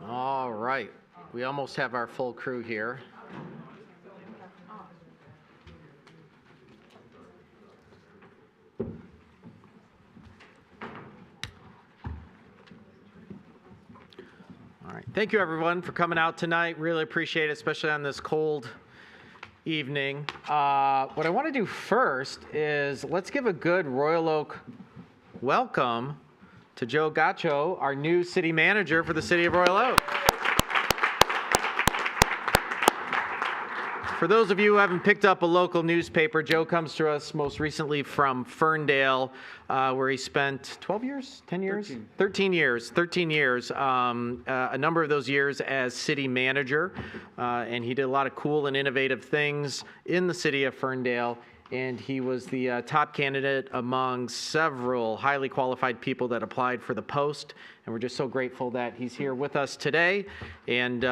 All right, we almost have our full crew here. All right, thank you everyone for coming out tonight. Really appreciate it, especially on this cold evening. What I want to do first is let's give a good Royal Oak welcome to Joe Gaccio, our new city manager for the city of Royal Oak. For those of you who haven't picked up a local newspaper, Joe comes to us most recently from Ferndale, where he spent 12 years, 10 years? 13 years, a number of those years as city manager, and he did a lot of cool and innovative things in the city of Ferndale, and he was the top candidate among several highly qualified people that applied for the post, and we're just so grateful that he's here with us today, and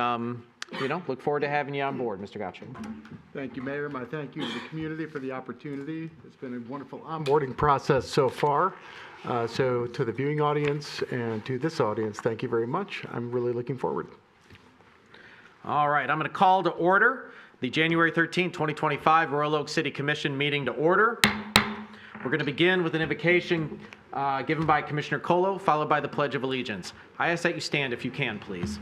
look forward to having you on board, Mr. Gaccio. Thank you, Mayor. My thank you to the community for the opportunity. It's been a wonderful onboarding process so far. So to the viewing audience and to this audience, thank you very much. I'm really looking forward. All right, I'm going to call to order the January 13, 2025 Royal Oak City Commission meeting to order. We're going to begin with an invocation given by Commissioner Colo, followed by the Pledge of Allegiance. I ask that you stand if you can, please.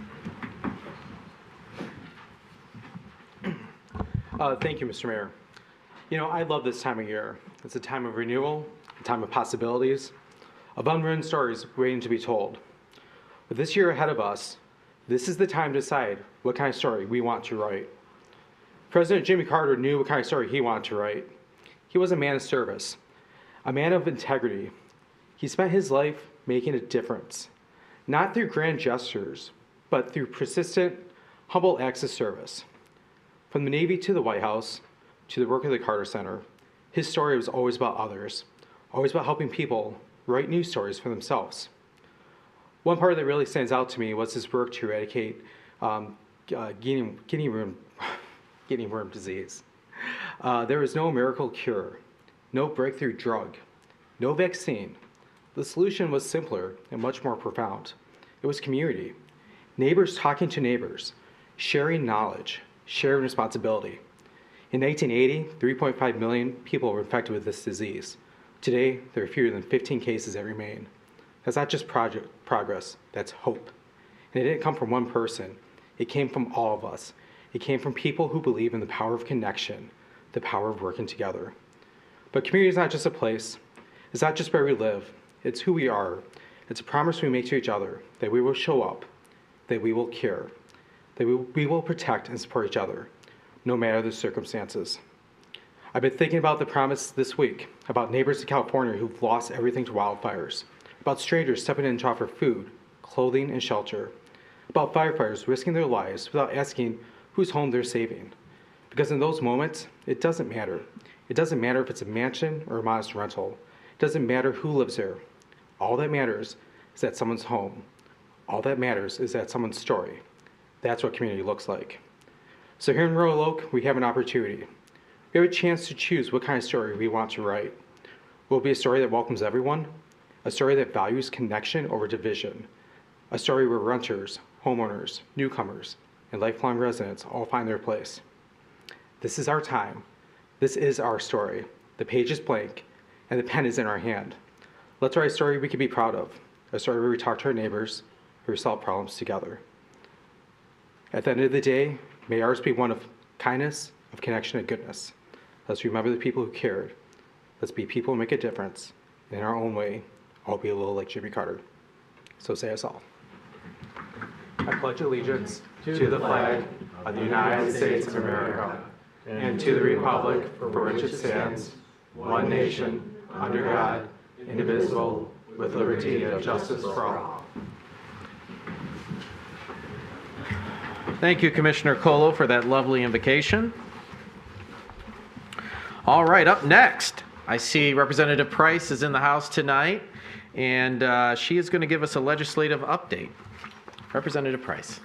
Thank you, Mr. Mayor. I love this time of year. It's a time of renewal, a time of possibilities, of unwritten stories waiting to be told. With this year ahead of us, this is the time to decide what kind of story we want to write. President Jimmy Carter knew what kind of story he wanted to write. He was a man of service, a man of integrity. He spent his life making a difference, not through grand gestures, but through persistent, humble acts of service. From the Navy to the White House, to the work of the Carter Center, his story was always about others, always about helping people write new stories for themselves. One part that really stands out to me was his work to eradicate guinea worm disease. There was no miracle cure, no breakthrough drug, no vaccine. The solution was simpler and much more profound. It was community, neighbors talking to neighbors, sharing knowledge, shared responsibility. In 1980, 3.5 million people were infected with this disease. Today, there are fewer than 15 cases that remain. That's not just progress, that's hope. And it didn't come from one person. It came from all of us. It came from people who believe in the power of connection, the power of working together. But community is not just a place. It's not just where we live. It's who we are. It's a promise we make to each other that we will show up, that we will care, that we will protect and support each other, no matter the circumstances. I've been thinking about the promise this week, about neighbors in California who've lost everything to wildfires, about strangers stepping in to offer food, clothing, and shelter, about firefighters risking their lives without asking whose home they're saving. Because in those moments, it doesn't matter. It doesn't matter if it's a mansion or a modest rental. It doesn't matter who lives there. All that matters is that someone's home. All that matters is that someone's story. That's what community looks like. So here in Royal Oak, we have an opportunity. We have a chance to choose what kind of story we want to write. Will it be a story that welcomes everyone? A story that values connection over division? A story where renters, homeowners, newcomers, and lifelong residents all find their place? This is our time. This is our story. The page is blank, and the pen is in our hand. Let's write a story we can be proud of. A story where we talk to our neighbors, where we solve problems together. At the end of the day, may ours be one of kindness, of connection, and goodness. Let's remember the people who cared. Let's be people who make a difference. And in our own way, I'll be a little like Jimmy Carter. So say us all. I pledge allegiance to the flag of the United States of America and to the republic for which it stands, one nation, under God, indivisible, with liberty and justice for all. Thank you, Commissioner Colo, for that lovely invocation. All right, up next, I see Representative Price is in the house tonight, and she is going to give us a legislative update. Representative Price.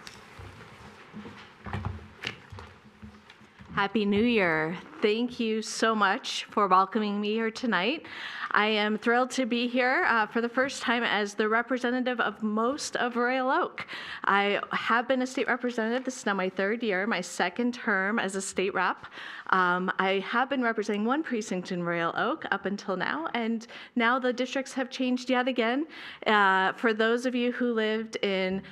Happy New Year. Thank you so much for welcoming me here tonight. I am thrilled to be here for the first time as the representative of most of Royal Oak. I have been a state representative. This is now my third year, my second term as a state rep. I have been representing one precinct in Royal Oak up until now, and now the districts have changed yet again. For those of you who lived in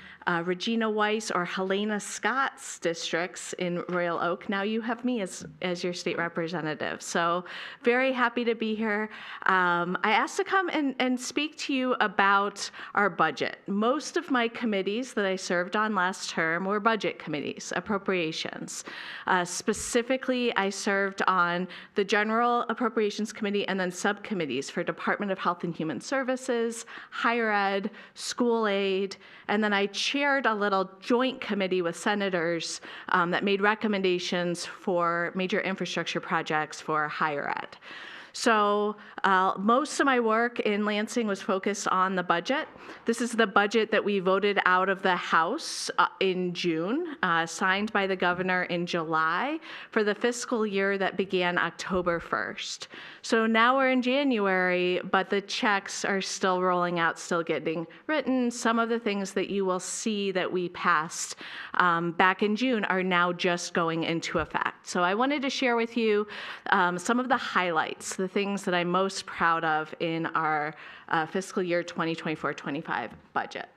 Regina Weiss or Helena Scott's districts in Royal Oak, now you have me as your state representative. So very happy to be here. I asked to come and speak to you about our budget. Most of my committees that I served on last term were budget committees, appropriations. Specifically, I served on the General Appropriations Committee and then subcommittees for Department of Health and Human Services, Higher Ed, School Aid, and then I chaired a little joint committee with senators that made recommendations for major infrastructure projects for higher ed. So most of my work in Lansing was focused on the budget. This is the budget that we voted out of the House in June, signed by the governor in July for the fiscal year that began October 1st. So now we're in January, but the checks are still rolling out, still getting written. Some of the things that you will see that we passed back in June are now just going into effect. So I wanted to share with you some of the highlights, the things that I'm most proud of in our fiscal year 2024-25 budget.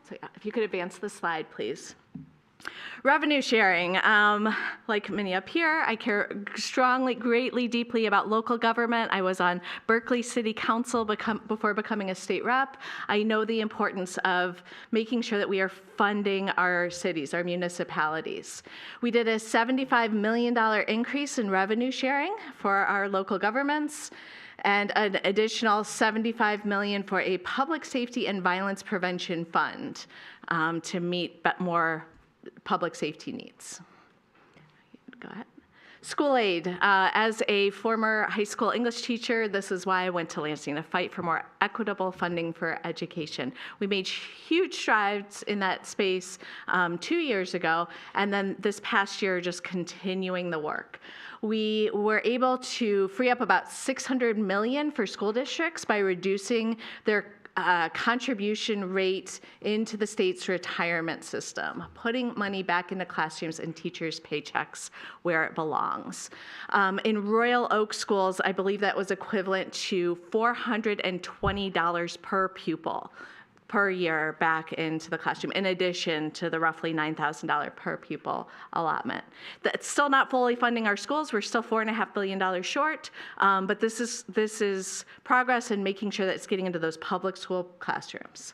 So yeah, if you could advance the slide, please. Revenue sharing. Like many up here, I care strongly, greatly, deeply about local government. I was on Berkeley City Council before becoming a state rep. I know the importance of making sure that we are funding our cities, our municipalities. We did a $75 million increase in revenue sharing for our local governments, and an additional $75 million for a public safety and violence prevention fund to meet more public safety needs. Go ahead. School aid. As a former high school English teacher, this is why I went to Lansing, to fight for more equitable funding for education. We made huge strides in that space 2 years ago, and then this past year just continuing the work. We were able to free up about $600 million for school districts by reducing their contribution rate into the state's retirement system, putting money back into classrooms and teachers' paychecks where it belongs. In Royal Oak schools, I believe that was equivalent to $420 per pupil per year back into the classroom, in addition to the roughly $9,000 per pupil allotment. That's still not fully funding our schools. We're still $4.5 billion short, but this is progress in making sure that it's getting into those public school classrooms.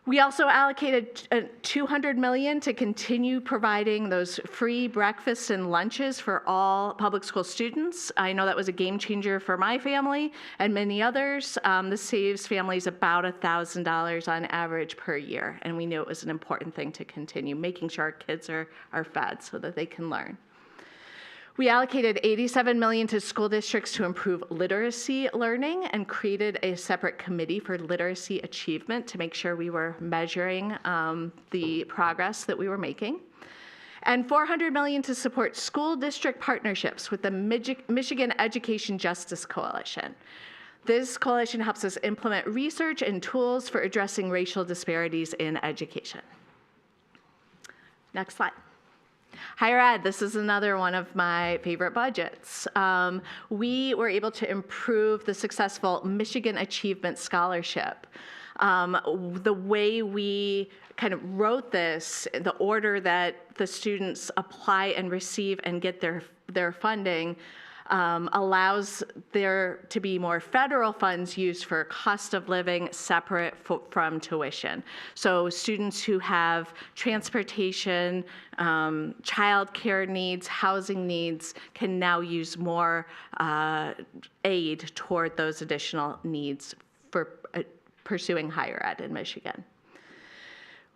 We also allocated $200 million to continue providing those free breakfasts and lunches for all public school students. I know that was a game changer for my family and many others. This saves families about $1,000 on average per year, and we knew it was an important thing to continue, making sure our kids are fed so that they can learn. We allocated $87 million to school districts to improve literacy learning and created a separate committee for literacy achievement to make sure we were measuring the progress that we were making. And $400 million to support school district partnerships with the Michigan Education Justice Coalition. This coalition helps us implement research and tools for addressing racial disparities in education. Next slide. Higher ed, this is another one of my favorite budgets. We were able to improve the successful Michigan Achievement Scholarship. The way we kind of wrote this, the order that the students apply and receive and get their funding, allows there to be more federal funds used for cost of living separate from tuition. So students who have transportation, child care needs, housing needs can now use more aid toward those additional needs for pursuing higher ed in Michigan.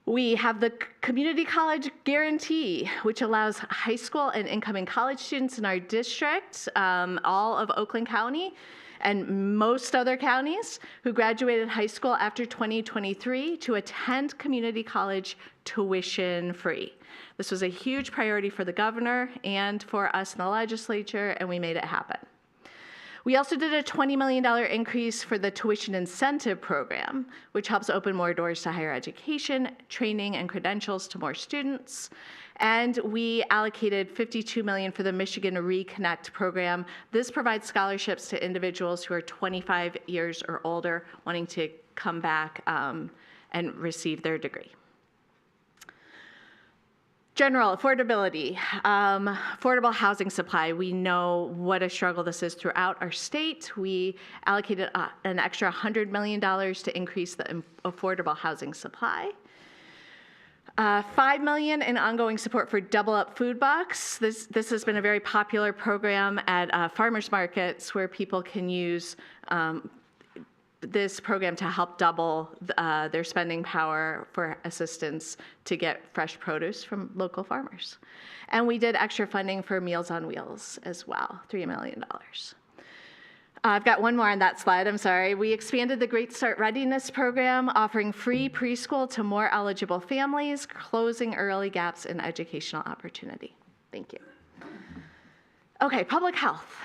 We have the Community College Guarantee, which allows high school and incoming college students in our district, all of Oakland County, and most other counties who graduated high school after 2023 to attend community college tuition-free. This was a huge priority for the governor and for us in the legislature, and we made it happen. We also did a $20 million increase for the tuition incentive program, which helps open more doors to higher education, training, and credentials to more students. And we allocated $52 million for the Michigan Reconnect program. This provides scholarships to individuals who are 25 years or older wanting to come back and receive their degree. General affordability, affordable housing supply. We know what a struggle this is throughout our state. We allocated an extra $100 million to increase the affordable housing supply. $5 million in ongoing support for Double Up Food Box. This has been a very popular program at farmers markets where people can use this program to help double their spending power for assistance to get fresh produce from local farmers. And we did extra funding for Meals on Wheels as well, $3 million. I've got one more on that slide, I'm sorry. We expanded the Great Start Readiness Program, offering free preschool to more eligible families, closing early gaps in educational opportunity. Thank you. Okay, public health.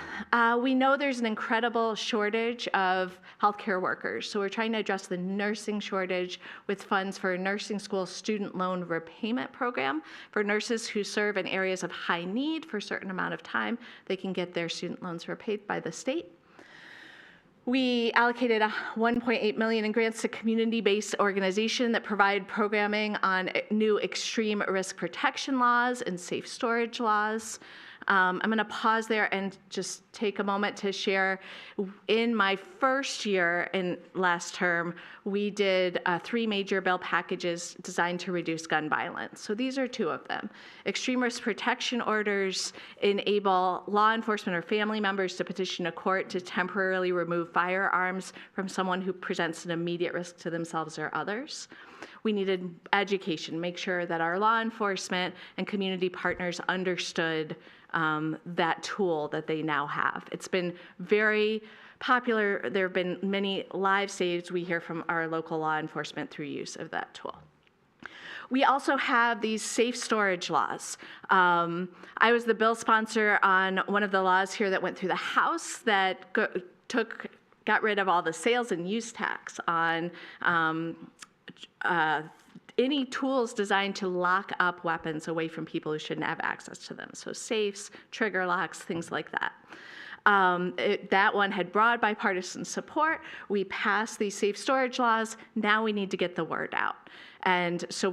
We know there's an incredible shortage of healthcare workers, so we're trying to address the nursing shortage with funds for a nursing school student loan repayment program for nurses who serve in areas of high need for a certain amount of time. They can get their student loans repaid by the state. We allocated $1.8 million in grants to community-based organizations that provide programming on new extreme risk protection laws and safe storage laws. I'm going to pause there and just take a moment to share. In my first year in last term, we did 3 major bill packages designed to reduce gun violence. So these are 2 of them. Extreme risk protection orders enable law enforcement or family members to petition a court to temporarily remove firearms from someone who presents an immediate risk to themselves or others. We needed education, make sure that our law enforcement and community partners understood that tool that they now have. It's been very popular. There have been many live saves we hear from our local law enforcement through use of that tool. We also have these safe storage laws. I was the bill sponsor on one of the laws here that went through the House that got rid of all the sales and use tax on any tools designed to lock up weapons away from people who shouldn't have access to them. So safes, trigger locks, things like that. That one had broad bipartisan support. We passed these safe storage laws. Now we need to get the word out. And so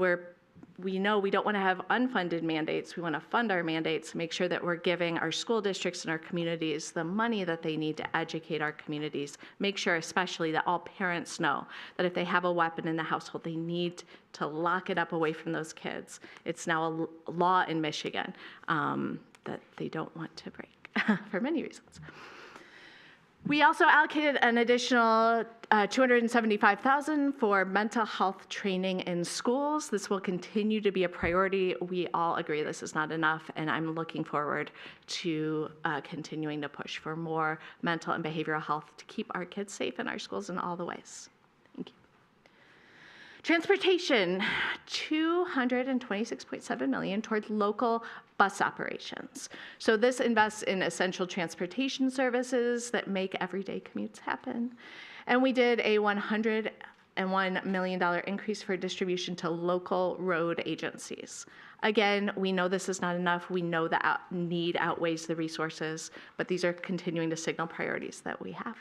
we know we don't want to have unfunded mandates. We want to fund our mandates, make sure that we're giving our school districts and our communities the money that they need to educate our communities. Make sure especially that all parents know that if they have a weapon in the household, they need to lock it up away from those kids. It's now a law in Michigan that they don't want to break for many reasons. We also allocated an additional $275,000 for mental health training in schools. This will continue to be a priority. We all agree this is not enough, and I'm looking forward to continuing to push for more mental and behavioral health to keep our kids safe in our schools in all the ways. Thank you. Transportation, $226.7 million toward local bus operations. So this invests in essential transportation services that make everyday commutes happen. And we did a $101 million increase for distribution to local road agencies. Again, we know this is not enough. We know the need outweighs the resources, but these are continuing to signal priorities that we have.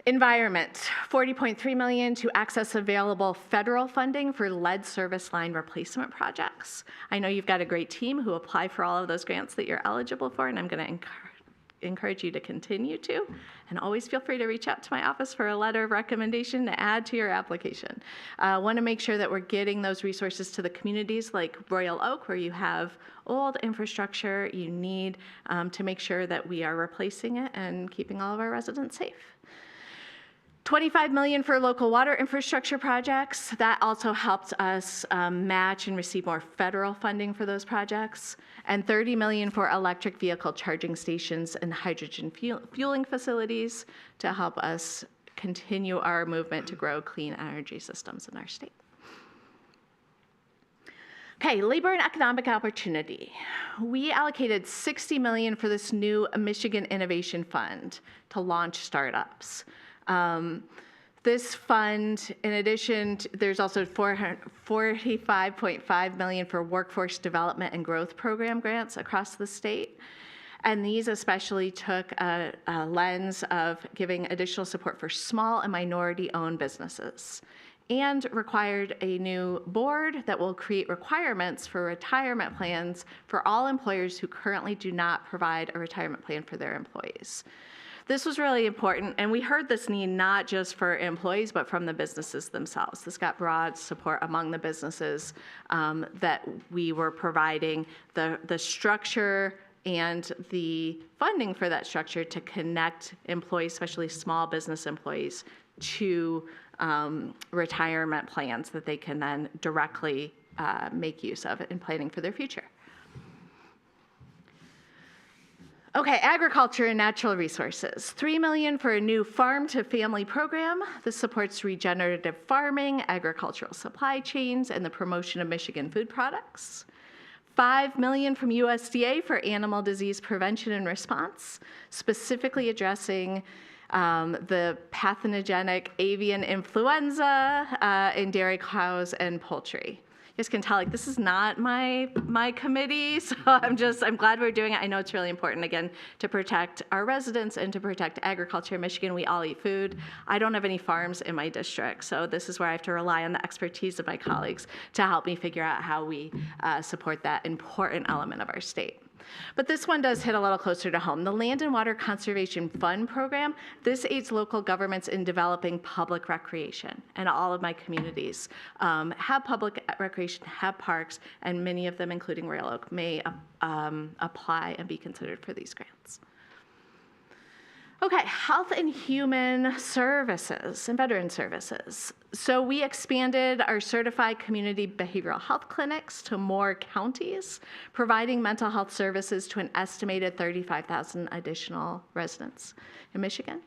Environment, $40.3 million to access available federal funding for lead service line replacement projects. I know you've got a great team who apply for all of those grants that you're eligible for, and I'm going to encourage you to continue to. And always feel free to reach out to my office for a letter of recommendation to add to your application. I want to make sure that we're getting those resources to the communities like Royal Oak, where you have old infrastructure. You need to make sure that we are replacing it and keeping all of our residents safe. $25 million for local water infrastructure projects. That also helped us match and receive more federal funding for those projects. And $30 million for electric vehicle charging stations and hydrogen fueling facilities to help us continue our movement to grow clean energy systems in our state. Okay, labor and economic opportunity. We allocated $60 million for this new Michigan Innovation Fund to launch startups. This fund, in addition, there's also $45.5 million for workforce development and growth program grants across the state. And these especially took a lens of giving additional support for small and minority-owned businesses, and required a new board that will create requirements for retirement plans for all employers who currently do not provide a retirement plan for their employees. This was really important, and we heard this need not just for employees, but from the businesses themselves. This got broad support among the businesses that we were providing the structure and the funding for that structure to connect employees, especially small business employees, to retirement plans that they can then directly make use of in planning for their future. Okay, agriculture and natural resources. $3 million for a new farm to family program. This supports regenerative farming, agricultural supply chains, and the promotion of Michigan food products. $5 million from USDA for animal disease prevention and response, specifically addressing the pathogenic avian influenza in dairy cows and poultry. You guys can tell, like, this is not my committee, so I'm glad we're doing it. I know it's really important, again, to protect our residents and to protect agriculture in Michigan. We all eat food. I don't have any farms in my district, so this is where I have to rely on the expertise of my colleagues to help me figure out how we support that important element of our state. But this one does hit a little closer to home. The Land and Water Conservation Fund program, this aids local governments in developing public recreation. And all of my communities have public recreation, have parks, and many of them, including Royal Oak, may apply and be considered for these grants. Okay, health and human services and veteran services. So we expanded our certified community behavioral health clinics to more counties, providing mental health services to an estimated 35,000 additional residents in Michigan.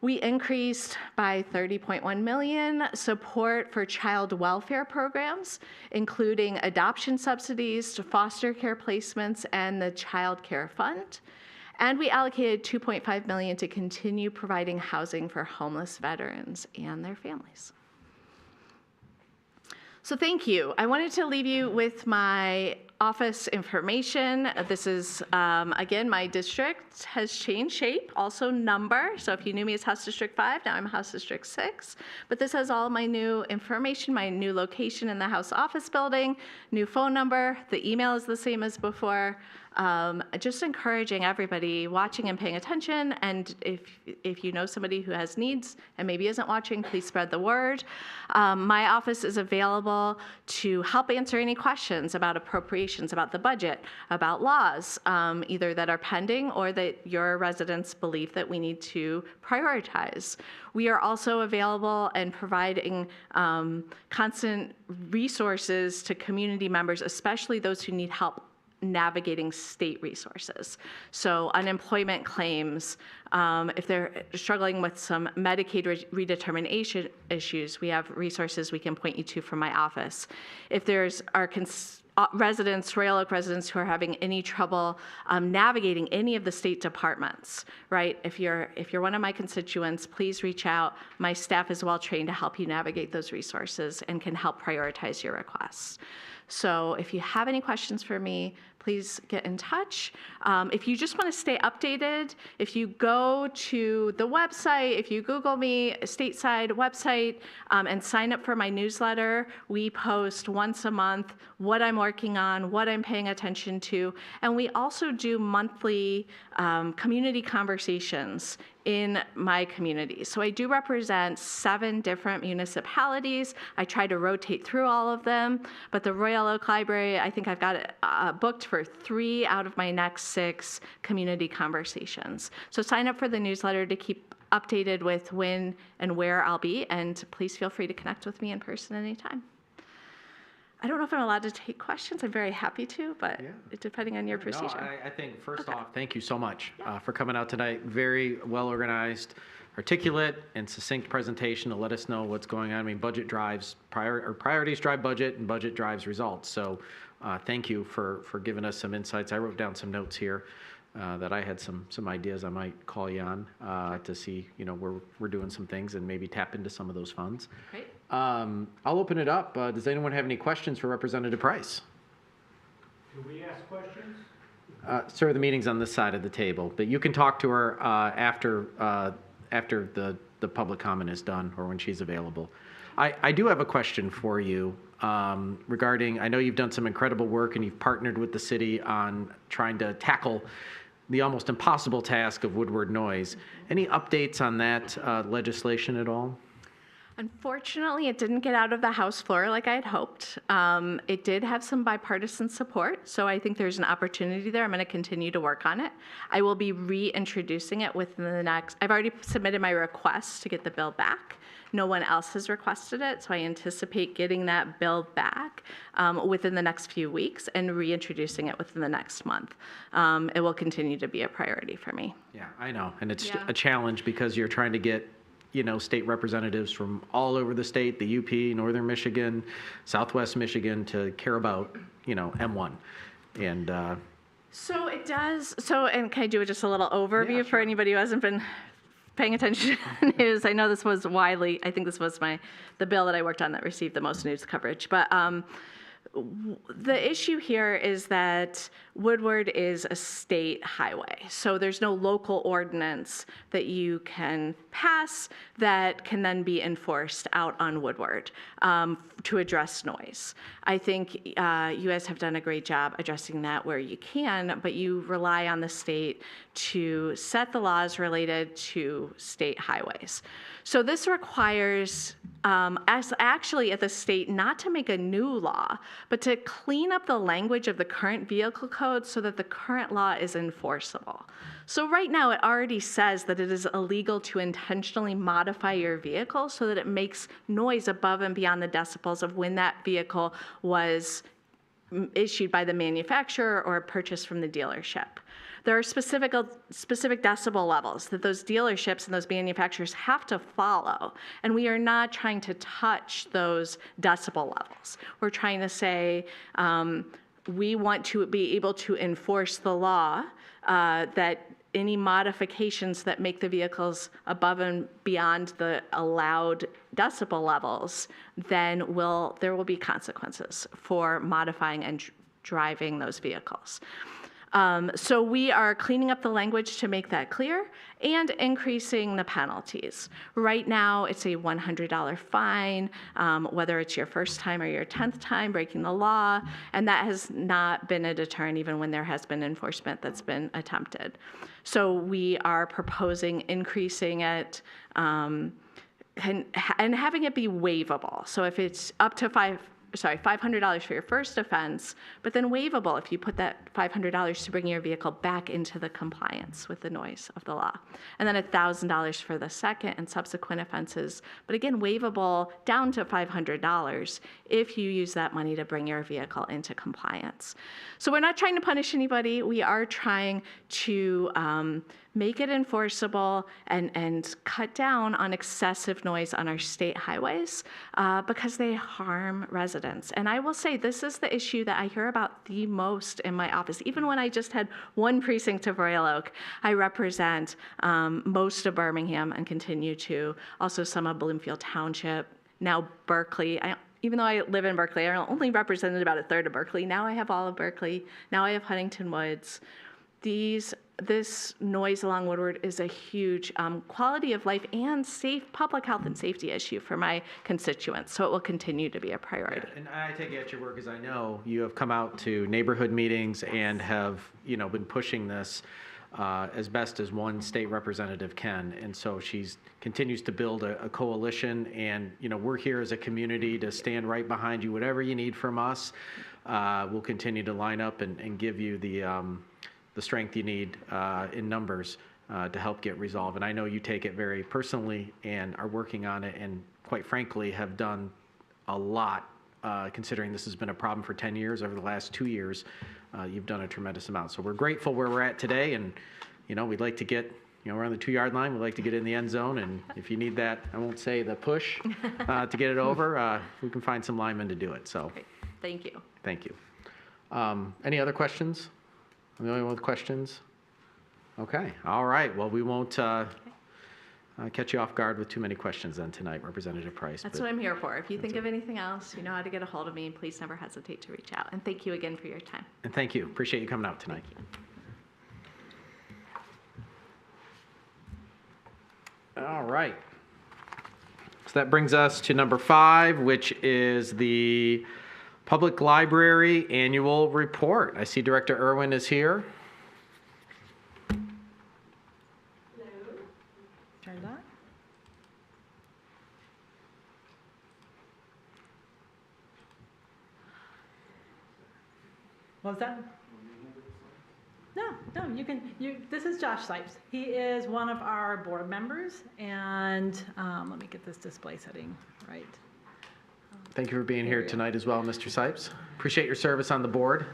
We increased by $30.1 million support for child welfare programs, including adoption subsidies to foster care placements and the Child Care Fund. And we allocated $2.5 million to continue providing housing for homeless veterans and their families. So thank you. I wanted to leave you with my office information. This is, again, my district has changed shape, also number. So if you knew me as House District 5, now I'm House District 6. But this has all my new information, my new location in the House office building, new phone number. The email is the same as before. Just encouraging everybody watching and paying attention, and if you know somebody who has needs and maybe isn't watching, please spread the word. My office is available to help answer any questions about appropriations, about the budget, about laws, either that are pending or that your residents believe that we need to prioritize. We are also available and providing constant resources to community members, especially those who need help navigating state resources. So unemployment claims, if they're struggling with some Medicaid redetermination issues, we have resources we can point you to from my office. If there's our residents, Royal Oak residents, who are having any trouble navigating any of the state departments, right? If you're one of my constituents, please reach out. My staff is well trained to help you navigate those resources and can help prioritize your requests. So if you have any questions for me, please get in touch. If you just want to stay updated, if you go to the website, if you Google me, stateside website, and sign up for my newsletter, we post once a month what I'm working on, what I'm paying attention to, and we also do monthly community conversations in my community. So I do represent 7 different municipalities. I try to rotate through all of them, but the Royal Oak Library, I think I've got it booked for 3 out of my next 6 community conversations. So sign up for the newsletter to keep updated with when and where I'll be, and please feel free to connect with me in person anytime. I don't know if I'm allowed to take questions. I'm very happy to, but depending on your procedure. No, I think first off, thank you so much for coming out tonight. Very well organized, articulate, and succinct presentation to let us know what's going on. I mean, budget drives priorities drive budget, and budget drives results. So, thank you for giving us some insights. I wrote down some notes here that I had some ideas I might call you on to see, where we're doing some things and maybe tap into some of those funds. Great. I'll open it up. Does anyone have any questions for Representative Price? Can we ask questions? Sir, the meeting's on this side of the table, but you can talk to her after the public comment is done or when she's available. I do have a question for you regarding, I know you've done some incredible work and you've partnered with the city on trying to tackle the almost impossible task of Woodward noise. Any updates on that legislation at all? Unfortunately, it didn't get out of the House floor like I had hoped. It did have some bipartisan support, so I think there's an opportunity there. I'm going to continue to work on it. I will be reintroducing it within the next, I've already submitted my request to get the bill back. No one else has requested it, so I anticipate getting that bill back within the next few weeks and reintroducing it within the next month. It will continue to be a priority for me. Yeah, I know, and it's Yeah. a challenge because you're trying to get state representatives from all over the state, the UP, Northern Michigan, Southwest Michigan, to care about, M1. And So it does, and can I do just a little overview Yeah, for sure. anybody who hasn't been paying attention to news? I know this was widely, I think this was the bill that I worked on that received the most news coverage, but the issue here is that Woodward is a state highway, so there's no local ordinance that you can pass that can then be enforced out on Woodward to address noise. I think you guys have done a great job addressing that where you can, but you rely on the state to set the laws related to state highways. So this requires actually at the state not to make a new law, but to clean up the language of the current vehicle code so that the current law is enforceable. So right now it already says that it is illegal to intentionally modify your vehicle so that it makes noise above and beyond the decibels of when that vehicle was issued by the manufacturer or purchased from the dealership. There are specific decibel levels that those dealerships and those manufacturers have to follow, and we are not trying to touch those decibel levels. We're trying to say we want to be able to enforce the law that any modifications that make the vehicles above and beyond the allowed decibel levels, then there will be consequences for modifying and driving those vehicles. So we are cleaning up the language to make that clear and increasing the penalties. Right now, it's a $100 fine, whether it's your first time or your 10th time breaking the law, and that has not been a deterrent even when there has been enforcement that's been attempted. So we are proposing increasing it and having it be waivable. So if it's up to $500 for your first offense, but then waivable if you put that $500 to bring your vehicle back into the compliance with the noise of the law. And then $1,000 for the second and subsequent offenses, but again, waivable down to $500 if you use that money to bring your vehicle into compliance. So we're not trying to punish anybody. We are trying to make it enforceable and cut down on excessive noise on our state highways because they harm residents. And I will say this is the issue that I hear about the most in my office. Even when I just had one precinct of Royal Oak, I represent most of Birmingham and continue to, also some of Bloomfield Township, now Berkeley. Even though I live in Berkeley, I only represented about a third of Berkeley. Now I have all of Berkeley. Now I have Huntington Woods. This noise along Woodward is a huge quality of life and public health and safety issue for my constituents, so it will continue to be a priority. And I take it at your word because I know you have come out to neighborhood meetings and have, been pushing this as best as one state representative can. And so she continues to build a coalition, and, we're here as a community to stand right behind you. Whatever you need from us, we'll continue to line up and give you the strength you need in numbers to help get resolved. And I know you take it very personally and are working on it, and quite frankly have done a lot, considering this has been a problem for 10 years. Over the last 2 years, you've done a tremendous amount. So we're grateful where we're at today, and we'd like to get, we're on the 2-yard line. We'd like to get in the end zone, and if you need that, I won't say the push to get it over, we can find some linemen to do it. So Great. Thank you. thank you. Any other questions? I'm the only one with questions? Okay, all right. Well, we won't catch you off guard with too many questions then tonight, Representative Price. That's what I'm here for. If you think of anything else, you know how to get a hold of me, and please never hesitate to reach out. And thank you again for your time. And thank you. Appreciate you coming out tonight. All right. So that brings us to number 5, which is the Public Library Annual Report. I see Director Irwin is here. Turned on. What was that? No, this is Josh Sipes. He is one of our board members, and let me get this display setting right. Thank you for being here we go. tonight as well, Mr. Sipes. Appreciate your service on the board.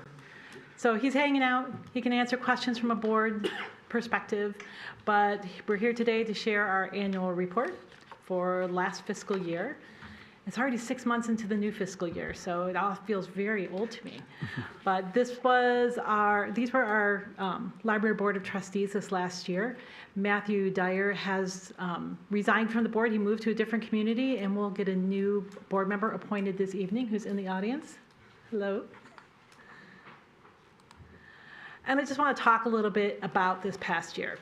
So he's hanging out. He can answer questions from a board perspective, but we're here today to share our annual report for last fiscal year. It's already 6 months into the new fiscal year, so it all feels very old to me. But these were our library board of trustees this last year. Matthew Dyer has resigned from the board. He moved to a different community, and we'll get a new board member appointed this evening who's in the audience. Hello. And I just want to talk a little bit about this past year.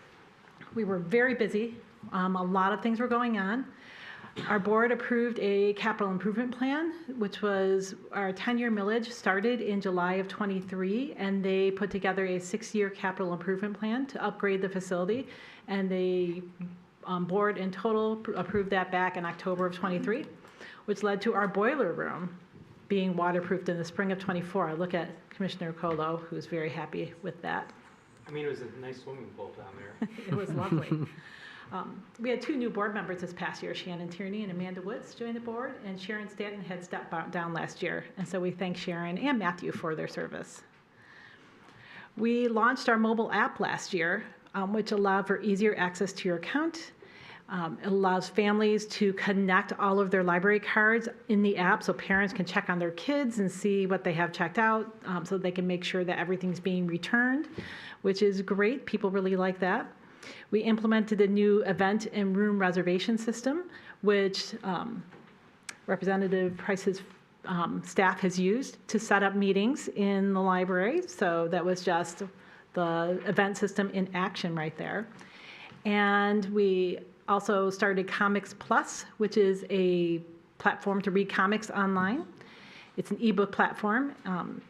We were very busy. A lot of things were going on. Our board approved a capital improvement plan, which was our 10-year millage started in July of '23, and they put together a 6-year capital improvement plan to upgrade the facility, and the board in total approved that back in October of '23, which led to our boiler room being waterproofed in the spring of '24. I look at Commissioner Colo, who's very happy with that. I mean, it was a nice swimming pool down there. It was lovely. We had 2 new board members this past year, Shannon Tierney and Amanda Woods joined the board, and Sharon Stanton had stepped down last year. And so we thank Sharon and Matthew for their service. We launched our mobile app last year, which allowed for easier access to your account. It allows families to connect all of their library cards in the app so parents can check on their kids and see what they have checked out, so they can make sure that everything's being returned, which is great. People really like that. We implemented a new event and room reservation system, which Representative Price's staff has used to set up meetings in the library. So that was just the event system in action right there. And we also started Comics Plus, which is a platform to read comics online. It's an ebook platform,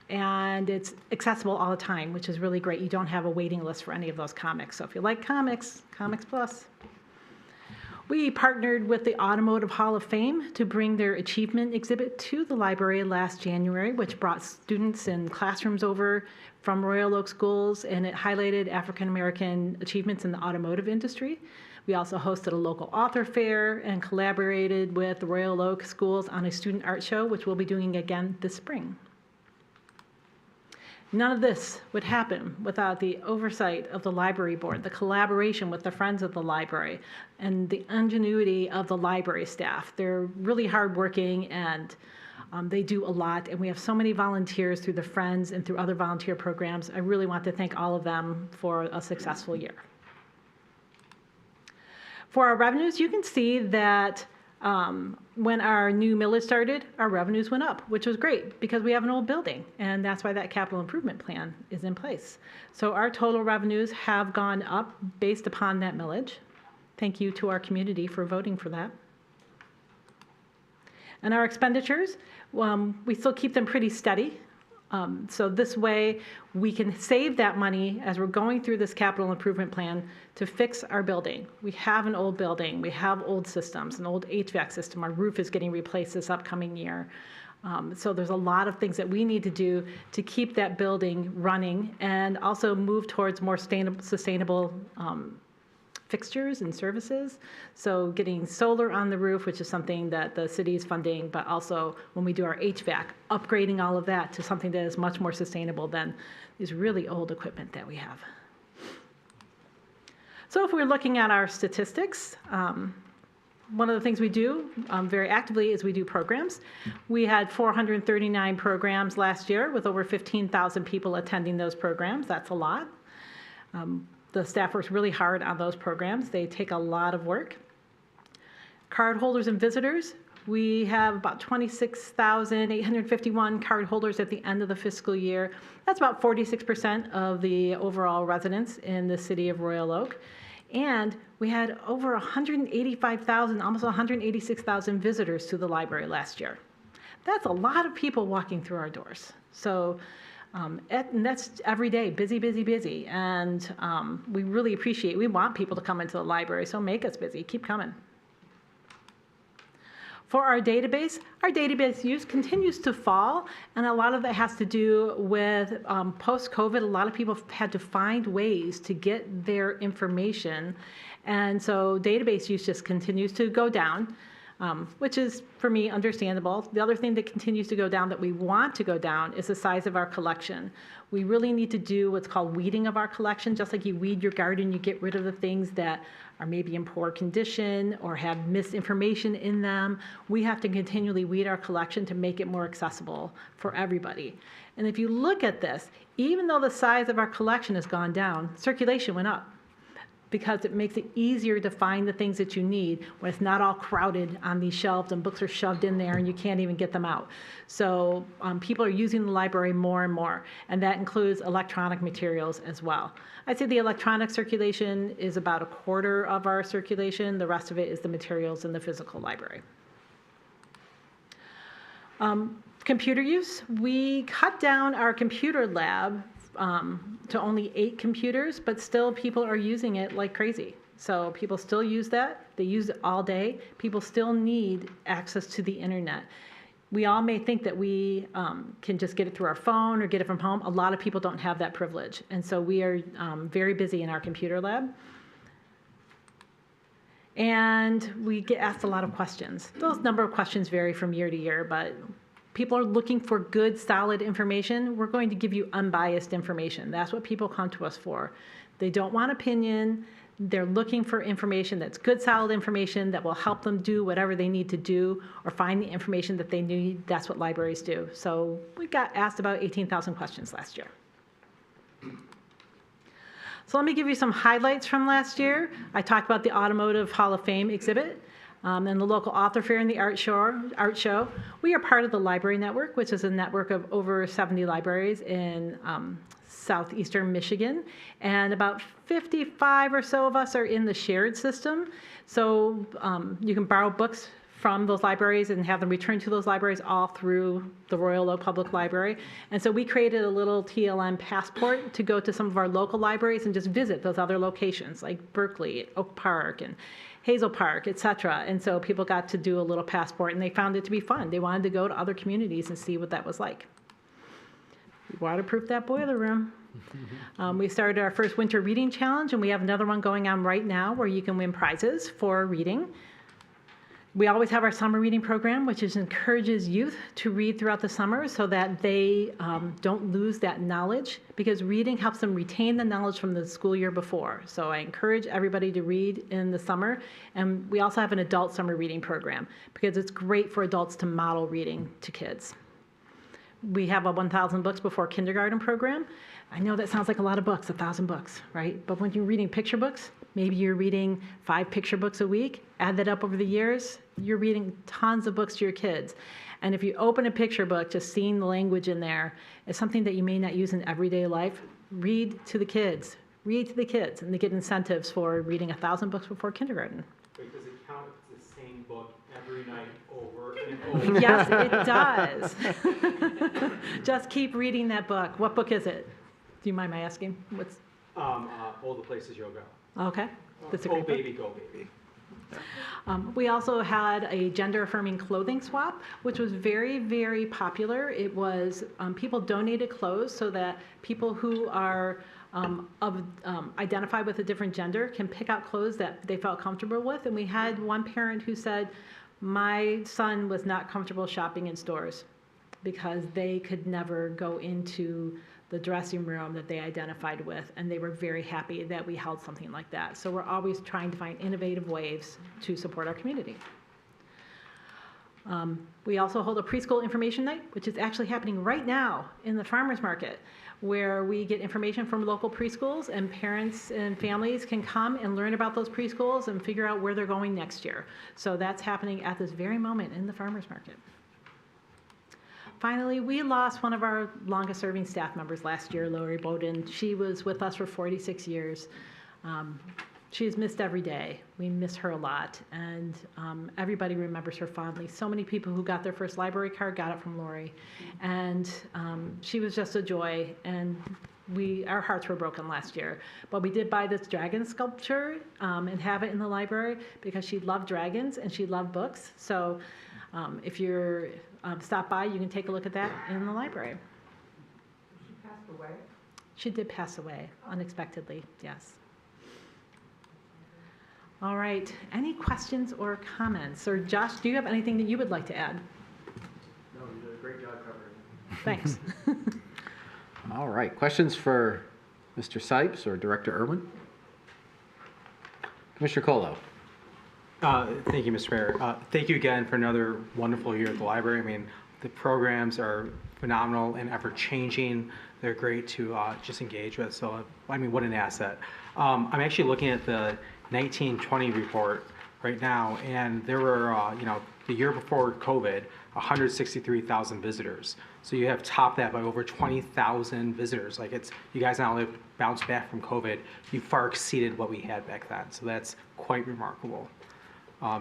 and it's accessible all the time, which is really great. You don't have a waiting list for any of those comics. So if you like comics, Comics Plus. We partnered with the Automotive Hall of Fame to bring their achievement exhibit to the library last January, which brought students and classrooms over from Royal Oak schools, and it highlighted African American achievements in the automotive industry. We also hosted a local author fair and collaborated with the Royal Oak schools on a student art show, which we'll be doing again this spring. None of this would happen without the oversight of the library board, the collaboration with the Friends of the Library, and the ingenuity of the library staff. They're really hardworking, and they do a lot, and we have so many volunteers through the Friends and through other volunteer programs. I really want to thank all of them for a successful year. For our revenues, you can see that when our new millage started, our revenues went up, which was great because we have an old building, and that's why that capital improvement plan is in place. So our total revenues have gone up based upon that millage. Thank you to our community for voting for that. And our expenditures, we still keep them pretty steady. So this way, we can save that money as we're going through this capital improvement plan to fix our building. We have an old building, we have old systems, an old HVAC system, our roof is getting replaced this upcoming year. So there's a lot of things that we need to do to keep that building running and also move towards more sustainable fixtures and services. So getting solar on the roof, which is something that the city is funding, but also when we do our HVAC, upgrading all of that to something that is much more sustainable than these really old equipment that we have. So if we're looking at our statistics, one of the things we do very actively is we do programs. We had 439 programs last year with over 15,000 people attending those programs. That's a lot. The staff works really hard on those programs. They take a lot of work. Card holders and visitors, we have about 26,851 card holders at the end of the fiscal year. That's about 46% of the overall residents in the city of Royal Oak. And we had over 185,000, almost 186,000 visitors to the library last year. That's a lot of people walking through our doors. So, and that's every day, busy, busy, busy. And we really appreciate, we want people to come into the library, so make us busy, keep coming. For our database use continues to fall, and a lot of that has to do with post-COVID. A lot of people have had to find ways to get their information, and so database use just continues to go down, which is, for me, understandable. The other thing that continues to go down that we want to go down is the size of our collection. We really need to do what's called weeding of our collection. Just like you weed your garden, you get rid of the things that are maybe in poor condition or have misinformation in them. We have to continually weed our collection to make it more accessible for everybody. And if you look at this, even though the size of our collection has gone down, circulation went up, because it makes it easier to find the things that you need when it's not all crowded on these shelves and books are shoved in there and you can't even get them out. So people are using the library more and more, and that includes electronic materials as well. I'd say the electronic circulation is about a quarter of our circulation. The rest of it is the materials in the physical library. Computer use, we cut down our computer lab to only 8 computers, but still people are using it like crazy. So people still use that. They use it all day. People still need access to the internet. We all may think that we can just get it through our phone or get it from home. A lot of people don't have that privilege. And so we are very busy in our computer lab. And we get asked a lot of questions. Those number of questions vary from year to year, but people are looking for good, solid information. We're going to give you unbiased information. That's what people come to us for. They don't want opinion. They're looking for information that's good, solid information that will help them do whatever they need to do or find the information that they need. That's what libraries do. So we got asked about 18,000 questions last year. So let me give you some highlights from last year. I talked about the Automotive Hall of Fame exhibit. And the local author fair and the art show. We are part of the Library Network, which is a network of over 70 libraries in southeastern Michigan. And about 55 or so of us are in the shared system. So you can borrow books from those libraries and have them returned to those libraries all through the Royal Oak Public Library. And so we created a little TLM passport to go to some of our local libraries and just visit those other locations like Berkeley, Oak Park, and Hazel Park, et cetera. And so people got to do a little passport, and they found it to be fun. They wanted to go to other communities and see what that was like. We waterproofed that boiler room. We started our first winter reading challenge, and we have another one going on right now where you can win prizes for reading. We always have our summer reading program, which encourages youth to read throughout the summer so that they don't lose that knowledge, because reading helps them retain the knowledge from the school year before. So I encourage everybody to read in the summer. And we also have an adult summer reading program because it's great for adults to model reading to kids. We have a 1,000 books before kindergarten program. I know that sounds like a lot of books, 1,000 books, right? But when you're reading picture books, maybe you're reading 5 picture books a week, add that up over the years, you're reading tons of books to your kids. And if you open a picture book, just seeing the language in there is something that you may not use in everyday life. Read to the kids, and they get incentives for reading 1,000 books before kindergarten. Wait, does it count if it's the same book every night over and over? Yes, it does. Just keep reading that book. What book is it? Do you mind my asking? What's? All the Places You'll Go. Okay. That's a Go great book. Baby, Go Baby. We also had a gender-affirming clothing swap, which was very, very popular. It was people donated clothes so that people who are identify with a different gender can pick out clothes that they felt comfortable with. And we had one parent who said, my son was not comfortable shopping in stores because they could never go into the dressing room that they identified with, and they were very happy that we held something like that. So we're always trying to find innovative ways to support our community. We also hold a preschool information night, which is actually happening right now in the farmers market, where we get information from local preschools, and parents and families can come and learn about those preschools and figure out where they're going next year. So that's happening at this very moment in the farmers market. Finally, we lost one of our longest serving staff members last year, Lori Bowden. She was with us for 46 years. She's missed every day. We miss her a lot, and everybody remembers her fondly. So many people who got their first library card got it from Lori, and she was just a joy, and our hearts were broken last year. But we did buy this dragon sculpture and have it in the library because she loved dragons and she loved books. So if you're stop by, you can take a look at that in the library. She passed away? She did pass away unexpectedly, yes. All right, any questions or comments? Or Josh, do you have anything that you would like to add? No, you did a great job covering it. Thanks. All right, questions for Mr. Sipes or Director Irwin? Commissioner Colo. Thank you, Mr. Mayor. Thank you again for another wonderful year at the library. I mean, the programs are phenomenal and ever-changing. They're great to just engage with. So, I mean, what an asset. I'm actually looking at the 1920 report right now, and there were, the year before COVID, 163,000 visitors. So you have topped that by over 20,000 visitors. Like you guys not only bounced back from COVID, you far exceeded what we had back then. So that's quite remarkable.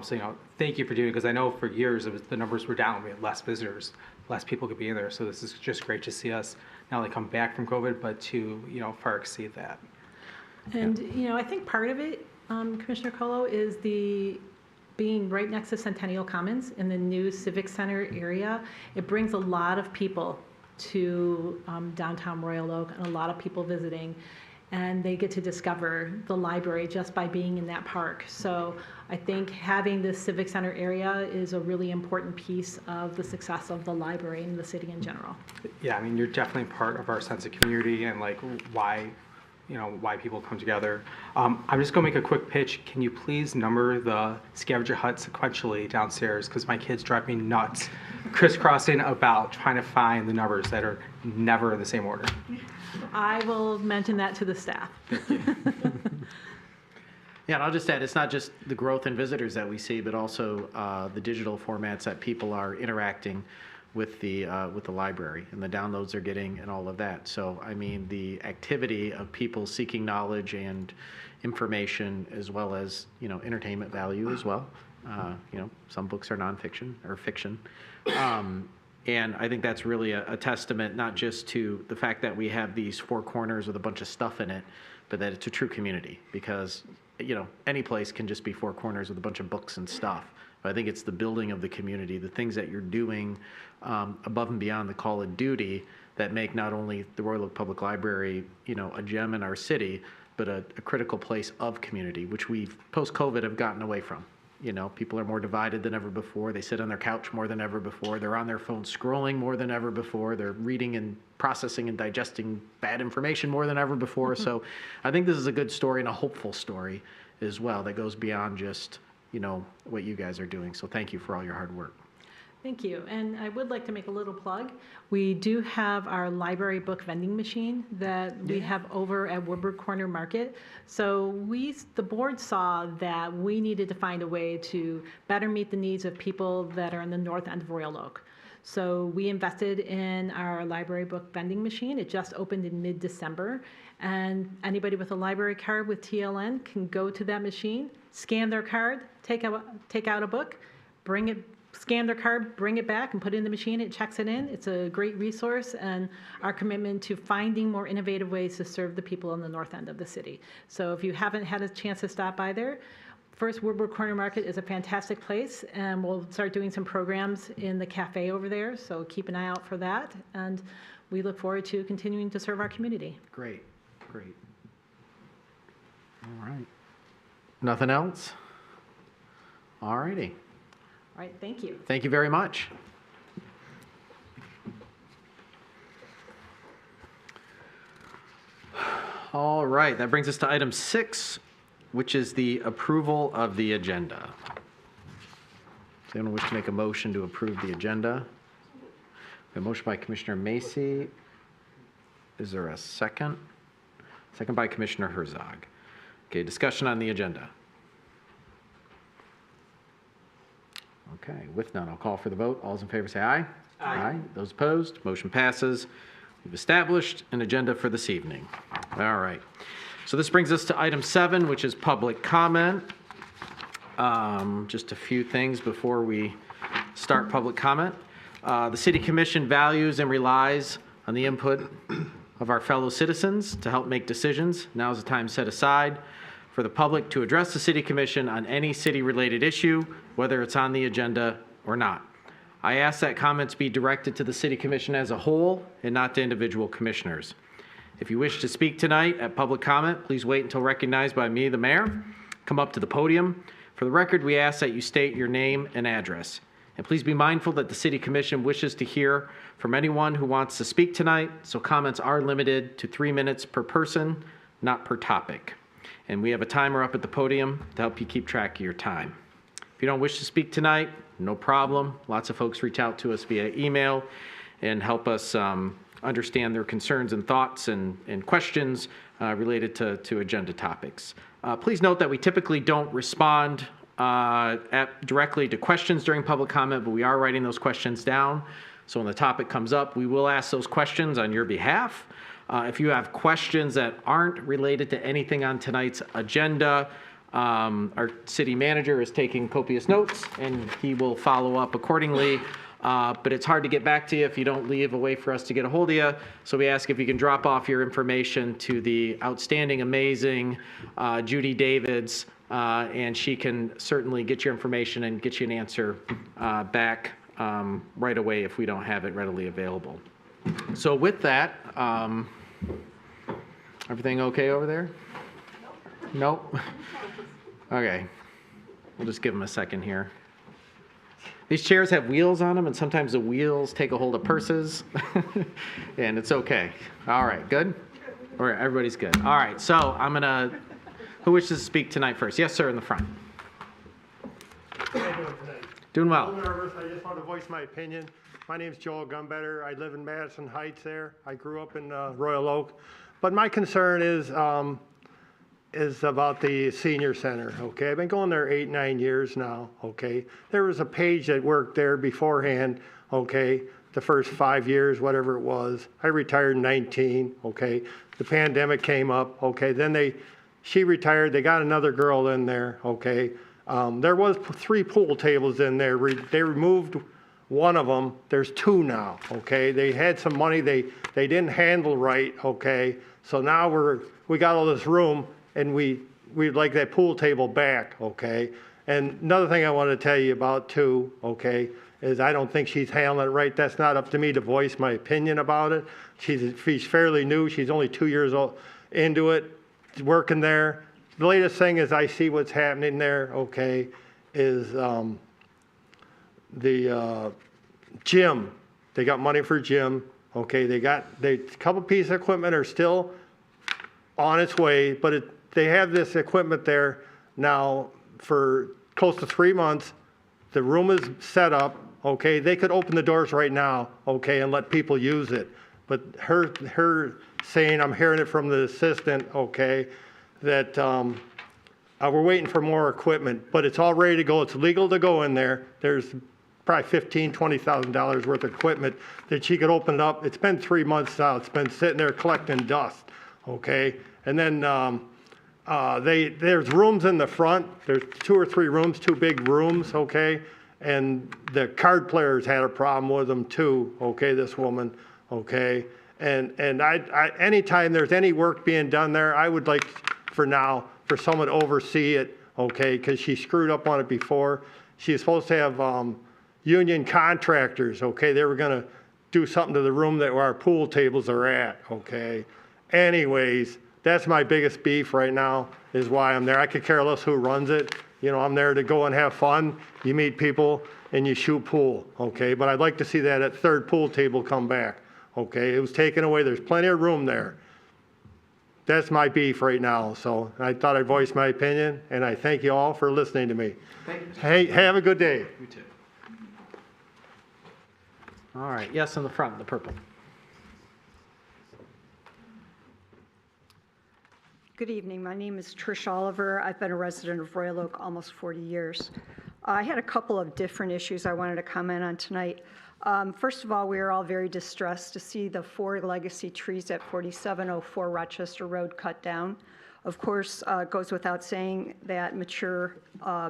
So, thank you for doing it, because I know for years the numbers were down. We had less visitors, less people could be in there. So this is just great to see us not only come back from COVID, but to, far exceed that. And, I think part of it, Commissioner Colo, is being right next to Centennial Commons in the new Civic Center area. It brings a lot of people to downtown Royal Oak, and a lot of people visiting, and they get to discover the library just by being in that park. So I think having this Civic Center area is a really important piece of the success of the library and the city in general. Yeah, I mean, you're definitely part of our sense of community and like why people come together. I'm just gonna make a quick pitch. Can you please number the scavenger hunt sequentially downstairs? Because my kids drive me nuts, crisscrossing about trying to find the numbers that are never in the same order. I will mention that to the staff. Yeah, and I'll just add, it's not just the growth in visitors that we see, but also the digital formats that people are interacting with the library and the downloads they're getting and all of that. So, I mean, the activity of people seeking knowledge and information, as well as, entertainment value as well. Some books are nonfiction or fiction. And I think that's really a testament, not just to the fact that we have these four corners with a bunch of stuff in it, but that it's a true community, because, any place can just be four corners with a bunch of books and stuff. But I think it's the building of the community, the things that you're doing above and beyond the call of duty that make not only the Royal Oak Public Library, a gem in our city, but a critical place of community, which we've, post-COVID, have gotten away from. People are more divided than ever before. They sit on their couch more than ever before. They're on their phone scrolling more than ever before. They're reading and processing and digesting bad information more than ever before. So I think this is a good story and a hopeful story as well that goes beyond just, what you guys are doing. So thank you for all your hard work. Thank you. And I would like to make a little plug. We do have our library book vending machine that we have over at Woodward Corner Market. So the board saw that we needed to find a way to better meet the needs of people that are in the north end of Royal Oak. So we invested in our library book vending machine. It just opened in mid-December. And anybody with a library card with TLN can go to that machine, scan their card, take out a book, scan their card, bring it back, and put it in the machine. It checks it in. It's a great resource, and our commitment to finding more innovative ways to serve the people in the north end of the city. So if you haven't had a chance to stop by there, First, Woodward Corner Market is a fantastic place, and we'll start doing some programs in the cafe over there, so keep an eye out for that. And we look forward to continuing to serve our community. Great, great. All right. Nothing else? All righty. All right, thank you. Thank you very much. All right, that brings us to item 6, which is the approval of the agenda. Does anyone wish to make a motion to approve the agenda? A motion by Commissioner Macy. Is there a second? Second by Commissioner Herzog. Okay, discussion on the agenda. Okay, with none, I'll call for the vote. All those in favor say aye. Aye. Those opposed, motion passes. We've established an agenda for this evening. All right. So this brings us to item 7, which is public comment. Just a few things before we start public comment. The City Commission values and relies on the input of our fellow citizens to help make decisions. Now is the time set aside for the public to address the City Commission on any city-related issue, whether it's on the agenda or not. I ask that comments be directed to the City Commission as a whole and not to individual commissioners. If you wish to speak tonight at public comment, please wait until recognized by me, the mayor. Come up to the podium. For the record, we ask that you state your name and address. And please be mindful that the City Commission wishes to hear from anyone who wants to speak tonight, so comments are limited to 3 minutes per person, not per topic. And we have a timer up at the podium to help you keep track of your time. If you don't wish to speak tonight, no problem. Lots of folks reach out to us via email and help us understand their concerns and thoughts and questions related to agenda topics. Please note that we typically don't respond directly to questions during public comment, but we are writing those questions down. So when the topic comes up, we will ask those questions on your behalf. If you have questions that aren't related to anything on tonight's agenda, our city manager is taking copious notes and he will follow up accordingly. But it's hard to get back to you if you don't leave a way for us to get a hold of you. So we ask if you can drop off your information to the outstanding, amazing Judy Davids, and she can certainly get your information and get you an answer back right away if we don't have it readily available. So with that, everything okay over there? Nope. Okay. We'll just give them a second here. These chairs have wheels on them, and sometimes the wheels take a hold of purses, and it's okay. All right, good? All right, everybody's good. All right, so I'm going to, who wishes to speak tonight first? Yes, sir, in the front. How are you doing tonight? Doing well. I'm nervous. I just want to voice my opinion. My name's Joel Gumbetter. I live in Madison Heights there. I grew up in Royal Oak. But my concern is about the senior center, okay? I've been going there 8, 9 years now, okay? There was a page that worked there beforehand, okay? The first 5 years, whatever it was. I retired in 19, okay? The pandemic came up, okay? Then she retired. They got another girl in there, okay? There was 3 pool tables in there. They removed one of them. There's 2 now, okay? They had some money they didn't handle right, okay? So now we got all this room, and we'd like that pool table back, okay? And another thing I want to tell you about too, okay, is I don't think she's handling it right. That's not up to me to voice my opinion about it. She's fairly new. She's only 2 years old into it, working there. The latest thing is I see what's happening there, okay, is the gym. They got money for gym, okay? A couple pieces of equipment are still on its way, but they have this equipment there now for close to 3 months. The room is set up, okay? They could open the doors right now, okay, and let people use it. But her saying, I'm hearing it from the assistant, okay, that we're waiting for more equipment, but it's all ready to go. It's legal to go in there. There's probably $15,000, $20,000 worth of equipment that she could open it up. It's been 3 months now. It's been sitting there collecting dust, okay? And then there's rooms in the front. There's 2 or 3 rooms, 2 big rooms, okay? And the card players had a problem with them too, okay, this woman, okay? And anytime there's any work being done there, I would like for someone to oversee it, okay, because she screwed up on it before. She was supposed to have union contractors, okay? They were going to do something to the room that where our pool tables are at, okay? Anyways, that's my biggest beef right now, is why I'm there. I could care less who runs it. You know, I'm there to go and have fun. You meet people and you shoot pool, okay? But I'd like to see that third pool table come back, okay? It was taken away. There's plenty of room there. That's my beef right now. So I thought I'd voice my opinion, and I thank you all for listening to me. Thank you. Hey, have a good day. You too. All right, yes, in the front, the purple. Good evening. My name is Trish Oliver. I've been a resident of Royal Oak almost 40 years. I had a couple of different issues I wanted to comment on tonight. First of all, we are all very distressed to see the 4 legacy trees at 4704 Rochester Road cut down. Of course, it goes without saying that mature,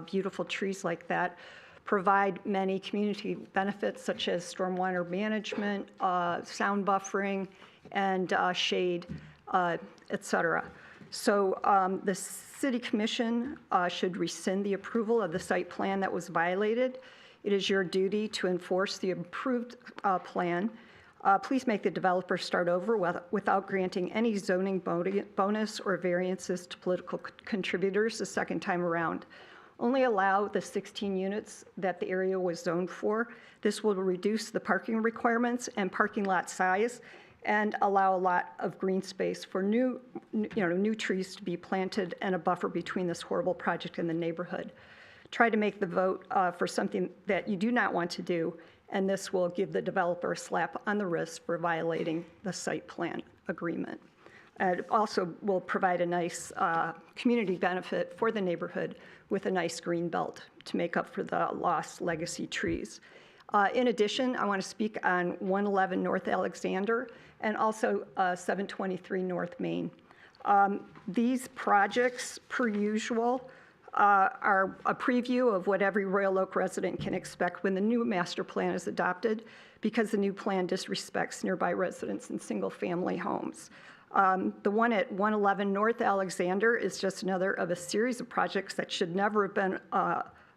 beautiful trees like that provide many community benefits such as stormwater management, sound buffering, and shade, et cetera. So the City Commission should rescind the approval of the site plan that was violated. It is your duty to enforce the approved plan. Please make the developer start over without granting any zoning bonus or variances to political contributors the second time around. Only allow the 16 units that the area was zoned for. This will reduce the parking requirements and parking lot size and allow a lot of green space for new trees to be planted and a buffer between this horrible project and the neighborhood. Try to make the vote for something that you do not want to do, and this will give the developer a slap on the wrist for violating the site plan agreement. It also will provide a nice community benefit for the neighborhood with a nice green belt to make up for the lost legacy trees. In addition, I want to speak on 111 North Alexander and also 723 North Main. These projects, per usual, are a preview of what every Royal Oak resident can expect when the new master plan is adopted, because the new plan disrespects nearby residents and single-family homes. The one at 111 North Alexander is just another of a series of projects that should never have been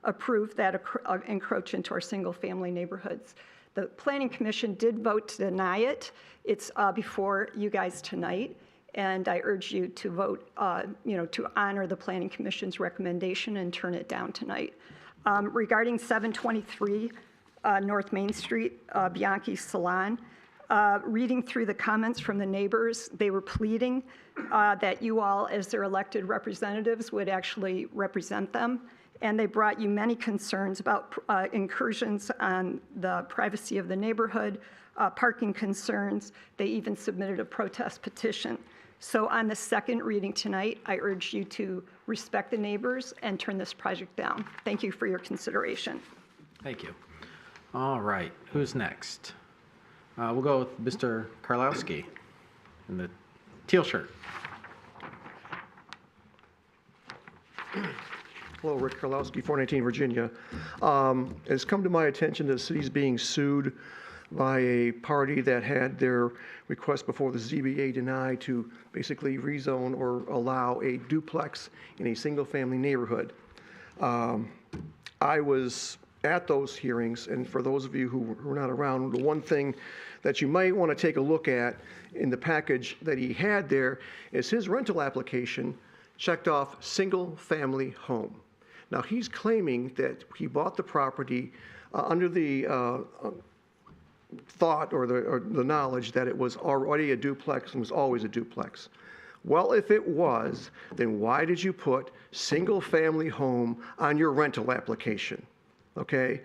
approved that encroach into our single-family neighborhoods. The Planning Commission did vote to deny it. It's before you guys tonight, and I urge you to vote, to honor the Planning Commission's recommendation and turn it down tonight. Regarding 723 North Main Street, Bianchi's Salon, reading through the comments from the neighbors, they were pleading that you all, as their elected representatives, would actually represent them. And they brought you many concerns about incursions on the privacy of the neighborhood, parking concerns. They even submitted a protest petition. So on the second reading tonight, I urge you to respect the neighbors and turn this project down. Thank you for your consideration. Thank you. All right, who's next? We'll go with Mr. Karlowski in the teal shirt. Hello, Rick Karlowski, 419 Virginia. It's come to my attention that the city's being sued by a party that had their request before the ZBA denied to basically rezone or allow a duplex in a single-family neighborhood. I was at those hearings, and for those of you who were not around, the one thing that you might want to take a look at in the package that he had there is his rental application checked off single-family home. Now, he's claiming that he bought the property under the thought or the knowledge that it was already a duplex and was always a duplex. Well, if it was, then why did you put single-family home on your rental application? Okay?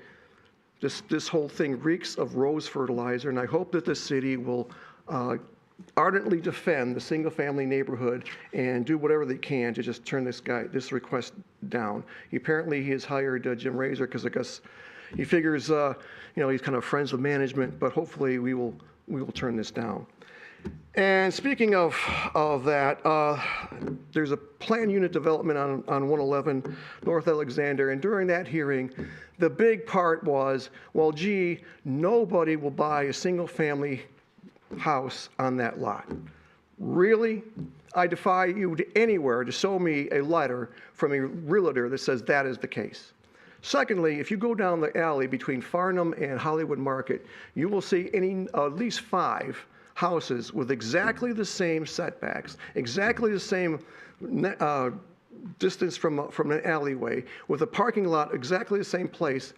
This whole thing reeks of rose fertilizer, and I hope that the city will ardently defend the single-family neighborhood and do whatever they can to just turn this request down. Apparently, he has hired Jim Razor because I guess he figures, he's kind of friends with management. But hopefully, we will turn this down. And speaking of that, there's a planned unit development on 111 North Alexander, and during that hearing, the big part was, well, gee, nobody will buy a single-family house on that lot. Really? I defy you to anywhere to show me a letter from a realtor that says that is the case. Secondly, if you go down the alley between Farnham and Hollywood Market, you will see at least 5 houses with exactly the same setbacks, exactly the same distance from an alleyway, with a parking lot exactly the same place.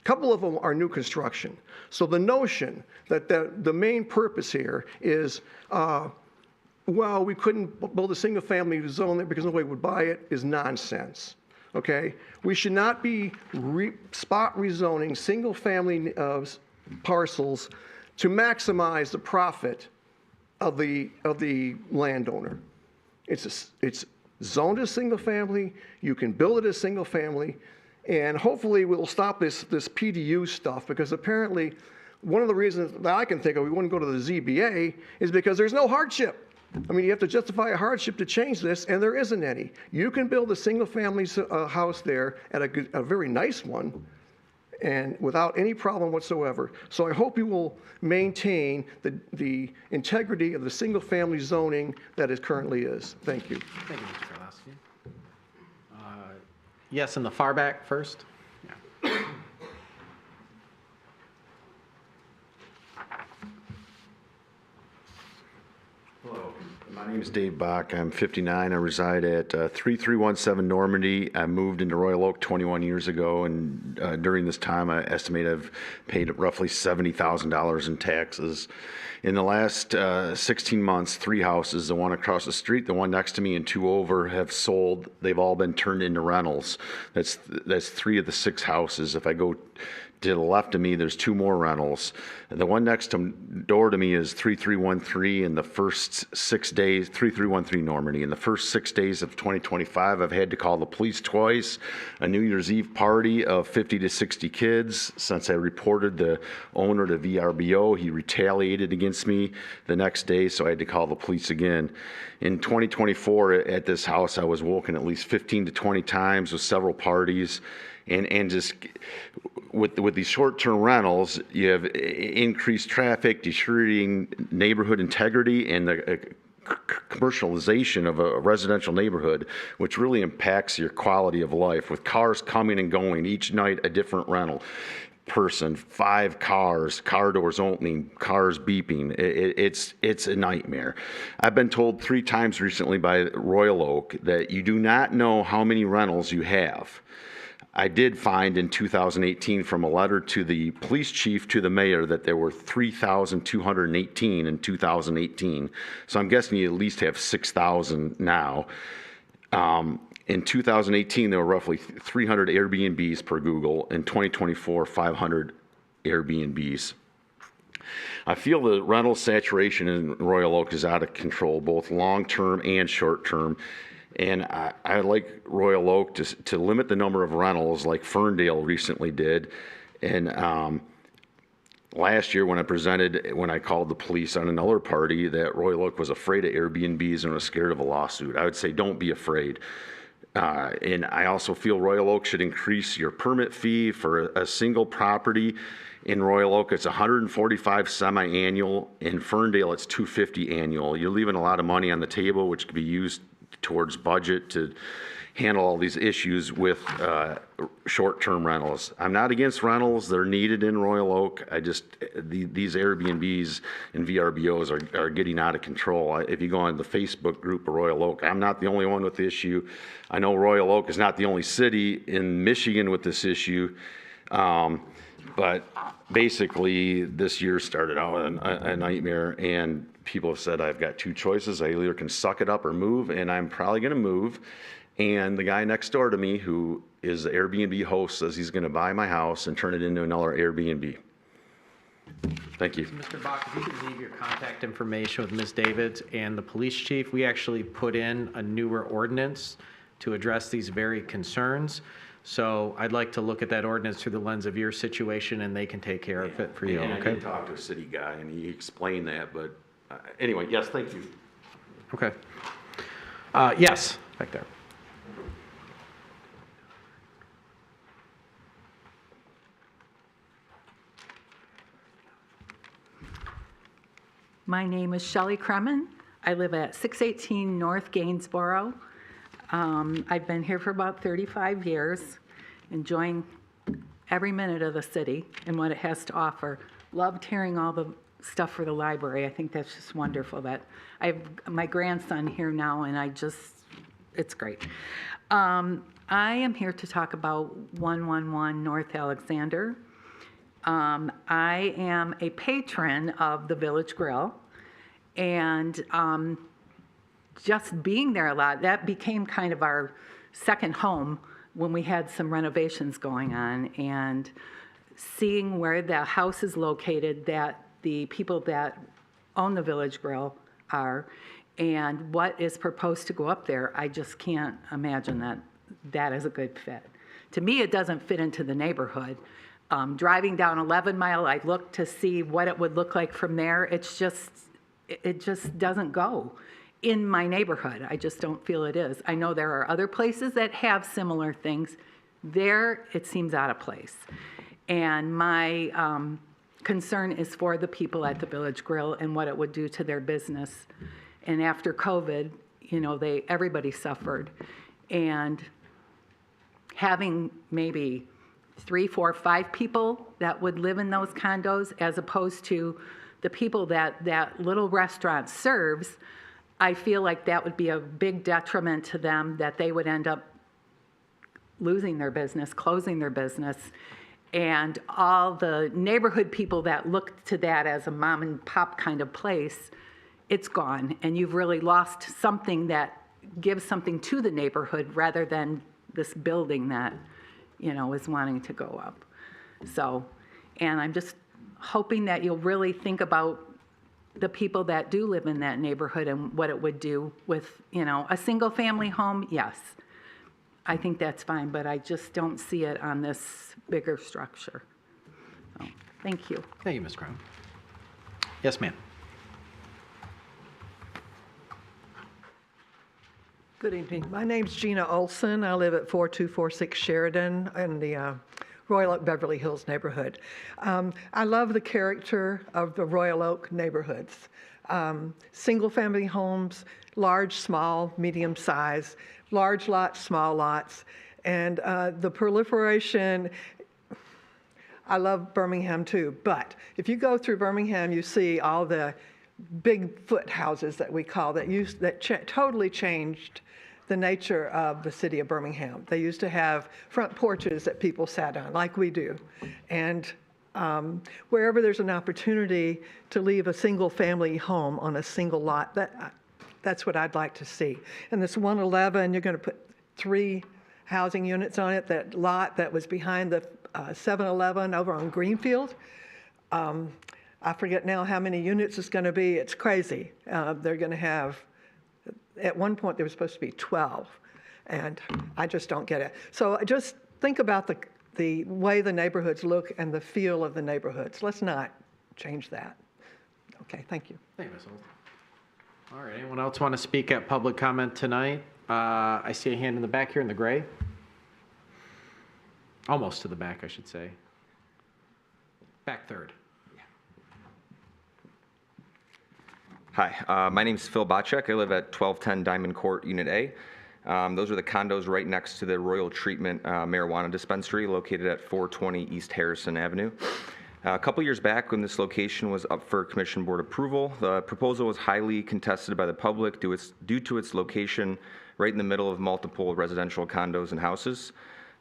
A couple of them are new construction. So the notion that the main purpose here is, well, we couldn't build a single-family zone there because nobody would buy it is nonsense. Okay? We should not be spot rezoning single-family parcels to maximize the profit of the landowner. It's zoned as single-family. You can build it as single-family, and hopefully we'll stop this PDU stuff, because apparently one of the reasons that I can think of we wouldn't go to the ZBA is because there's no hardship. I mean, you have to justify a hardship to change this, and there isn't any. You can build a single-family house there, at a very nice one, and without any problem whatsoever. So I hope you will maintain the integrity of the single-family zoning that it currently is. Thank you. Thank you, Mr. Karlowski. Yes, in the far back first. My name is Dave Bach. I'm 59. I reside at 3317 Normandy. I moved into Royal Oak 21 years ago, and during this time, I estimate I've paid roughly $70,000 in taxes. In the last 16 months, 3 houses, the one across the street, the one next to me, and 2 over, have sold. They've all been turned into rentals. That's 3 of the 6 houses. If I go to the left of me, there's 2 more rentals. The one next door to me is 3313. In the first 6 days, 3313 Normandy. In the first 6 days of 2025, I've had to call the police twice. A New Year's Eve party of 50 to 60 kids. Since I reported the owner to VRBO, he retaliated against me the next day, so I had to call the police again. In 2024, at this house, I was woken at least 15 to 20 times with several parties. And just with these short-term rentals, you have increased traffic, deteriorating neighborhood integrity, and the commercialization of a residential neighborhood, which really impacts your quality of life, with cars coming and going, each night a different rental person, 5 cars, car doors opening, cars beeping. It's a nightmare. I've been told 3 times recently by Royal Oak that you do not know how many rentals you have. I did find in 2018 from a letter to the police chief to the mayor that there were 3,218 in 2018. So I'm guessing you at least have 6,000 now. In 2018, there were roughly 300 Airbnbs per Google. In 2024, 500 Airbnbs. I feel the rental saturation in Royal Oak is out of control, both long-term and short-term. And I like Royal Oak to limit the number of rentals like Ferndale recently did. And last year when I called the police on another party, that Royal Oak was afraid of Airbnbs and was scared of a lawsuit. I would say don't be afraid. And I also feel Royal Oak should increase your permit fee for a single property. In Royal Oak, it's $145 semi-annual. In Ferndale, it's $250 annual. You're leaving a lot of money on the table, which could be used towards budget to handle all these issues with short-term rentals. I'm not against rentals. They're needed in Royal Oak. These Airbnbs and VRBOs are getting out of control. If you go on the Facebook group of Royal Oak, I'm not the only one with the issue. I know Royal Oak is not the only city in Michigan with this issue. But basically, this year started out a nightmare, and people have said I've got 2 choices. I either can suck it up or move, and I'm probably going to move. And the guy next door to me, who is the Airbnb host, says he's going to buy my house and turn it into another Airbnb. Thank you. Mr. Bach, if you could leave your contact information with Ms. Davids and the police chief. We actually put in a newer ordinance to address these very concerns. So I'd like to look at that ordinance through the lens of your situation, and they can take care of it for you, And okay? I did talk to a city guy, and he explained that, but anyway, yes, thank you. Okay. Yes, back there. My name is Shelley Kremen. I live at 618 North Gainsboro. I've been here for about 35 years, enjoying every minute of the city and what it has to offer. Loved hearing all the stuff for the library. I think that's just wonderful that I have my grandson here now, and it's great. I am here to talk about 111 North Alexander. I am a patron of the Village Grill, and just being there a lot, that became kind of our second home when we had some renovations going on, and seeing where the house is located that the people that own the Village Grill are, and what is proposed to go up there, I just can't imagine that is a good fit. To me, it doesn't fit into the neighborhood. Driving down 11 Mile, I looked to see what it would look like from there. It just doesn't go in my neighborhood. I just don't feel it is. I know there are other places that have similar things. There, it seems out of place. And my concern is for the people at the Village Grill and what it would do to their business. And after COVID, everybody suffered. And having maybe 3, 4, 5 people that would live in those condos, as opposed to the people that little restaurant serves, I feel like that would be a big detriment to them, that they would end up losing their business, closing their business. And all the neighborhood people that look to that as a mom and pop kind of place, it's gone. And you've really lost something that gives something to the neighborhood rather than this building that, is wanting to go up. So, and I'm just hoping that you'll really think about the people that do live in that neighborhood and what it would do with, a single family home. Yes, I think that's fine, but I just don't see it on this bigger structure. So, thank you. Thank you, Ms. Crown. Yes, ma'am. Good evening. My name's Gina Olson. I live at 4246 Sheridan in the Royal Oak Beverly Hills neighborhood. I love the character of the Royal Oak neighborhoods. Single-family homes, large, small, medium size, large lots, small lots, and the proliferation. I love Birmingham too, but if you go through Birmingham, you see all the big foot houses that we call that totally changed the nature of the city of Birmingham. They used to have front porches that people sat on, like we do. And wherever there's an opportunity to leave a single family home on a single lot, that's what I'd like to see. And this 111, you're going to put 3 housing units on it. That lot that was behind the 7-Eleven over on Greenfield, I forget now how many units it's going to be. It's crazy. They're going to have, at one point there was supposed to be 12, and I just don't get it. So just think about the way the neighborhoods look and the feel of the neighborhoods. Let's not change that. Okay, thank you. Thank you, Ms. Olson. All right, anyone else want to speak at public comment tonight? I see a hand in the back here in the gray. Almost to the back, I should say. Back third. Hi, my name is Phil Bocek. I live at 1210 Diamond Court, Unit A. Those are the condos right next to the Royal Treatment marijuana dispensary located at 420 East Harrison Avenue. A couple years back, when this location was up for Commission Board approval, the proposal was highly contested by the public due to its location right in the middle of multiple residential condos and houses.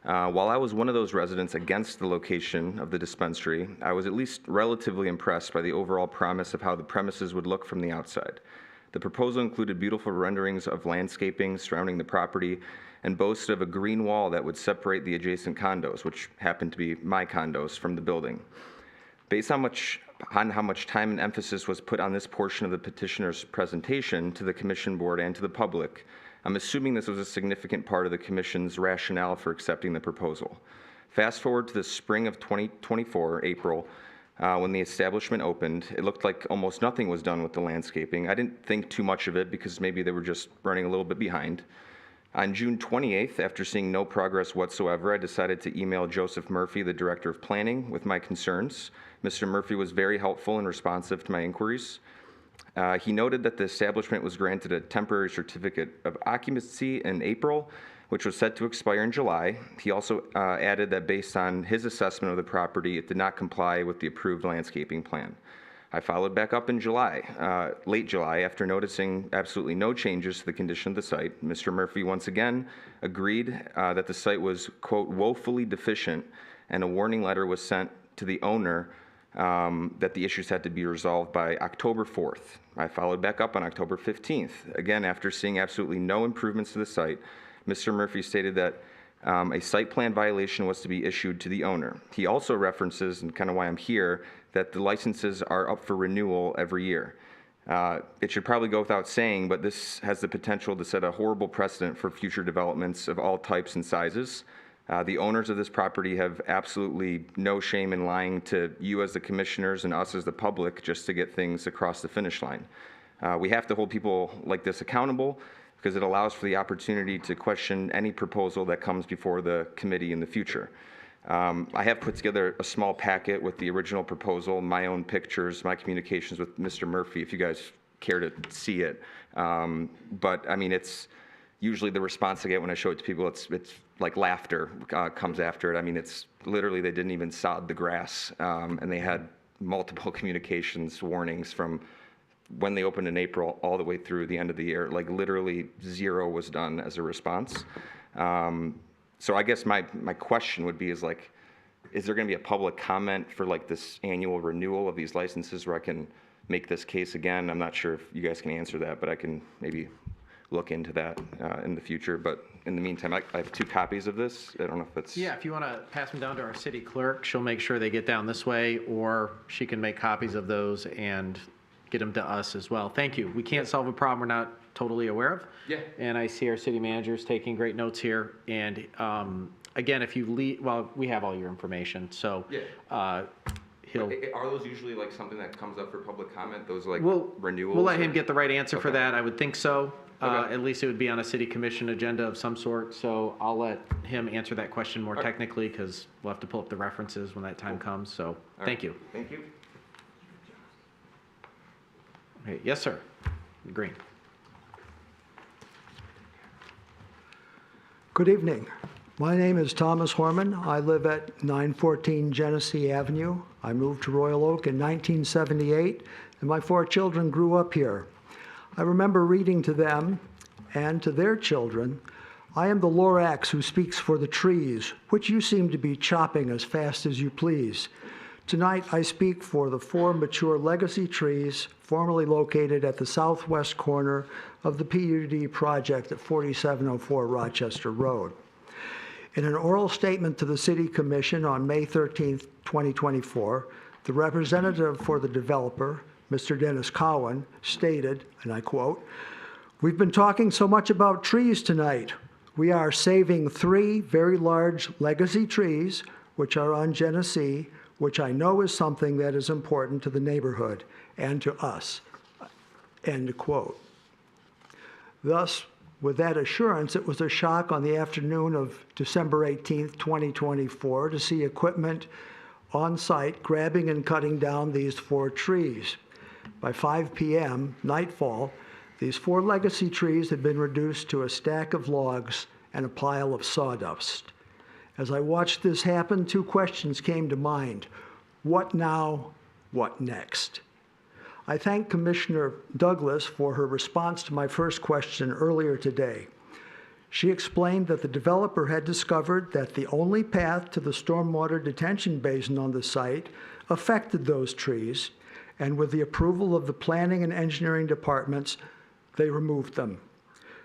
While I was one of those residents against the location of the dispensary, I was at least relatively impressed by the overall promise of how the premises would look from the outside. The proposal included beautiful renderings of landscaping surrounding the property and boasted of a green wall that would separate the adjacent condos, which happened to be my condos, from the building. Based on how much time and emphasis was put on this portion of the petitioner's presentation to the Commission Board and to the public, I'm assuming this was a significant part of the Commission's rationale for accepting the proposal. Fast forward to the spring of 2024, April, when the establishment opened, it looked like almost nothing was done with the landscaping. I didn't think too much of it because maybe they were just running a little bit behind. On June 28th, after seeing no progress whatsoever, I decided to email Joseph Murphy, the Director of Planning, with my concerns. Mr. Murphy was very helpful and responsive to my inquiries. He noted that the establishment was granted a temporary certificate of occupancy in April, which was set to expire in July. He also added that based on his assessment of the property, it did not comply with the approved landscaping plan. I followed back up in July, late July, after noticing absolutely no changes to the condition of the site. Mr. Murphy once again agreed that the site was, quote, woefully deficient, and a warning letter was sent to the owner that the issues had to be resolved by October 4th. I followed back up on October 15th. Again, after seeing absolutely no improvements to the site, Mr. Murphy stated that a site plan violation was to be issued to the owner. He also references, and kind of why I'm here, that the licenses are up for renewal every year. It should probably go without saying, but this has the potential to set a horrible precedent for future developments of all types and sizes. The owners of this property have absolutely no shame in lying to you as the commissioners and us as the public just to get things across the finish line. We have to hold people like this accountable because it allows for the opportunity to question any proposal that comes before the committee in the future. I have put together a small packet with the original proposal, my own pictures, my communications with Mr. Murphy, if you guys care to see it. But I mean, it's usually the response I get when I show it to people, it's like laughter comes after it. I mean, it's literally, they didn't even sod the grass, and they had multiple communications warnings from when they opened in April all the way through the end of the year. Like literally zero was done as a response. So I guess my question would be is like, is there going to be a public comment for like this annual renewal of these licenses where I can make this case again? I'm not sure if you guys can answer that, but I can maybe look into that in the future. But in the meantime, I have 2 copies of this. I don't know if it's... Yeah, if you want to pass them down to our city clerk, she'll make sure they get down this way, or she can make copies of those and get them to us as well. Thank you. We can't solve a problem we're not totally aware of. Yeah. And I see our city manager's taking great notes here. And again, if you leave, well, we have all your information, so he'll... Are those usually like something that comes up for public comment, those like renewals? We'll let him get the right answer for Okay. that. I would think so. Okay. At least it would be on a city commission agenda of some sort. So I'll let him answer that question more technically, because we'll have to pull up the references when that time comes. So thank you. Thank you. Okay, yes, sir. Green. Good evening. My name is Thomas Horman. I live at 914 Genesee Avenue. I moved to Royal Oak in 1978, and my 4 children grew up here. I remember reading to them and to their children, "I am the Lorax who speaks for the trees, which you seem to be chopping as fast as you please. Tonight, I speak for the 4 mature legacy trees formerly located at the southwest corner of the PUD project at 4704 Rochester Road." In an oral statement to the City Commission on May 13, 2024, the representative for the developer, Mr. Dennis Cowan, stated, and I quote, "We've been talking so much about trees tonight. We are saving 3 very large legacy trees, which are on Genesee, which I know is something that is important to the neighborhood and to us." End quote. Thus, with that assurance, it was a shock on the afternoon of December 18th, 2024, to see equipment on site grabbing and cutting down these 4 trees. By 5 p.m., nightfall, these 4 legacy trees had been reduced to a stack of logs and a pile of sawdust. As I watched this happen, 2 questions came to mind. What now? What next? I thank Commissioner Douglas for her response to my first question earlier today. She explained that the developer had discovered that the only path to the stormwater detention basin on the site affected those trees, and with the approval of the planning and engineering departments, they removed them.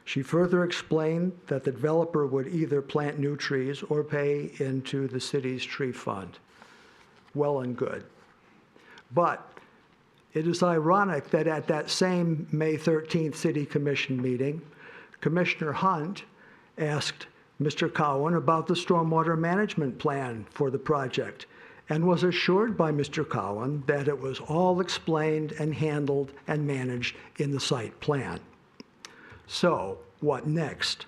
She further explained that the developer would either plant new trees or pay into the city's tree fund. Well and good. But it is ironic that at that same May 13th City Commission meeting, Commissioner Hunt asked Mr. Cowan about the stormwater management plan for the project and was assured by Mr. Cowan that it was all explained and handled and managed in the site plan. So, what next?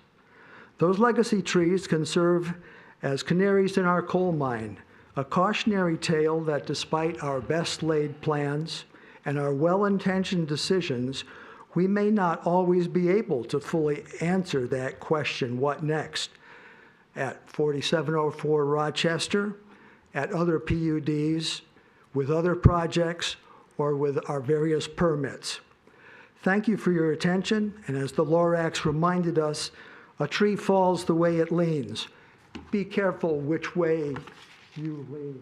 Those legacy trees can serve as canaries in our coal mine, a cautionary tale that despite our best laid plans and our well-intentioned decisions, we may not always be able to fully answer that question, what next? At 4704 Rochester, at other PUDs, with other projects, or with our various permits. Thank you for your attention, and as the Lorax reminded us, a tree falls the way it leans. Be careful which way you lean.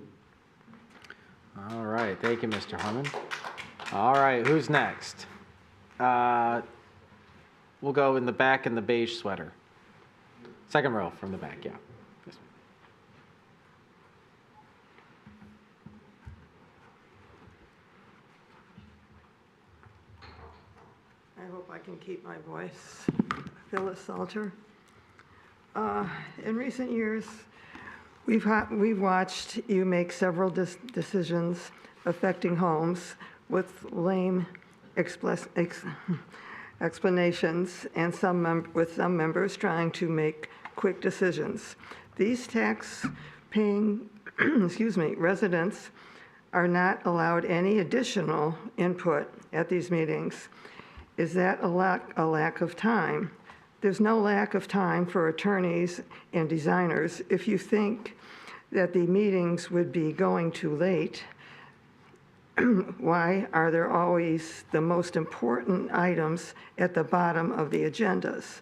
All right, thank you, Mr. Harmon. All right, who's next? We'll go in the back in the beige sweater. Second row from the back, yeah. I hope I can keep my voice. Phyllis Salter. In recent years, we've watched you make several decisions affecting homes with lame explanations and with some members trying to make quick decisions. These tax-paying residents are not allowed any additional input at these meetings. Is that a lack of time? There's no lack of time for attorneys and designers. If you think that the meetings would be going too late, why are there always the most important items at the bottom of the agendas?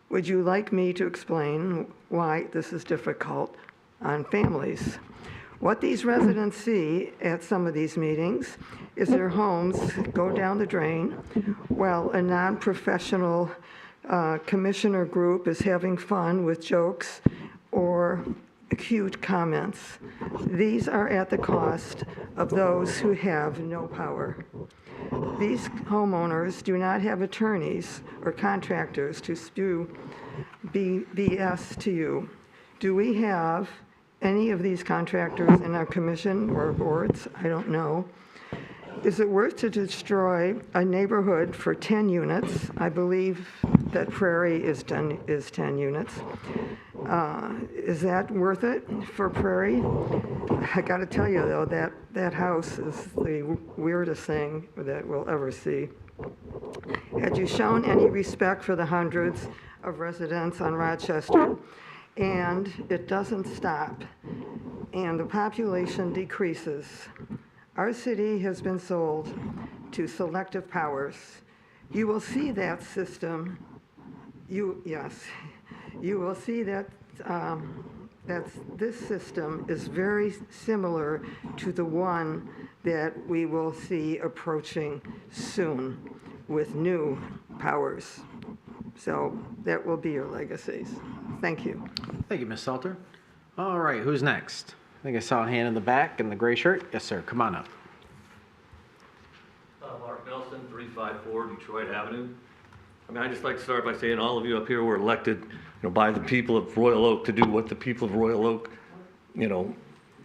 Would you like me to explain why this is difficult on families? What these residents see at some of these meetings is their homes go down the drain while a non-professional commissioner group is having fun with jokes or cute comments. These are at the cost of those who have no power. These homeowners do not have attorneys or contractors to spew BS to you. Do we have any of these contractors in our commission or boards? I don't know. Is it worth to destroy a neighborhood for 10 units? I believe that Prairie is 10 units. Is that worth it for Prairie? I got to tell you, though, that house is the weirdest thing that we'll ever see. Had you shown any respect for the hundreds of residents on Rochester? And it doesn't stop, and the population decreases. Our city has been sold to selective powers. You will see that system. You will see that this system is very similar to the one that we will see approaching soon with new powers. So that will be your legacies. Thank you. Thank you, Ms. Salter. All right, who's next? I think I saw a hand in the back in the gray shirt. Yes, sir. Come on up. Mark Nelson, 354 Detroit Avenue. I mean, I'd just like to start by saying all of you up here were elected, by the people of Royal Oak to do what the people of Royal Oak,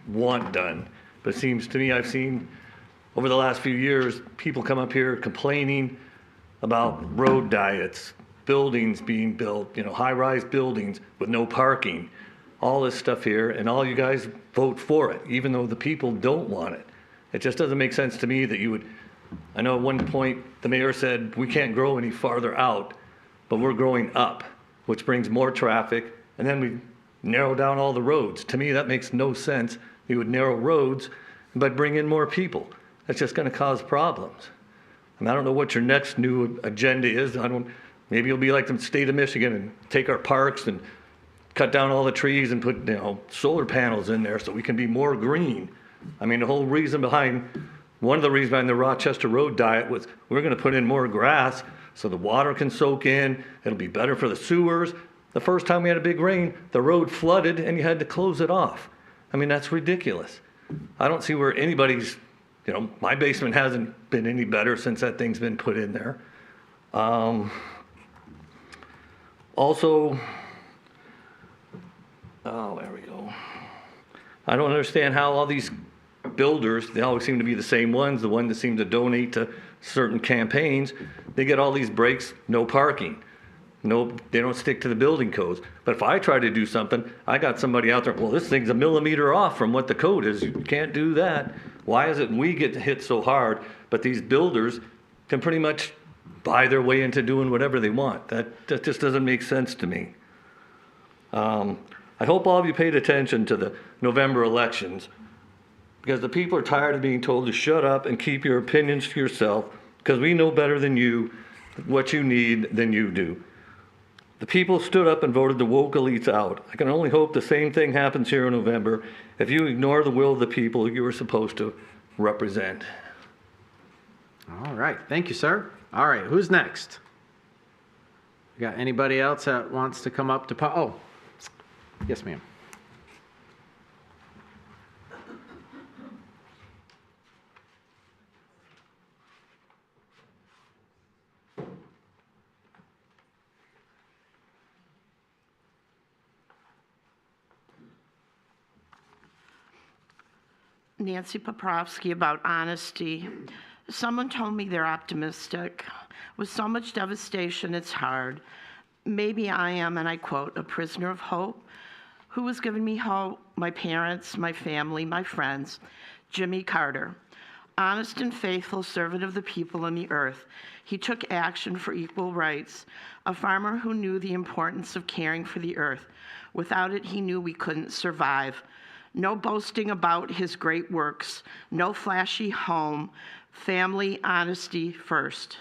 want done. But it seems to me I've seen over the last few years people come up here complaining about road diets, buildings being built, high-rise buildings with no parking, all this stuff here, and all you guys vote for it, even though the people don't want it. It just doesn't make sense to me that you would, I know at one point the mayor said we can't grow any farther out, but we're growing up, which brings more traffic, and then we narrow down all the roads. To me, that makes no sense. You would narrow roads, but bring in more people. That's just gonna cause problems. And I don't know what your next new agenda is. Maybe you'll be like the state of Michigan and take our parks and cut down all the trees and put, solar panels in there so we can be more green. I mean, the whole reason behind, one of the reasons behind the Rochester Road diet was we're gonna put in more grass so the water can soak in, it'll be better for the sewers. The first time we had a big rain, the road flooded and you had to close it off. I mean, that's ridiculous. I don't see where anybody's, my basement hasn't been any better since that thing's been put in there. Also, there we go. I don't understand how all these builders, they always seem to be the same ones, the ones that seem to donate to certain campaigns, they get all these breaks, no parking. No, they don't stick to the building codes. But if I try to do something, I got somebody out there, well, this thing's a millimeter off from what the code is. You can't do that. Why is it we get hit so hard, but these builders can pretty much buy their way into doing whatever they want? That just doesn't make sense to me. I hope all of you paid attention to the November elections, because the people are tired of being told to shut up and keep your opinions to yourself, because we know better than you what you need than you do. The people stood up and voted the woke elites out. I can only hope the same thing happens here in November if you ignore the will of the people you were supposed to represent. All right. Thank you, sir. All right. Who's next? Got anybody else that wants to come up to... Oh, yes, ma'am. Nancy Poprovsky about honesty. Someone told me they're optimistic. With so much devastation, it's hard. Maybe I am, and I quote, a prisoner of hope. Who has given me hope? My parents, my family, my friends. Jimmy Carter. Honest and faithful servant of the people and the earth. He took action for equal rights. A farmer who knew the importance of caring for the earth. Without it, he knew we couldn't survive. No boasting about his great works, no flashy home, family honesty first.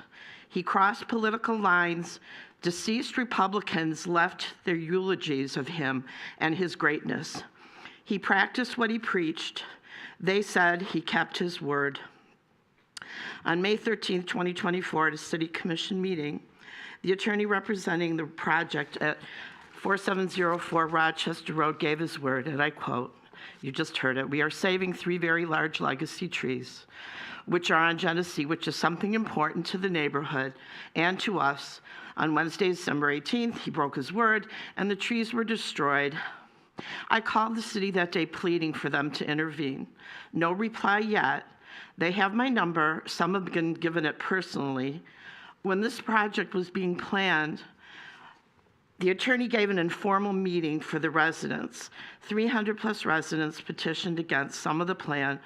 He crossed political lines. Deceased Republicans left their eulogies of him and his greatness. He practiced what he preached. They said he kept his word. On May 13, 2024, at a City Commission meeting, the attorney representing the project at 4704 Rochester Road gave his word, and I quote, you just heard it. We are saving 3 very large legacy trees, which are on Genesee, which is something important to the neighborhood and to us. On Wednesday, December 18th, he broke his word, and the trees were destroyed. I called the city that day pleading for them to intervene. No reply yet. They have my number. Some have been given it personally. When this project was being planned, the attorney gave an informal meeting for the residents. 300 plus residents petitioned against some of the plan,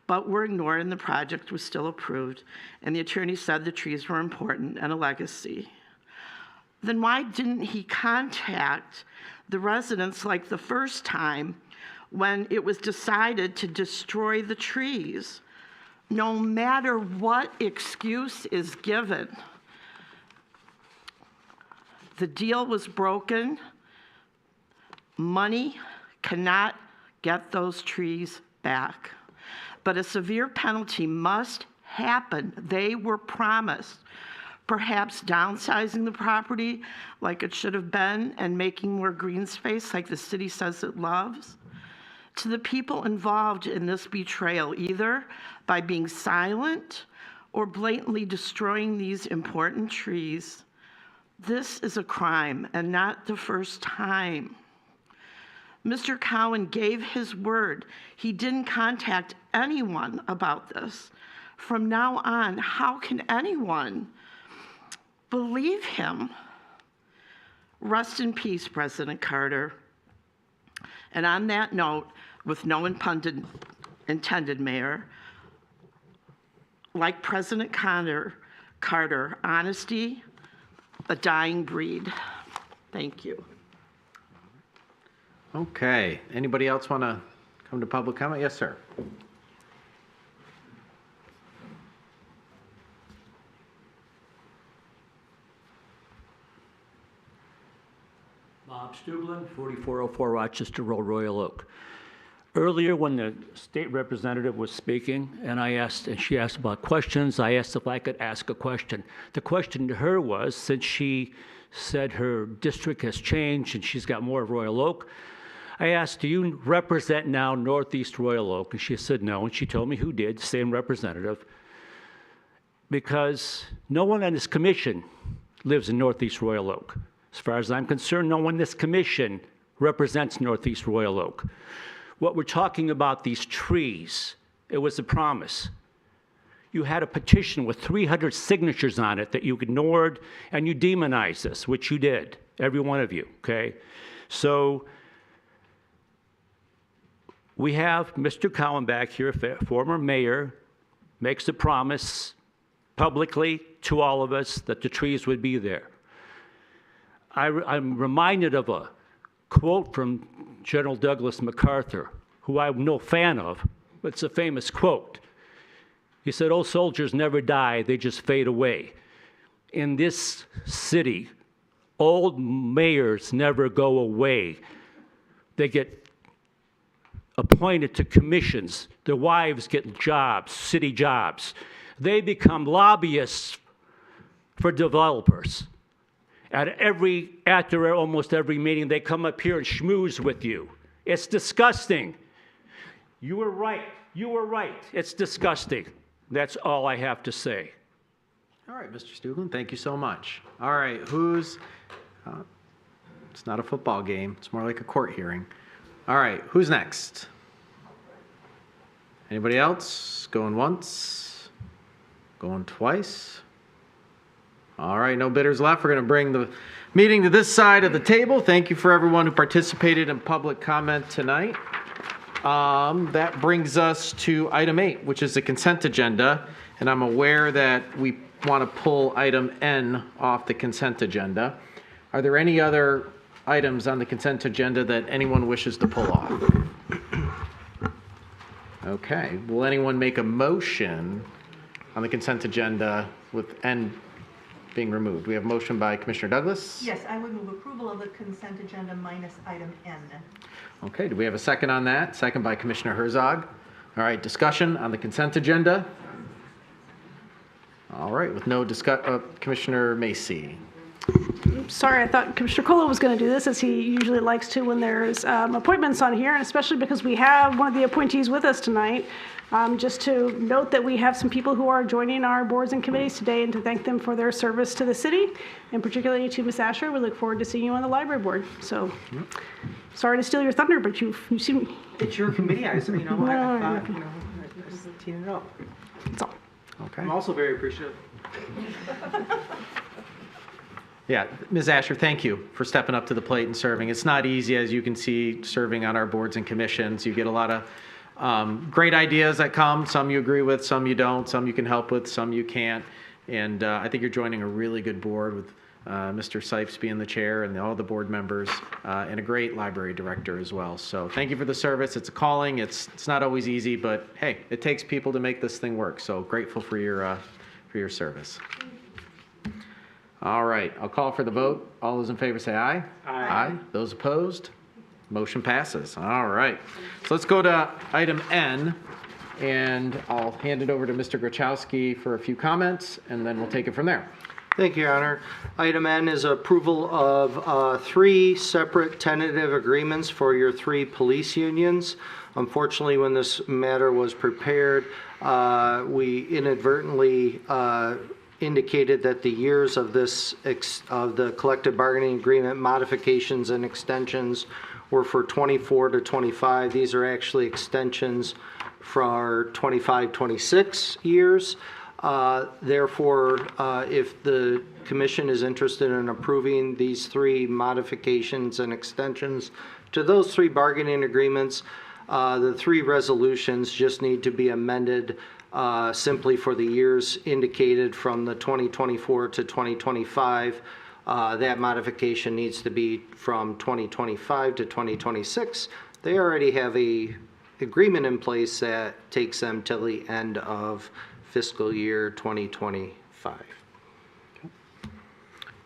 but were ignored and the project was still approved. And the attorney said the trees were important and a legacy. Then why didn't he contact the residents like the first time when it was decided to destroy the trees? No matter what excuse is given, the deal was broken. Money cannot get those trees back. But a severe penalty must happen. They were promised. Perhaps downsizing the property like it should have been and making more green space like the city says it loves. To the people involved in this betrayal, either by being silent or blatantly destroying these important trees, this is a crime and not the first time. Mr. Cowan gave his word. He didn't contact anyone about this. From now on, how can anyone believe him? Rest in peace, President Carter. And on that note, with no intended, Mayor, like President Carter, honesty, a dying breed. Thank you. Okay. Anybody else want to come to public comment? Yes, sir. Bob Stublin, 4404 Rochester Road, Royal Oak. Earlier, when the state representative was speaking, and she asked about questions, I asked if I could ask a question. The question to her was, since she said her district has changed and she's got more of Royal Oak, I asked, do you represent now Northeast Royal Oak? And she said no, and she told me who did, same representative. Because no one on this commission lives in Northeast Royal Oak. As far as I'm concerned, no one in this commission represents Northeast Royal Oak. What we're talking about, these trees, it was a promise. You had a petition with 300 signatures on it that you ignored, and you demonized this, which you did, every one of you, okay? So we have Mr. Cowan back here, former mayor, makes a promise publicly to all of us that the trees would be there. I'm reminded of a quote from General Douglas MacArthur, who I'm no fan of, but it's a famous quote. He said, "Old soldiers never die, they just fade away." In this city, old mayors never go away. They get appointed to commissions. Their wives get jobs, city jobs. They become lobbyists for developers. After almost every meeting, they come up here and schmooze with you. It's disgusting. You were right. You were right. It's disgusting. That's all I have to say. All right, Mr. Stuglen, thank you so much. All right, it's not a football game. It's more like a court hearing. All right, who's next? Anybody else? Going once? Going twice? All right, no bidders left. We're going to bring the meeting to this side of the table. Thank you for everyone who participated in public comment tonight. That brings us to item 8, which is the consent agenda. And I'm aware that we want to pull item N off the consent agenda. Are there any other items on the consent agenda that anyone wishes to pull off? Okay, will anyone make a motion on the consent agenda with N being removed? We have a motion by Commissioner Douglas. Yes, I would move approval of the consent agenda minus item N. Okay, do we have a second on that? Second by Commissioner Herzog. All right, discussion on the consent agenda. All right, with no discussion, Commissioner Macy. Sorry, I thought Commissioner Kola was going to do this, as he usually likes to when there's appointments on here, and especially because we have one of the appointees with us tonight. Just to note that we have some people who are joining our boards and committees today, and to thank them for their service to the city, and particularly to Ms. Asher. We look forward to seeing you on the library board. So, sorry to steal your thunder, but you seem... It's your committee, I thought, I just teed it up. That's all. Okay. I'm also very appreciative. Yeah, Ms. Asher, thank you for stepping up to the plate and serving. It's not easy, as you can see, serving on our boards and commissions. You get a lot of great ideas that come. Some you agree with, some you don't, some you can help with, some you can't. And I think you're joining a really good board with Mr. Sipes being the chair and all the board members, and a great library director as well. So thank you for the service. It's a calling. It's not always easy, but hey, it takes people to make this thing work. So grateful for your service. All right, I'll call for the vote. All those in favor say aye. Aye. Those opposed? Motion passes. All right. So let's go to item N, and I'll hand it over to Mr. Grachowski for a few comments, and then we'll take it from there. Thank you, Your Honor. Item N is approval of 3 separate tentative agreements for your 3 police unions. Unfortunately, when this matter was prepared, we inadvertently indicated that the years of the collective bargaining agreement modifications and extensions were for 24 to 25. These are actually extensions for 25-26 years. Therefore, if the commission is interested in approving these 3 modifications and extensions to those 3 bargaining agreements, the 3 resolutions just need to be amended simply for the years indicated from the 2024 to 2025. That modification needs to be from 2025 to 2026. They already have a agreement in place that takes them till the end of fiscal year 2025. Okay.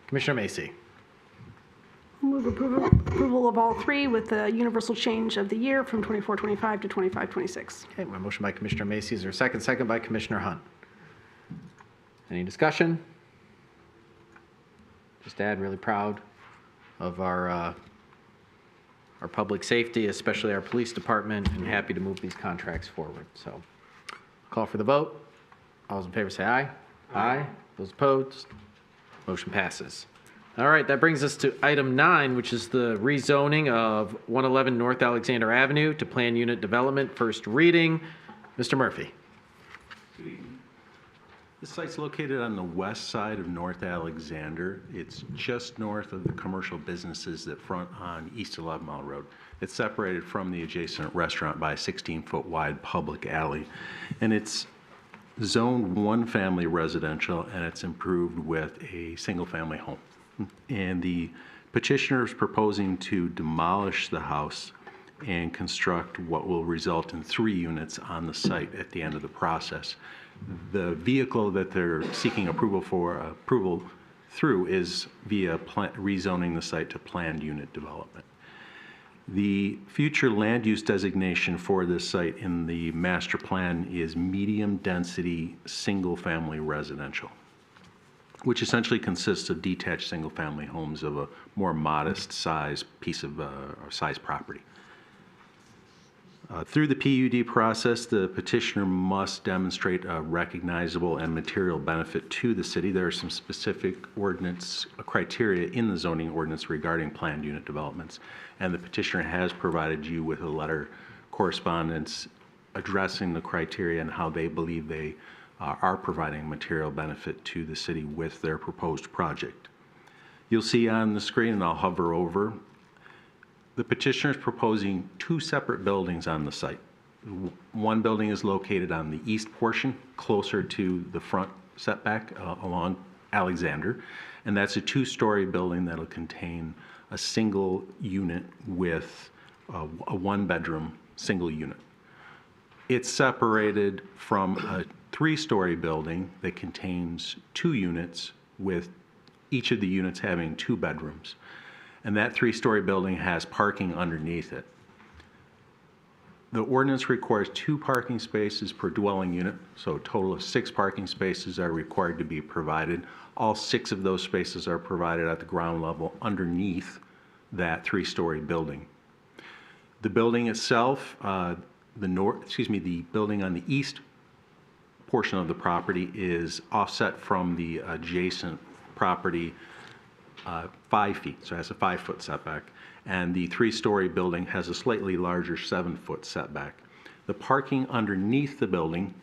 Commissioner Macy. Move approval of all 3 with the universal change of the year from 24-25 to 25-26. Okay, my motion by Commissioner Macy. Is there a second? Second by Commissioner Hunt. Any discussion? Just to add, really proud of our public safety, especially our police department, and happy to move these contracts forward. So, call for the vote. All those in favor say aye. Aye. Those opposed? Motion passes. All right, that brings us to item 9, which is the rezoning of 111 North Alexander Avenue to Plan Unit Development, first reading. Mr. Murphy. The site's located on the west side of North Alexander. It's just north of the commercial businesses that front on East 11 Mile Road. It's separated from the adjacent restaurant by a 16-foot wide public alley. And it's zoned one-family residential, and it's improved with a single-family home. And the petitioner is proposing to demolish the house and construct what will result in 3 units on the site at the end of the process. The vehicle that they're seeking approval through is via rezoning the site to planned unit development. The future land use designation for this site in the master plan is medium density single family residential, which essentially consists of detached single family homes of a more modest size piece of size property. Through the PUD process, the petitioner must demonstrate a recognizable and material benefit to the city. There are some specific ordinance criteria in the zoning ordinance regarding planned unit developments, and the petitioner has provided you with a letter correspondence addressing the criteria and how they believe they are providing material benefit to the city with their proposed project. You'll see on the screen, and I'll hover over, the petitioner is proposing 2 separate buildings on the site. One building is located on the east portion, closer to the front setback along Alexander, and that's a 2-story building that'll contain a single unit with a 1-bedroom single unit. It's separated from a 3-story building that contains 2 units, with each of the units having 2 bedrooms. And that 3-story building has parking underneath it. The ordinance requires 2 parking spaces per dwelling unit, so a total of 6 parking spaces are required to be provided. All 6 of those spaces are provided at the ground level underneath that 3-story building. The building itself, the building on the east portion of the property is offset from the adjacent property 5 feet, so it has a 5-foot setback, and the 3-story building has a slightly larger 7-foot setback. The parking underneath the building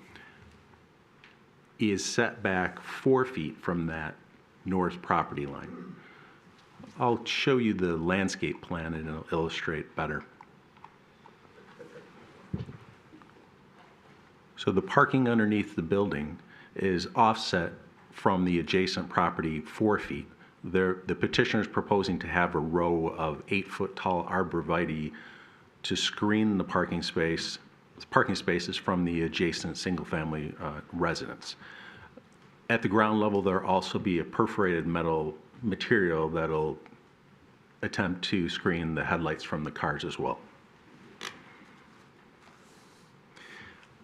is set back 4 feet from that north property line. I'll show you the landscape plan and it'll illustrate better. So the parking underneath the building is offset from the adjacent property 4 feet. The petitioner is proposing to have a row of 8-foot tall arborvitae to screen the parking spaces from the adjacent single-family residence. At the ground level, there'll also be a perforated metal material that'll attempt to screen the headlights from the cars as well.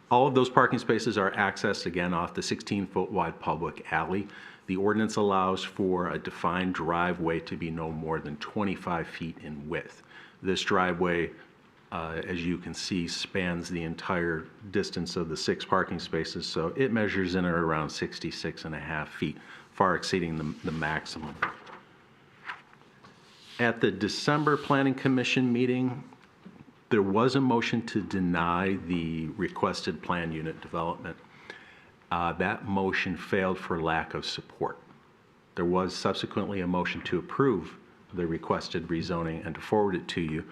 All of those parking spaces are accessed again off the 16-foot wide public alley. The ordinance allows for a defined driveway to be no more than 25 feet in width. This driveway, as you can see, spans the entire distance of the 6 parking spaces, so it measures in at around 66.5 feet, far exceeding the maximum. At the December Planning Commission meeting, there was a motion to deny the requested plan unit development. That motion failed for lack of support. There was subsequently a motion to approve the requested rezoning and to forward it to you.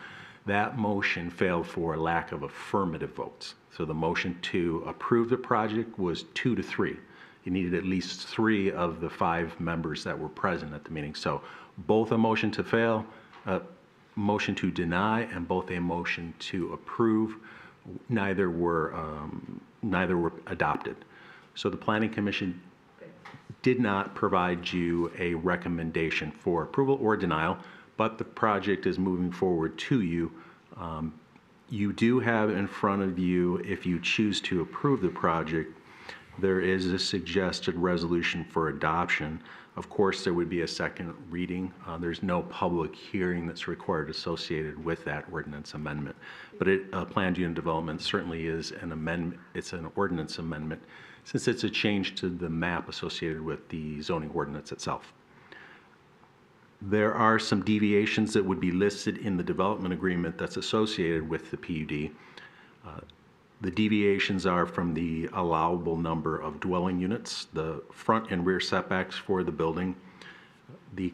That motion failed for lack of affirmative votes. So the motion to approve the project was 2 to 3. You needed at least 3 of the 5 members that were present at the meeting. So both a motion to fail, motion to deny, and both a motion to approve, neither were adopted. So the Planning Commission did not provide you a recommendation for approval or denial, but the project is moving forward to you. You do have in front of you, if you choose to approve the project, there is a suggested resolution for adoption. Of course, there would be a second reading. There's no public hearing that's required associated with that ordinance amendment. But planned unit development certainly is an amendment. It's an ordinance amendment, since it's a change to the map associated with the zoning ordinance itself. There are some deviations that would be listed in the development agreement that's associated with the PUD. The deviations are from the allowable number of dwelling units, the front and rear setbacks for the building, the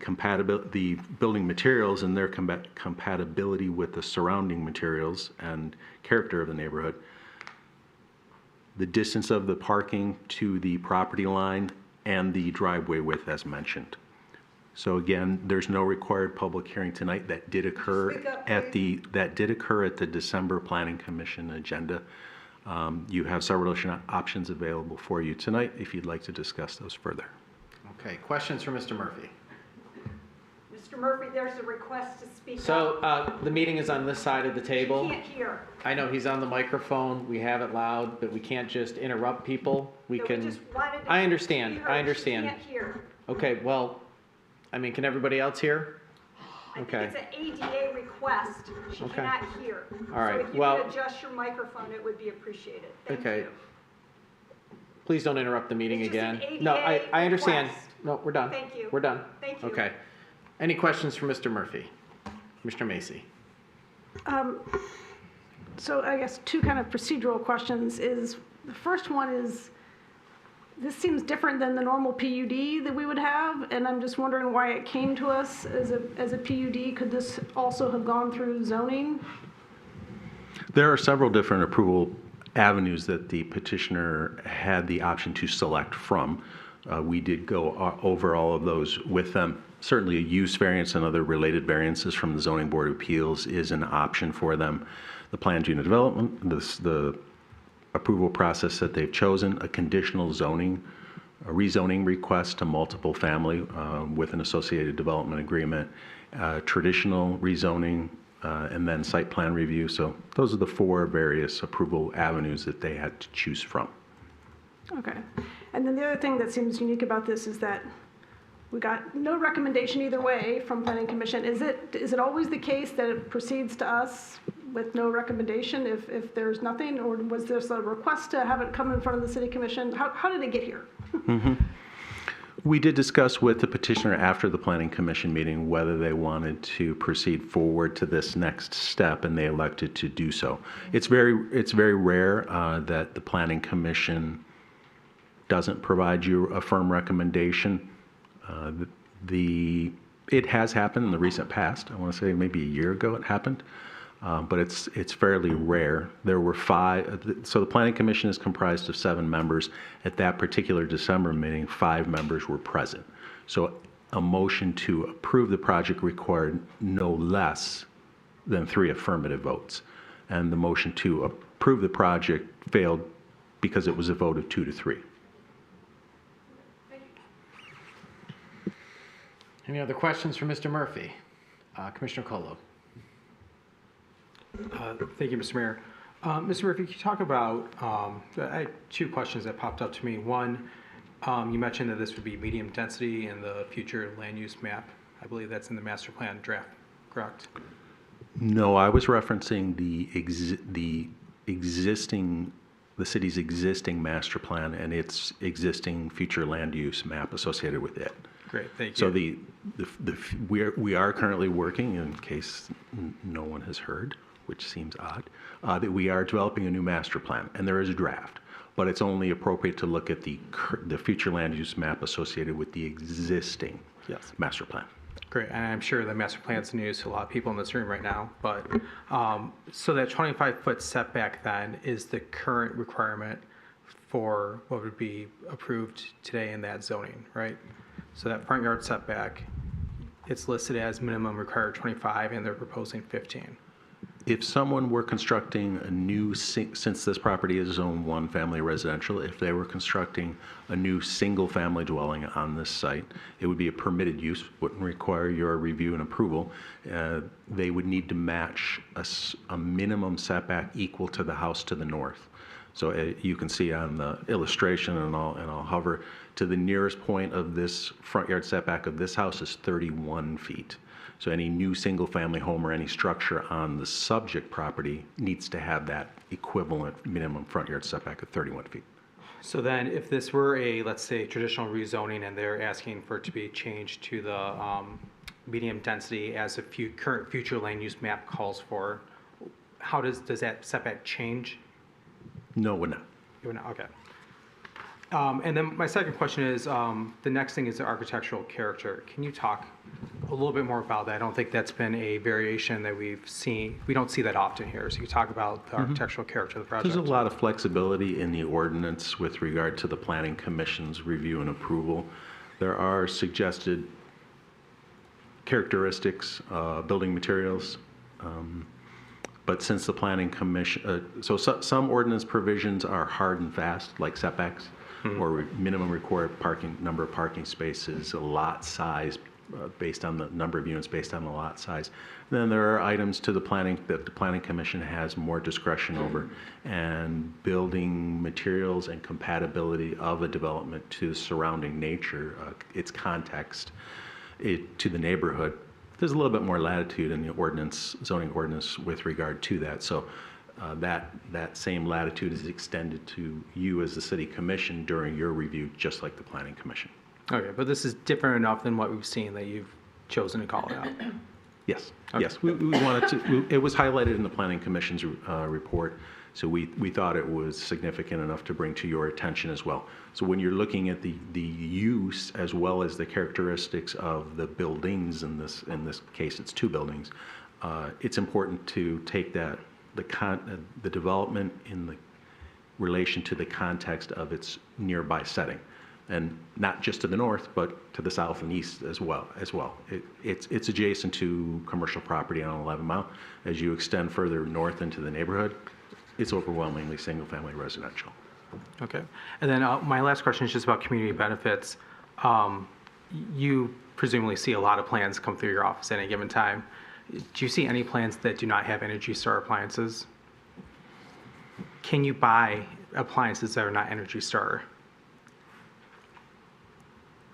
building materials and their compatibility with the surrounding materials and character of the neighborhood, the distance of the parking to the property line, and the driveway width as mentioned. So again, there's no required public hearing tonight. That did occur at the December Planning Commission agenda. You have several options available for you tonight if you'd like to discuss those further. Okay, questions for Mr. Murphy? Mr. Murphy, there's a request to speak up. So the meeting is on this side of the table. Can't hear. I know he's on the microphone. We have it loud, but we can't just interrupt people. We So can. just wanted to I understand. see her. I She understand. can't hear. Okay. Well, I mean, can everybody else hear? Okay. It's an ADA request. She Okay. cannot hear. All right, So if you well- could adjust your microphone, it would be appreciated. Thank Okay. you. Please don't interrupt the meeting It's just again. an No, ADA I understand. request. No, we're done. Thank you. We're done. Thank you. Okay. Any questions for Mr. Murphy? Mr. Macy? So I guess two kind of procedural questions is, the first one is, this seems different than the normal PUD that we would have, and I'm just wondering why it came to us as a PUD. Could this also have gone through zoning? There are several different approval avenues that the petitioner had the option to select from. We did go over all of those with them. Certainly a use variance and other related variances from the Zoning Board of Appeals is an option for them. The planned unit development, the approval process that they've chosen, a conditional zoning, a rezoning request to multiple family with an associated development agreement, traditional rezoning, and then site plan review. So those are the four various approval avenues that they had to choose from. Okay. And then the other thing that seems unique about this is that we got no recommendation either way from Planning Commission. Is it always the case that it proceeds to us with no recommendation if there's nothing? Or was there a request to have it come in front of the City Commission? How did it get here? We did discuss with the petitioner after the Planning Commission meeting whether they wanted to proceed forward to this next step, and they elected to do so. It's very rare that the Planning Commission doesn't provide you a firm recommendation. It has happened in the recent past. I want to say maybe a year ago it happened, but it's fairly rare. There were 5, so the Planning Commission is comprised of 7 members. At that particular December meeting, 5 members were present. So a motion to approve the project required no less than 3 affirmative votes. And the motion to approve the project failed because it was a vote of 2 to 3. Any other questions for Mr. Murphy? Commissioner Colo. Thank you, Mr. Mayor. Mr. Murphy, can you talk about, I had 2 questions that popped up to me. One, you mentioned that this would be medium density in the future land use map. I believe that's in the master plan draft, correct? No, I was referencing the city's existing master plan and its existing future land use map associated with it. Great, thank So you. we are currently working, in case no one has heard, which seems odd, that we are developing a new master plan, and there is a draft, but it's only appropriate to look at the future land use map associated with the existing master plan. Great, and I'm sure the master plan's news to a lot of people in this room right now, but, so that 25-foot setback then is the current requirement for what would be approved today in that zoning, right? So that front yard setback, it's listed as minimum required 25, and they're proposing 15. If someone were constructing a new, since this property is zone 1 family residential, if they were constructing a new single-family dwelling on this site, it would be a permitted use, wouldn't require your review and approval. They would need to match a minimum setback equal to the house to the north. So you can see on the illustration, and I'll hover, to the nearest point of this front yard setback of this house is 31 feet. So any new single-family home or any structure on the subject property needs to have that equivalent minimum front yard setback of 31 feet. So then if this were a, let's say, traditional rezoning, and they're asking for it to be changed to the medium density as a current future land use map calls for, how does that setback change? No, it would not. It would not, okay. And then my second question is, the next thing is the architectural character. Can you talk a little bit more about that? I don't think that's been a variation that we've seen. We don't see that often here. So you talk about the architectural character of the project. There's a lot of flexibility in the ordinance with regard to the Planning Commission's review and approval. There are suggested characteristics, building materials, but since the Planning Commission, some ordinance provisions are hard and fast, like setbacks, or minimum required number of parking spaces, a lot size based on the number of units, based on the lot size. Then there are items to the planning that the Planning Commission has more discretion over, and building materials and compatibility of a development to surrounding nature, its context, to the neighborhood. There's a little bit more latitude in the ordinance, zoning ordinance with regard to that. So that same latitude is extended to you as the City Commission during your review, just like the Planning Commission. Okay, but this is different enough than what we've seen that you've chosen to call it out. Yes, yes. We wanted to, it was highlighted in the Planning Commission's report, so we thought it was significant enough to bring to your attention as well. So when you're looking at the use as well as the characteristics of the buildings, in this case it's 2 buildings, it's important to take that, the development in the relation to the context of its nearby setting. And not just to the north, but to the south and east as well. It's adjacent to commercial property on 11 Mile. As you extend further north into the neighborhood, it's overwhelmingly single-family residential. Okay. And then my last question is just about community benefits. You presumably see a lot of plans come through your office at any given time. Do you see any plans that do not have Energy Star appliances? Can you buy appliances that are not Energy Star?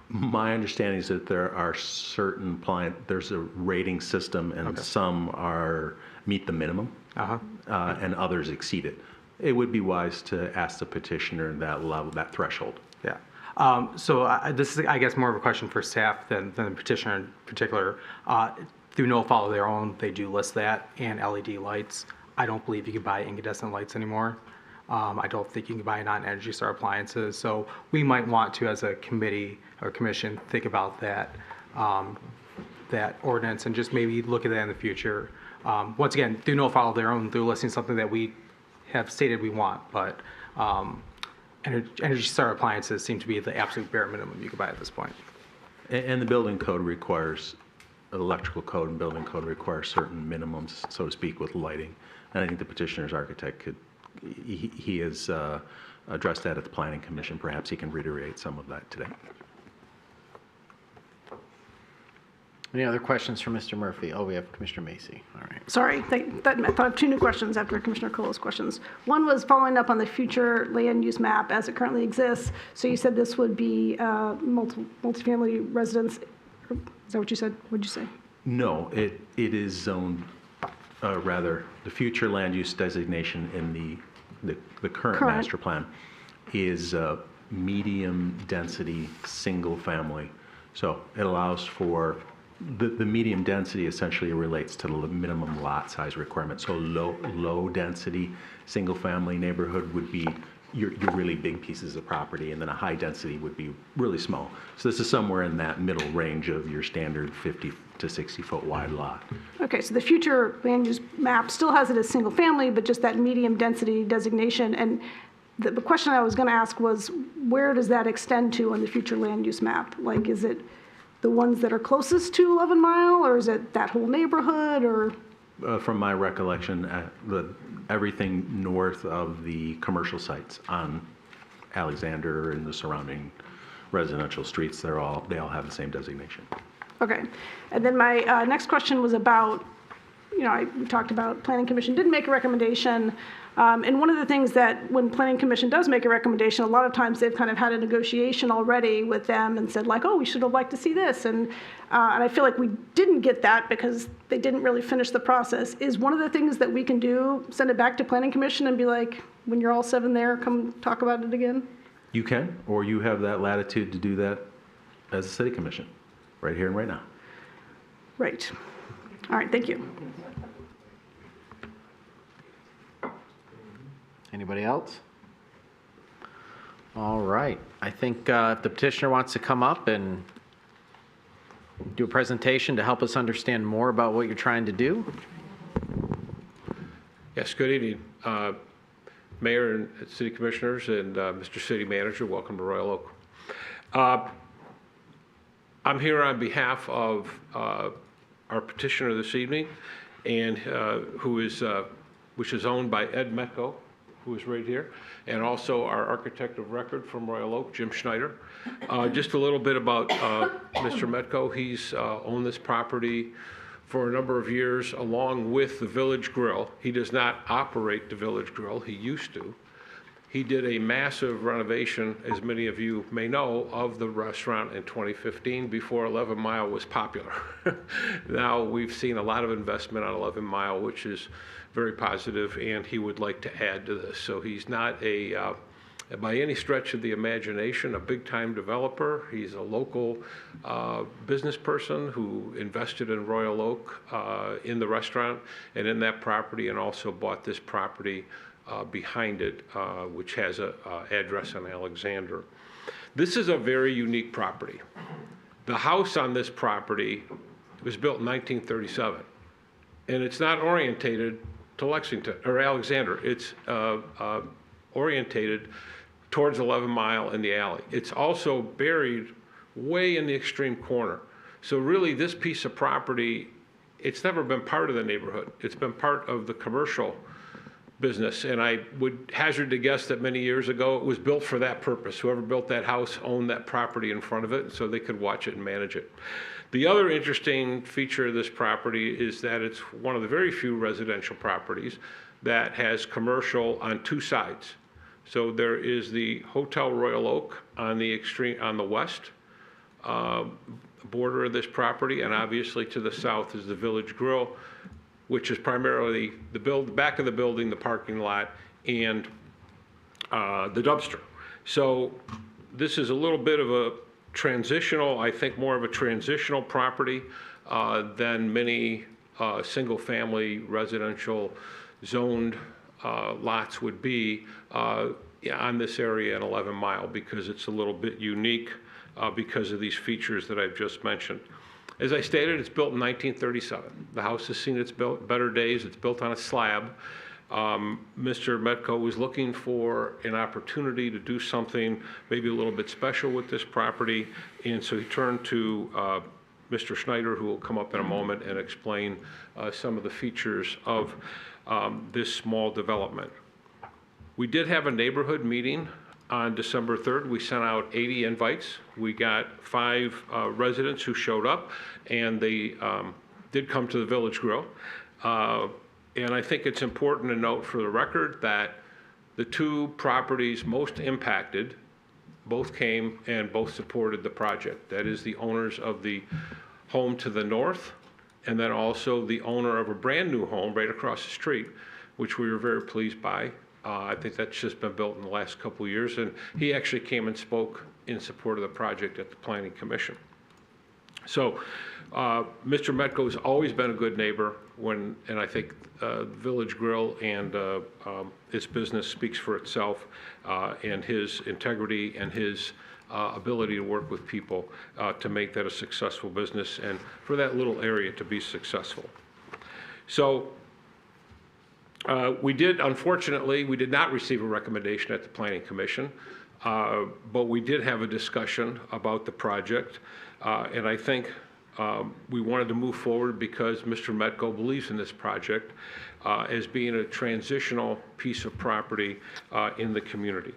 My understanding is that there are certain there's a rating system, and some meet the minimum, and others exceed it. It would be wise to ask the petitioner that level, that threshold. Yeah. This is, I guess, more of a question for staff than the petitioner in particular. Through No Fault of Their Own, they do list that, and LED lights. I don't believe you can buy incandescent lights anymore. I don't think you can buy non-Energy Star appliances. So we might want to, as a committee or commission, think about that that ordinance and just maybe look at that in the future. Once again, through No Fault of Their Own, they're listing something that we have stated we want, but Energy Star appliances seem to be the absolute bare minimum you can buy at this point. And the building code requires, electrical code and building code requires certain minimums, so to speak, with lighting. And I think the petitioner's architect could, he has addressed that at the Planning Commission. Perhaps he can reiterate some of that today. Any other questions for Mr. Murphy? Oh, we have Commissioner Macy. All right. Sorry, I thought I have 2 new questions after Commissioner Colo's questions. One was following up on the future land use map as it currently exists. So you said this would be multifamily residence. Is that what you said? What did you say? No, it is zoned, rather, the future land use designation in the current master plan is medium density single family. So it allows for, the medium density essentially relates to the minimum lot size requirement. So low density single family neighborhood would be your really big pieces of property, and then a high density would be really small. So this is somewhere in that middle range of your standard 50 to 60 foot wide lot. Okay, so the future land use map still has it as single family, but just that medium density designation. And the question I was going to ask was, where does that extend to on the future land use map? Like, is it the ones that are closest to 11 Mile, or is it that whole neighborhood, or? From my recollection, everything north of the commercial sites on Alexander and the surrounding residential streets, they all have the same designation. Okay. And then my next question was about, we talked about Planning Commission didn't make a recommendation. And one of the things that when Planning Commission does make a recommendation, a lot of times they've kind of had a negotiation already with them and said like, oh, we should have liked to see this. And I feel like we didn't get that because they didn't really finish the process. Is one of the things that we can do, send it back to Planning Commission and be like, when you're all 7 there, come talk about it again? You can, or you have that latitude to do that as a city commission, right here and right now. Right. All right, thank you. Anybody else? All right. I think if the petitioner wants to come up and do a presentation to help us understand more about what you're trying to do. Yes, good evening, Mayor and City Commissioners and Mr. City Manager. Welcome to Royal Oak. I'm here on behalf of our petitioner this evening, and which is owned by Ed Metco, who is right here, and also our architect of record from Royal Oak, Jim Schneider. Just a little bit about Mr. Metco. He's owned this property for a number of years along with the Village Grill. He does not operate the Village Grill. He used to. He did a massive renovation, as many of you may know, of the restaurant in 2015 before 11 Mile was popular. Now we've seen a lot of investment on 11 Mile, which is very positive, and he would like to add to this. So he's not by any stretch of the imagination, a big-time developer. He's a local business person who invested in Royal Oak in the restaurant and in that property, and also bought this property behind it, which has an address on Alexander. This is a very unique property. The house on this property was built in 1937, and it's not orientated to Lexington or Alexander. It's orientated towards 11 Mile in the alley. It's also buried way in the extreme corner. So really, this piece of property, it's never been part of the neighborhood. It's been part of the commercial business, and I would hazard to guess that many years ago it was built for that purpose. Whoever built that house owned that property in front of it, so they could watch it and manage it. The other interesting feature of this property is that it's one of the very few residential properties that has commercial on two sides. So there is the Hotel Royal Oak on the west border of this property, and obviously to the south is the Village Grill, which is primarily the back of the building, the parking lot, and the dumpster. So this is a little bit of a transitional, I think more of a transitional property than many single-family residential zoned lots would be on this area in 11 Mile, because it's a little bit unique because of these features that I've just mentioned. As I stated, it's built in 1937. The house has seen its better days. It's built on a slab. Mr. Metco was looking for an opportunity to do something maybe a little bit special with this property, and so he turned to Mr. Schneider, who will come up in a moment and explain some of the features of this small development. We did have a neighborhood meeting on December 3rd. We sent out 80 invites. We got 5 residents who showed up, and they did come to the Village Grill. And I think it's important to note for the record that the 2 properties most impacted both came and both supported the project. That is the owners of the home to the north, and then also the owner of a brand new home right across the street, which we were very pleased by. I think that's just been built in the last couple of years, and he actually came and spoke in support of the project at the Planning Commission. So Mr. Metco has always been a good neighbor, and I think Village Grill and its business speaks for itself, and his integrity and his ability to work with people to make that a successful business and for that little area to be successful. So unfortunately, we did not receive a recommendation at the Planning Commission, but we did have a discussion about the project, and I think we wanted to move forward because Mr. Metco believes in this project as being a transitional piece of property in the community.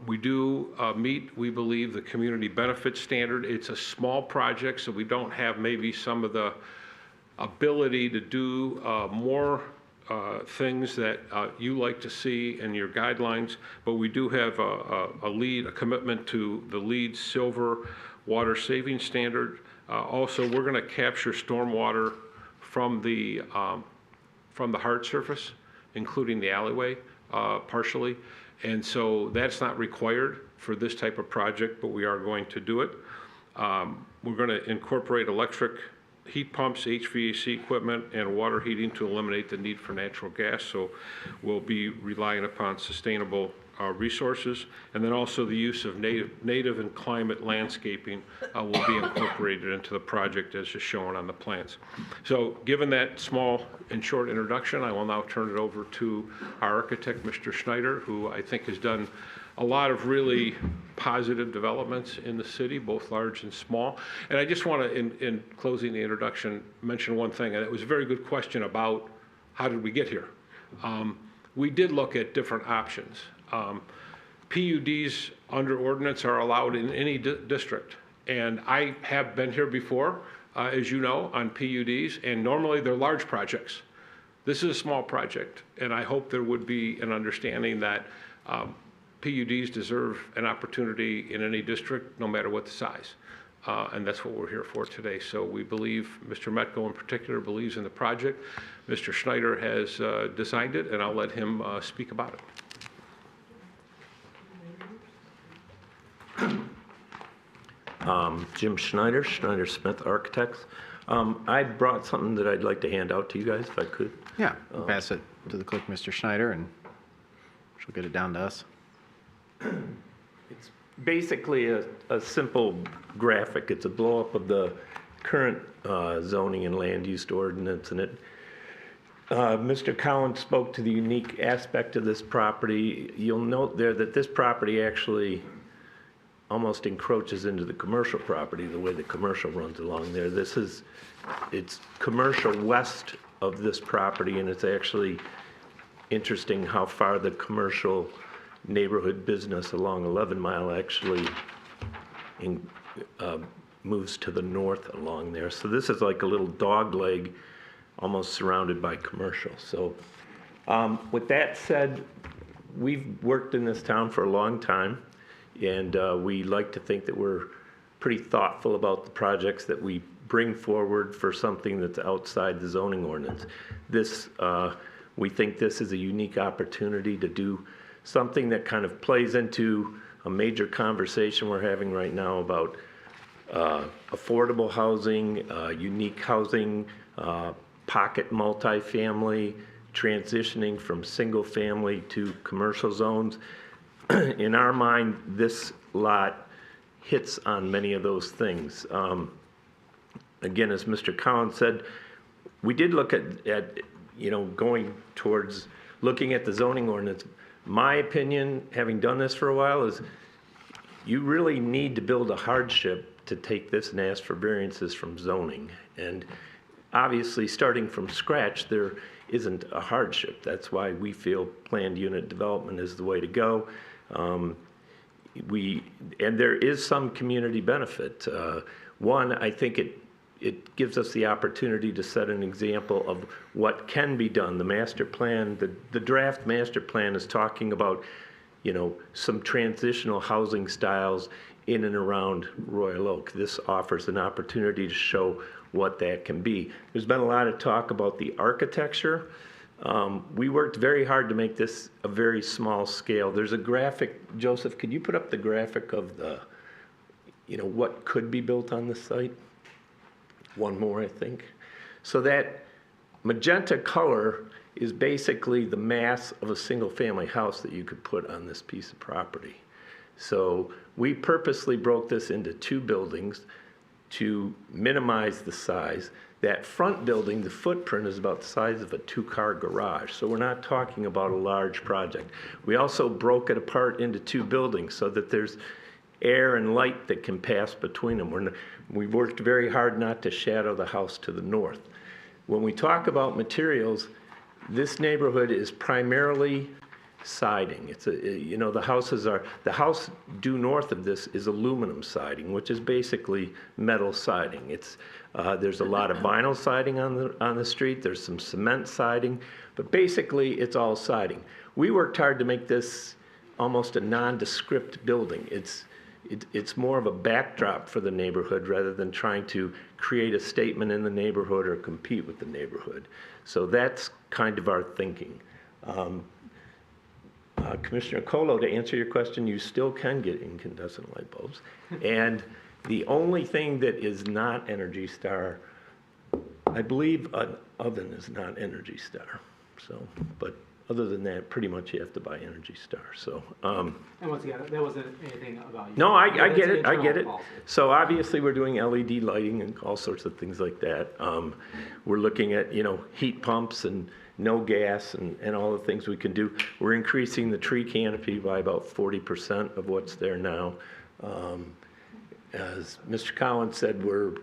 We do meet, we believe, the community benefit standard. It's a small project, so we don't have maybe some of the ability to do more things that you like to see in your guidelines, but we do have a commitment to the LEED Silver water saving standard. Also, we're going to capture stormwater from the hard surface, including the alleyway, partially, and so that's not required for this type of project, but we are going to do it. We're going to incorporate electric heat pumps, HVAC equipment, and water heating to eliminate the need for natural gas. So we'll be relying upon sustainable resources, and then also the use of native and climate landscaping will be incorporated into the project as is shown on the plans. So given that small and short introduction, I will now turn it over to our architect, Mr. Schneider, who I think has done a lot of really positive developments in the city, both large and small. And I just want to, in closing the introduction, mention one thing, and it was a very good question about how did we get here. We did look at different options. PUDs under ordinance are allowed in any district. And I have been here before, as you know, on PUDs, and normally they're large projects. This is a small project, and I hope there would be an understanding that PUDs deserve an opportunity in any district, no matter what the size. And that's what we're here for today. So we believe, Mr. Metko in particular believes in the project. Mr. Schneider has designed it, and I'll let him speak about it. Jim Schneider, Schneider Smith Architects. I brought something that I'd like to hand out to you guys, if I could. Yeah, pass it to the clerk, Mr. Schneider, and she'll get it down to us. It's basically a simple graphic. It's a blow-up of the current zoning and land use ordinance, and it Mr. Collins spoke to the unique aspect of this property. You'll note there that this property actually almost encroaches into the commercial property, the way the commercial runs along there. It's commercial west of this property, and it's actually interesting how far the commercial neighborhood business along 11 Mile actually moves to the north along there. So this is like a little dog leg almost surrounded by commercial. So with that said, we've worked in this town for a long time, and we like to think that we're pretty thoughtful about the projects that we bring forward for something that's outside the zoning ordinance. We think this is a unique opportunity to do something that kind of plays into a major conversation we're having right now about affordable housing, unique housing, pocket multifamily, transitioning from single family to commercial zones. In our mind, this lot hits on many of those things. Again, as Mr. Collins said, we did look at going towards looking at the zoning ordinance. My opinion, having done this for a while, is you really need to build a hardship to take this and ask for variances from zoning. And obviously, starting from scratch, there isn't a hardship. That's why we feel planned unit development is the way to go. And there is some community benefit. One, I think it gives us the opportunity to set an example of what can be done. The master plan, the draft master plan is talking about, some transitional housing styles in and around Royal Oak. This offers an opportunity to show what that can be. There's been a lot of talk about the architecture. We worked very hard to make this a very small scale. There's a graphic. Joseph, could you put up the graphic of what could be built on this site? One more, I think. So that magenta color is basically the mass of a single family house that you could put on this piece of property. So we purposely broke this into two buildings to minimize the size. That front building, the footprint is about the size of a two-car garage. So we're not talking about a large project. We also broke it apart into two buildings so that there's air and light that can pass between them. We worked very hard not to shadow the house to the north. When we talk about materials, this neighborhood is primarily siding. The house due north of this is aluminum siding, which is basically metal siding. There's a lot of vinyl siding on the street. There's some cement siding, but basically it's all siding. We worked hard to make this almost a nondescript building. It's more of a backdrop for the neighborhood rather than trying to create a statement in the neighborhood or compete with the neighborhood. So that's kind of our thinking. Commissioner Colo, to answer your question, you still can get incandescent light bulbs. And the only thing that is not Energy Star, I believe an oven is not Energy Star. So, but Other than that, pretty much you have to buy Energy Star, so. And once again, there wasn't anything about you. No, I It's get an it, I get internal it. policy. So obviously, we're doing LED lighting and all sorts of things like that. We're looking at, heat pumps and no gas and all the things we can do. We're increasing the tree canopy by about 40% of what's there now. As Mr. Collins said, we're,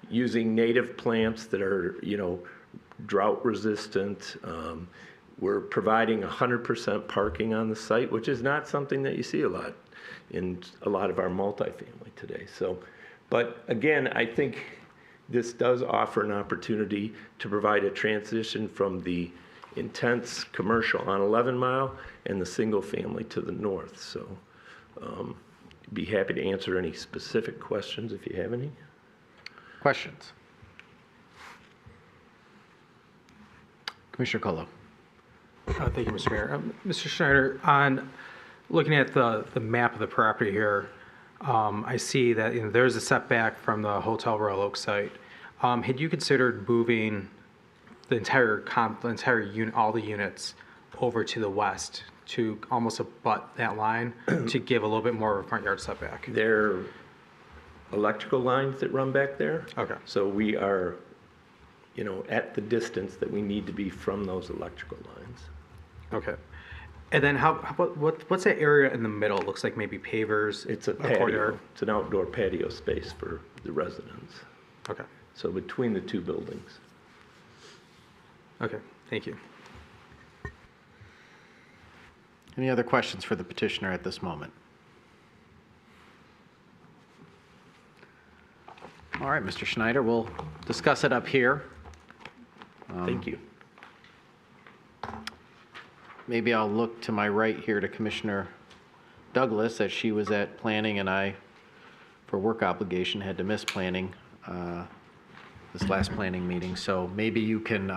using native plants that are, drought resistant. We're providing 100% parking on the site, which is not something that you see a lot in a lot of our multifamily today. So, but again, I think this does offer an opportunity to provide a transition from the intense commercial on 11 Mile and the single family to the north. So, be happy to answer any specific questions if you have any. Questions? Commissioner Colo. Thank you, Mr. Mayor. Mr. Schneider, on looking at the map of the property here, I see that there's a setback from the Hotel Royal Oak site. Had you considered moving the entire unit, all the units, over to the west to almost abut that line to give a little bit more of a front yard setback? There are electrical lines that run back there. Okay. So we are, at the distance that we need to be from those electrical lines. Okay. And then what's that area in the middle? It looks like maybe pavers. It's a courtyard. patio. It's an outdoor patio space for the residents. Okay. So between the two buildings. Okay, thank you. Any other questions for the petitioner at this moment? All right, Mr. Schneider, we'll discuss it up here. Thank you. Maybe I'll look to my right here to Commissioner Douglas, as she was at planning and I, for work obligation, had to miss planning, this last planning meeting. So maybe you can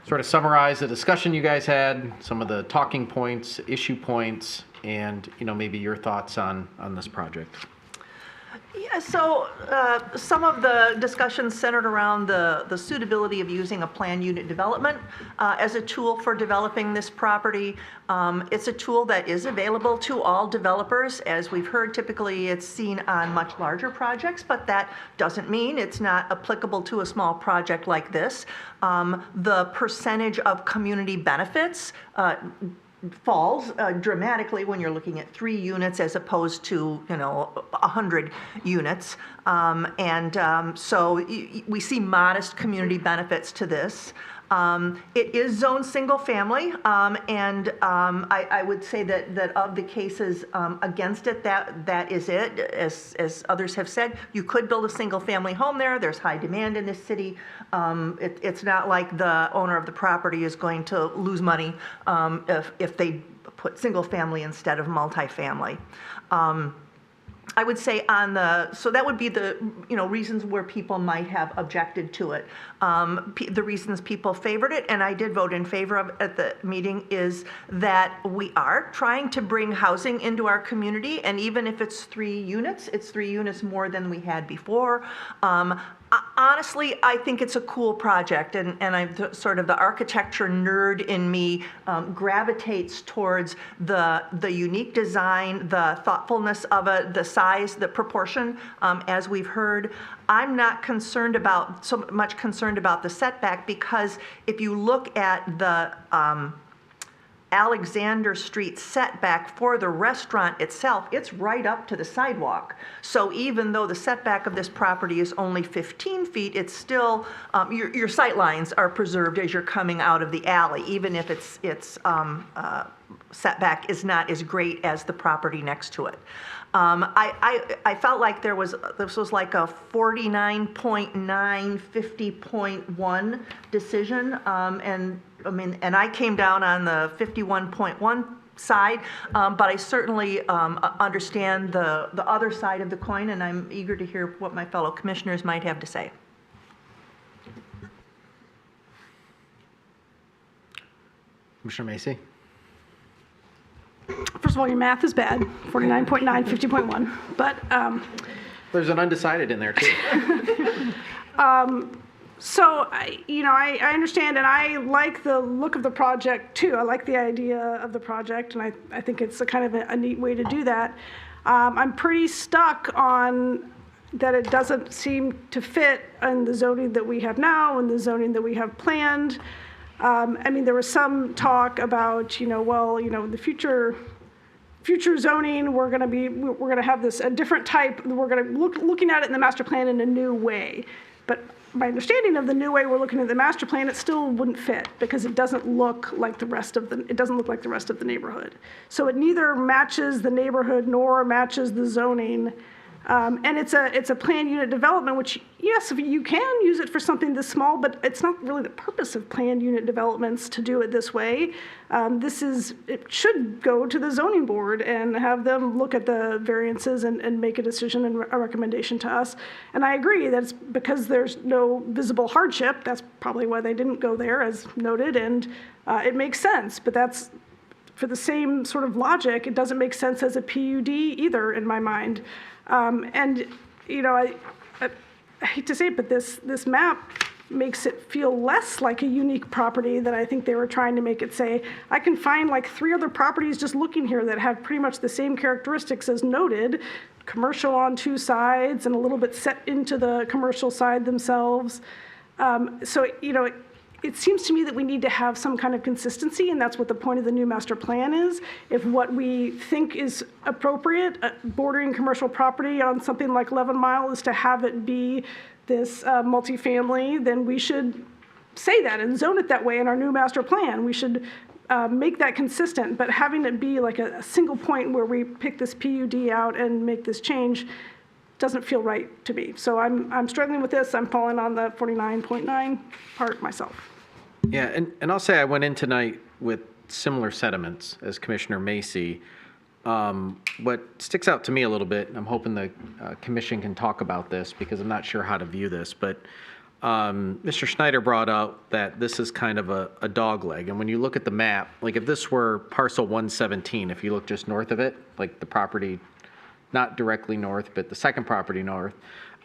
sort of summarize the discussion you guys had, some of the talking points, issue points, and maybe your thoughts on this project. Yeah, so some of the discussions centered around the suitability of using a planned unit development as a tool for developing this property. It's a tool that is available to all developers. As we've heard, typically it's seen on much larger projects, but that doesn't mean it's not applicable to a small project like this. The percentage of community benefits falls dramatically when you're looking at 3 units as opposed to 100 units, so we see modest community benefits to this. It is zoned single family, and I would say that of the cases against it, that is it. As others have said, you could build a single family home there. There's high demand in this city. It's not like the owner of the property is going to lose money if they put single family instead of multifamily. I would say so that would be the reasons where people might have objected to it. The reasons people favored it, and I did vote in favor of it at the meeting, is that we are trying to bring housing into our community, and even if it's 3 units, it's 3 units more than we had before. Honestly, I think it's a cool project, and I'm sort of the architecture nerd in me gravitates towards the unique design, the thoughtfulness of it, the size, the proportion, as we've heard. I'm not so much concerned about the setback, because if you look at the Alexander Street setback for the restaurant itself, it's right up to the sidewalk. So even though the setback of this property is only 15 feet, it's still, your sight lines are preserved as you're coming out of the alley, even if its setback is not as great as the property next to it. I felt like this was like a 49.9, 50.1 decision, and I came down on the 51.1 side, but I certainly understand the other side of the coin, and I'm eager to hear what my fellow commissioners might have to say. Commissioner Macy? First of all, your math is bad, 49.9, 50.1, but There's an undecided in there, too. So, I understand, and I like the look of the project too. I like the idea of the project, and I think it's a kind of a neat way to do that. I'm pretty stuck on that it doesn't seem to fit in the zoning that we have now and the zoning that we have planned. There was some talk about, in the future zoning, we're going to have this a different type. We're going to looking at it in the master plan in a new way. But my understanding of the new way we're looking at the master plan, it still wouldn't fit because it doesn't look like the rest of the neighborhood. So it neither matches the neighborhood nor matches the zoning. And it's a planned unit development, which, yes, you can use it for something this small, but it's not really the purpose of planned unit developments to do it this way. It should go to the zoning board and have them look at the variances and make a decision and a recommendation to us. And I agree that it's because there's no visible hardship. That's probably why they didn't go there, as noted, and it makes sense. But that's, for the same sort of logic, it doesn't make sense as a PUD either, in my mind. I hate to say it, but this map makes it feel less like a unique property than I think they were trying to make it say. I can find like 3 other properties just looking here that have pretty much the same characteristics as noted, commercial on 2 sides and a little bit set into the commercial side themselves. It seems to me that we need to have some kind of consistency, and that's what the point of the new master plan is. If what we think is appropriate, bordering commercial property on something like 11 Mile is to have it be this multifamily, then we should say that and zone it that way in our new master plan. We should make that consistent, but having it be like a single point where we pick this PUD out and make this change doesn't feel right to me. So I'm struggling with this. I'm falling on the 49.9 part myself. Yeah, and I'll say I went in tonight with similar sentiments as Commissioner Macy. What sticks out to me a little bit, and I'm hoping the commission can talk about this because I'm not sure how to view this, but Mr. Schneider brought out that this is kind of a dog leg. And when you look at the map, like if this were parcel 117, if you look just north of it, like the property not directly north, but the second property north,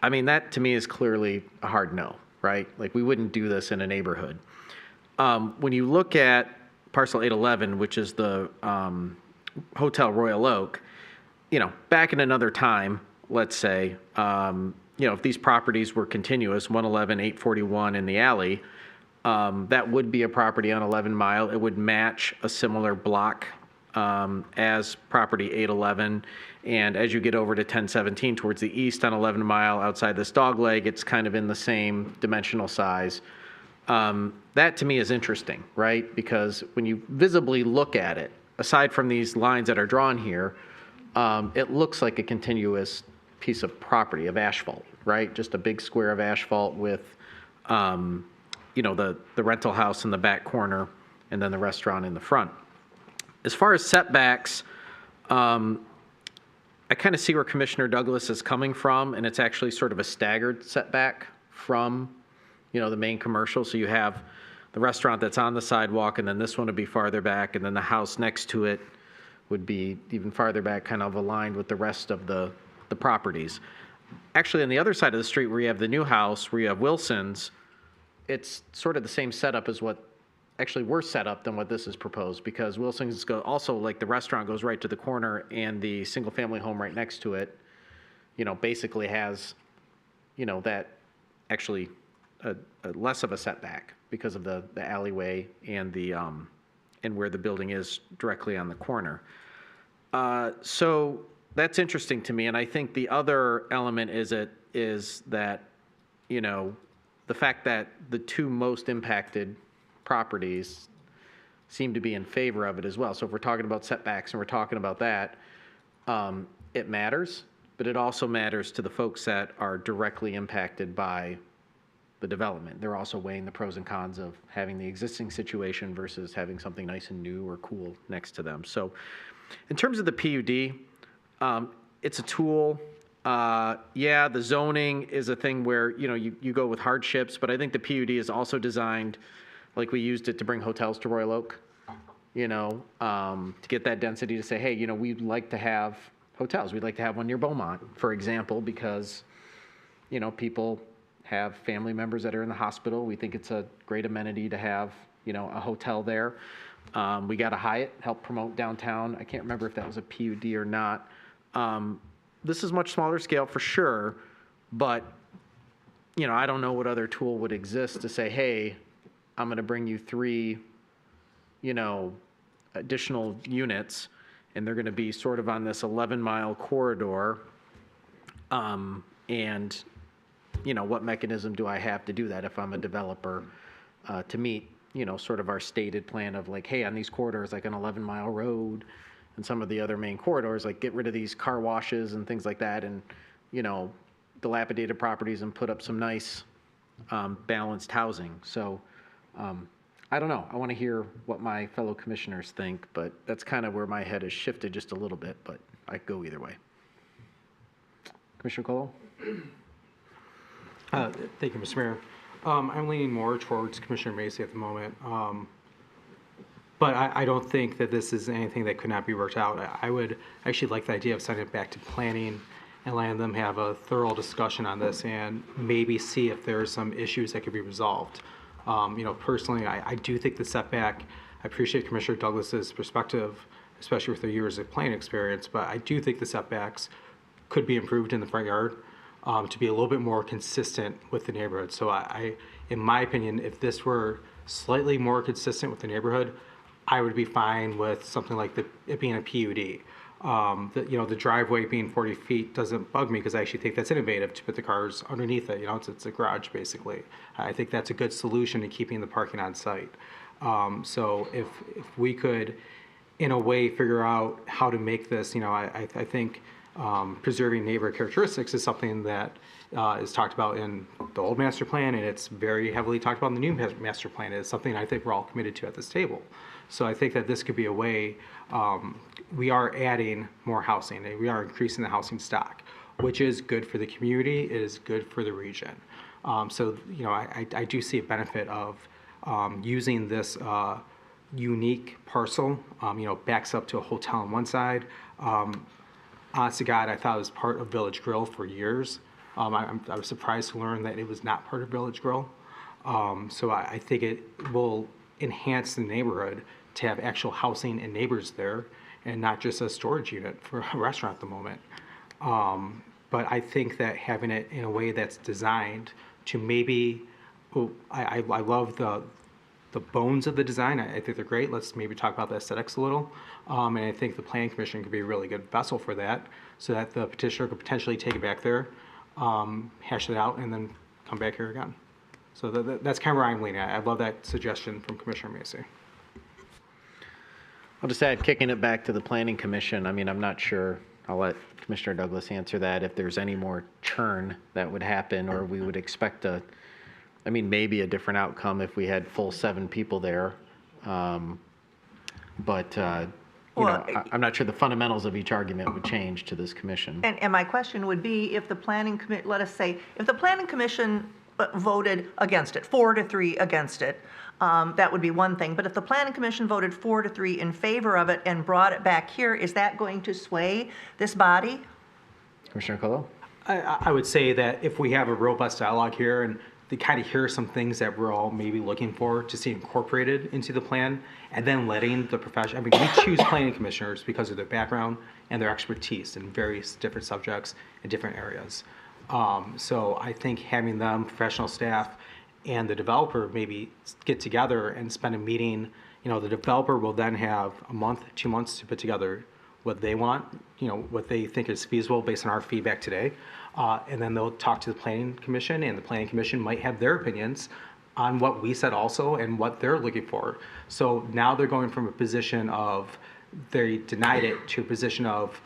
that to me is clearly a hard no, right? Like we wouldn't do this in a neighborhood. When you look at parcel 811, which is the Hotel Royal Oak, back in another time, let's say, if these properties were continuous, 111, 841 in the alley, that would be a property on 11 Mile. It would match a similar block as property 811. And as you get over to 1017 towards the east on 11 Mile outside this dogleg, it's kind of in the same dimensional size. That to me is interesting, right? Because when you visibly look at it, aside from these lines that are drawn here, it looks like a continuous piece of property of asphalt, right? Just a big square of asphalt with, the rental house in the back corner and then the restaurant in the front. As far as setbacks, I kind of see where Commissioner Douglas is coming from, and it's actually sort of a staggered setback from, the main commercial. So you have the restaurant that's on the sidewalk, and then this one would be farther back, and then the house next to it would be even farther back, kind of aligned with the rest of the properties. Actually, on the other side of the street where you have the new house, where you have Wilson's, it's sort of the same setup as what, actually worse setup than what this is proposed, because Wilson's also, like the restaurant goes right to the corner, and the single-family home right next to it, basically has, that actually a less of a setback because of the alleyway and the and where the building is directly on the corner. So that's interesting to me, and I think the other element is that the fact that the 2 most impacted properties seem to be in favor of it as well. So if we're talking about setbacks and we're talking about that, it matters, but it also matters to the folks that are directly impacted by the development. They're also weighing the pros and cons of having the existing situation versus having something nice and new or cool next to them. So in terms of the PUD, it's a tool. The zoning is a thing where, you go with hardships, but I think the PUD is also designed like we used it to bring hotels to Royal Oak, to get that density to say, hey, we'd like to have hotels. We'd like to have one near Beaumont, for example, because, people have family members that are in the hospital. We think it's a great amenity to have, you know, a hotel there. We got a Hyatt, help promote downtown. I can't remember if that was a PUD or not. This is much smaller scale for sure, but, you know, I don't know what other tool would exist to say, hey, I'm going to bring you 3, you know, additional units, and they're going to be sort of on this 11-mile corridor. And, you know, what mechanism do I have to do that if I'm a developer to meet, you know, sort of our stated plan of like, hey, on these corridors, like an 11-mile road and some of the other main corridors, like get rid of these car washes and things like that, and, you know, dilapidated properties, and put up some nice balanced housing. So I don't know. I want to hear what my fellow commissioners think, but that's kind of where my head has shifted just a little bit, but I could go either way. Commissioner Colo? Thank you, Mr. Mayor. I'm leaning more towards Commissioner Macy at the moment. But I don't think that this is anything that could not be worked out. I would actually like the idea of sending it back to planning and letting them have a thorough discussion on this and maybe see if there are some issues that could be resolved. You know, personally, I do think the setback, I appreciate Commissioner Douglas's perspective, especially with their years of planning experience, but I do think the setbacks could be improved in the front yard to be a little bit more consistent with the neighborhood. So in my opinion, if this were slightly more consistent with the neighborhood, I would be fine with something like it being a PUD. You know, the driveway being 40 feet doesn't bug me because I actually think that's innovative to put the cars underneath it. You know, it's a garage basically. I think that's a good solution to keeping the parking on site. So if we could, in a way, figure out how to make this, you know, I think preserving neighborhood characteristics is something that is talked about in the old master plan, and it's very heavily talked about in the new master plan. It's something I think we're all committed to at this table. So I think that this could be a way, we are adding more housing, we are increasing the housing stock, which is good for the community, it is good for the region. So, you know, I do see a benefit of using this unique parcel, you know, backs up to a hotel on one side. Honest to God, I thought it was part of Village Grill for years. I was surprised to learn that it was not part of Village Grill. So I think it will enhance the neighborhood to have actual housing and neighbors there, and not just a storage unit for a restaurant at the moment. But I think that having it in a way that's designed to maybe, I love the bones of the design. I think they're great. Let's maybe talk about the aesthetics a little. And I think the Planning Commission could be a really good vessel for that, so that the petitioner could potentially take it back there, hash it out, and then come back here again. So that's kind of where I'm leaning at. I love that suggestion from Commissioner Macy. I'll just add, kicking it back to the Planning Commission, I mean, I'm not sure, I'll let Commissioner Douglas answer that, if there's any more churn that would happen, or we would expect maybe a different outcome if we had full 7 people there. I'm not sure the fundamentals of each argument would change to this commission. And my question would be, if the planning let us say, if the planning commission voted against it, 4-3 against it, that would be one thing. But if the planning commission voted 4-3 in favor of it and brought it back here, is that going to sway this body? Commissioner Colo? I would say that if we have a robust dialogue here and they kind of hear some things that we're all maybe looking for to see incorporated into the plan, and then letting the profession, I mean, we choose planning commissioners because of their background and their expertise in various different subjects in different areas. So I think having them, professional staff, and the developer maybe get together and spend a meeting. You know, the developer will then have a month, 2 months to put together what they want, you know, what they think is feasible based on our feedback today. And then they'll talk to the Planning Commission, and the Planning Commission might have their opinions on what we said also and what they're looking for. So now they're going from a position of they denied it to a position of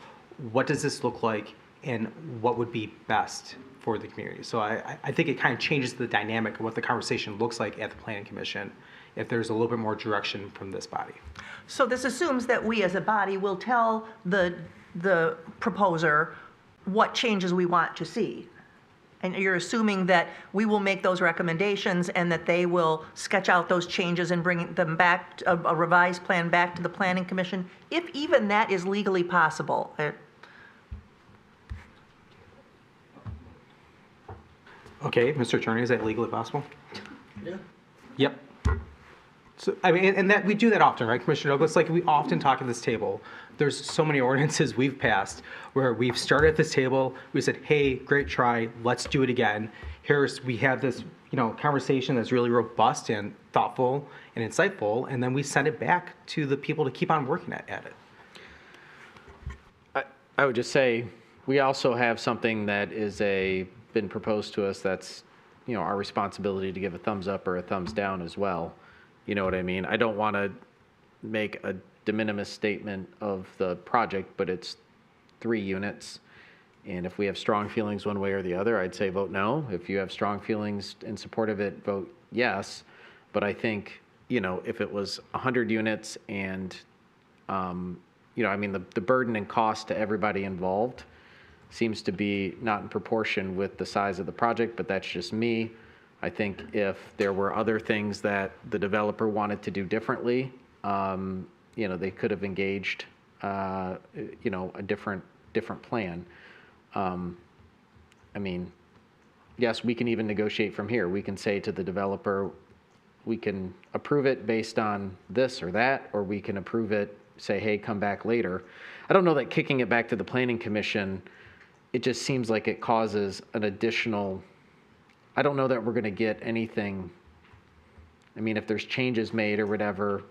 what does this look like and what would be best for the community. So I think it kind of changes the dynamic of what the conversation looks like at the Planning Commission if there's a little bit more direction from this body. So this assumes that we as a body will tell the proposer what changes we want to see. And you're assuming that we will make those recommendations and that they will sketch out those changes and bring them back, a revised plan back to the Planning Commission, if even that is legally possible. Okay, Mr. Attorney, is that legally possible? Yeah. Yep. So, I mean, and that, we do that often, right, Commissioner Douglas? Like, we often talk at this table. There's so many ordinances we've passed where we've started at this table, we said, hey, great try, let's do it again. We have this, conversation that's really robust and thoughtful and insightful, and then we send it back to the people to keep on working at it. I would just say, we also have something that is been proposed to us that's, our responsibility to give a thumbs up or a thumbs down as well. You know what I mean? I don't want to make a de minimis statement of the project, but it's 3 units. And if we have strong feelings one way or the other, I'd say vote no. If you have strong feelings in support of it, vote yes. But I think, if it was 100 units and, the burden and cost to everybody involved seems to be not in proportion with the size of the project, but that's just me. I think if there were other things that the developer wanted to do differently, they could have engaged, a different plan. Yes, we can even negotiate from here. We can say to the developer, we can approve it based on this or that, or we can approve it, say, hey, come back later. I don't know that kicking it back to the Planning Commission, it just seems like it causes an additional, I don't know that we're going to get anything. If there's changes made or whatever,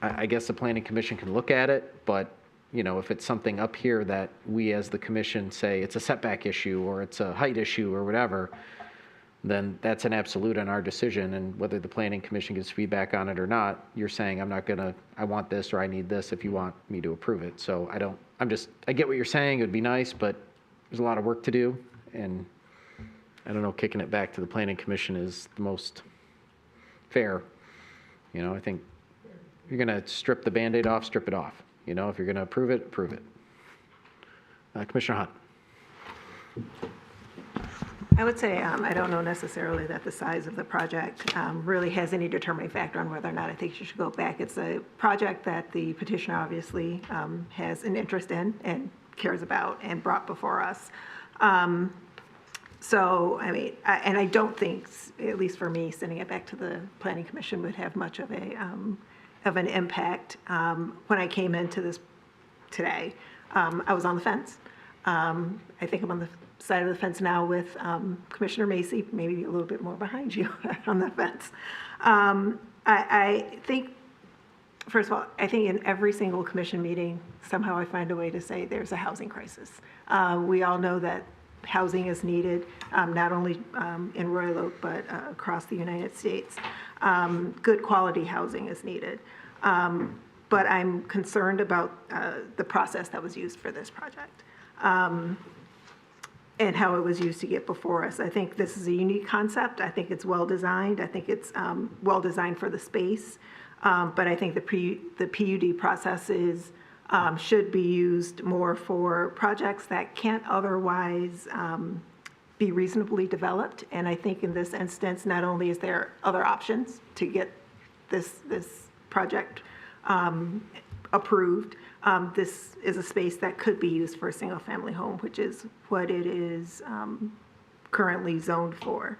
I guess the Planning Commission can look at it, but if it's something up here that we as the commission say it's a setback issue or it's a height issue or whatever, then that's an absolute in our decision. And whether the Planning Commission gives feedback on it or not, you're saying I want this or I need this if you want me to approve it. So I get what you're saying. It would be nice, but there's a lot of work to do. And I don't know, kicking it back to the Planning Commission is the most fair. I think if you're going to strip the Band-Aid off, strip it off. If you're going to approve it, approve it. Commissioner Hunt. I would say I don't know necessarily that the size of the project really has any determining factor on whether or not I think you should go back. It's a project that the petitioner obviously has an interest in and cares about and brought before us. And I don't think, at least for me, sending it back to the Planning Commission would have much of an impact. When I came into this today, I was on the fence. I think I'm on the side of the fence now with Commissioner Macy, maybe a little bit more behind you on the fence. I think, first of all, I think in every single commission meeting, somehow I find a way to say there's a housing crisis. We all know that housing is needed, not only in Royal Oak, but across the United States. Good quality housing is needed. But I'm concerned about the process that was used for this project and how it was used to get before us. I think this is a unique concept. I think it's well designed. I think it's well designed for the space. But I think the PUD processes should be used more for projects that can't otherwise be reasonably developed. And I think in this instance, not only is there other options to get this project approved, this is a space that could be used for a single-family home, which is what it is currently zoned for.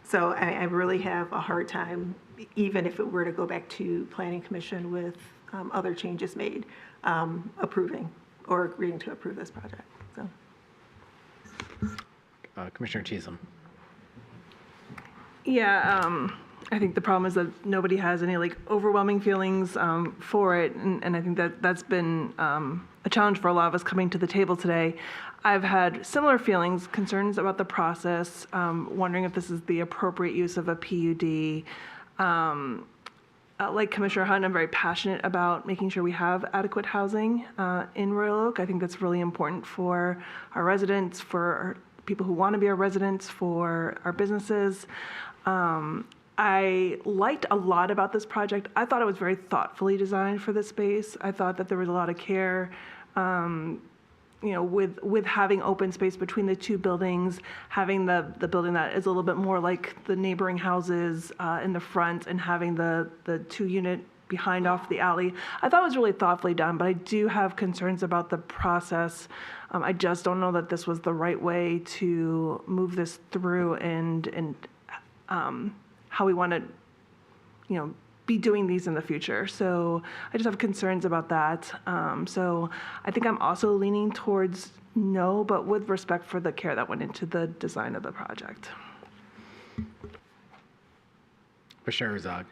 So I really have a hard time, even if it were to go back to Planning Commission with other changes made, approving or agreeing to approve this project. So. Commissioner Cheatham. Yeah, I think the problem is that nobody has any overwhelming feelings for it, and I think that's been a challenge for a lot of us coming to the table today. I've had similar feelings, concerns about the process, wondering if this is the appropriate use of a PUD. Like Commissioner Hunt, I'm very passionate about making sure we have adequate housing in Royal Oak. I think that's really important for our residents, for people who want to be our residents, for our businesses. I liked a lot about this project. I thought it was very thoughtfully designed for this space. I thought that there was a lot of care, with having open space between the two buildings, having the building that is a little bit more like the neighboring houses in the front, and having the 2-unit behind off the alley. I thought it was really thoughtfully done, but I do have concerns about the process. I just don't know that this was the right way to move this through and how we want to, be doing these in the future. So I just have concerns about that. So I think I'm also leaning towards no, but with respect for the care that went into the design of the project. Commissioner Herzog.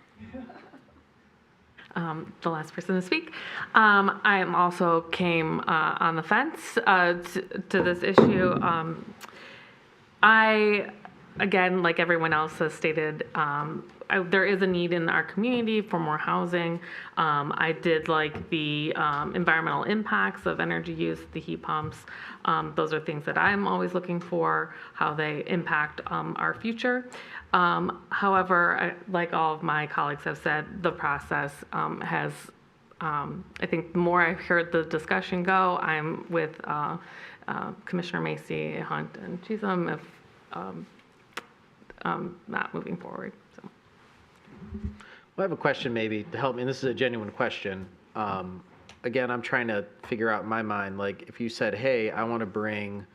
The last person to speak. I am also came on the fence to this issue. I, again, like everyone else has stated, there is a need in our community for more housing. I did like the environmental impacts of energy use, the heat pumps. Those are things that I'm always looking for, how they impact our future. However, like all of my colleagues have said, the process has, I think the more I've heard the discussion go, I'm with Commissioner Macy, Hunt, and Chisholm if not moving forward. So. Well, I have a question maybe to help me, and this is a genuine question. Again, I'm trying to figure out in my mind, like if you said, hey, I want to bring,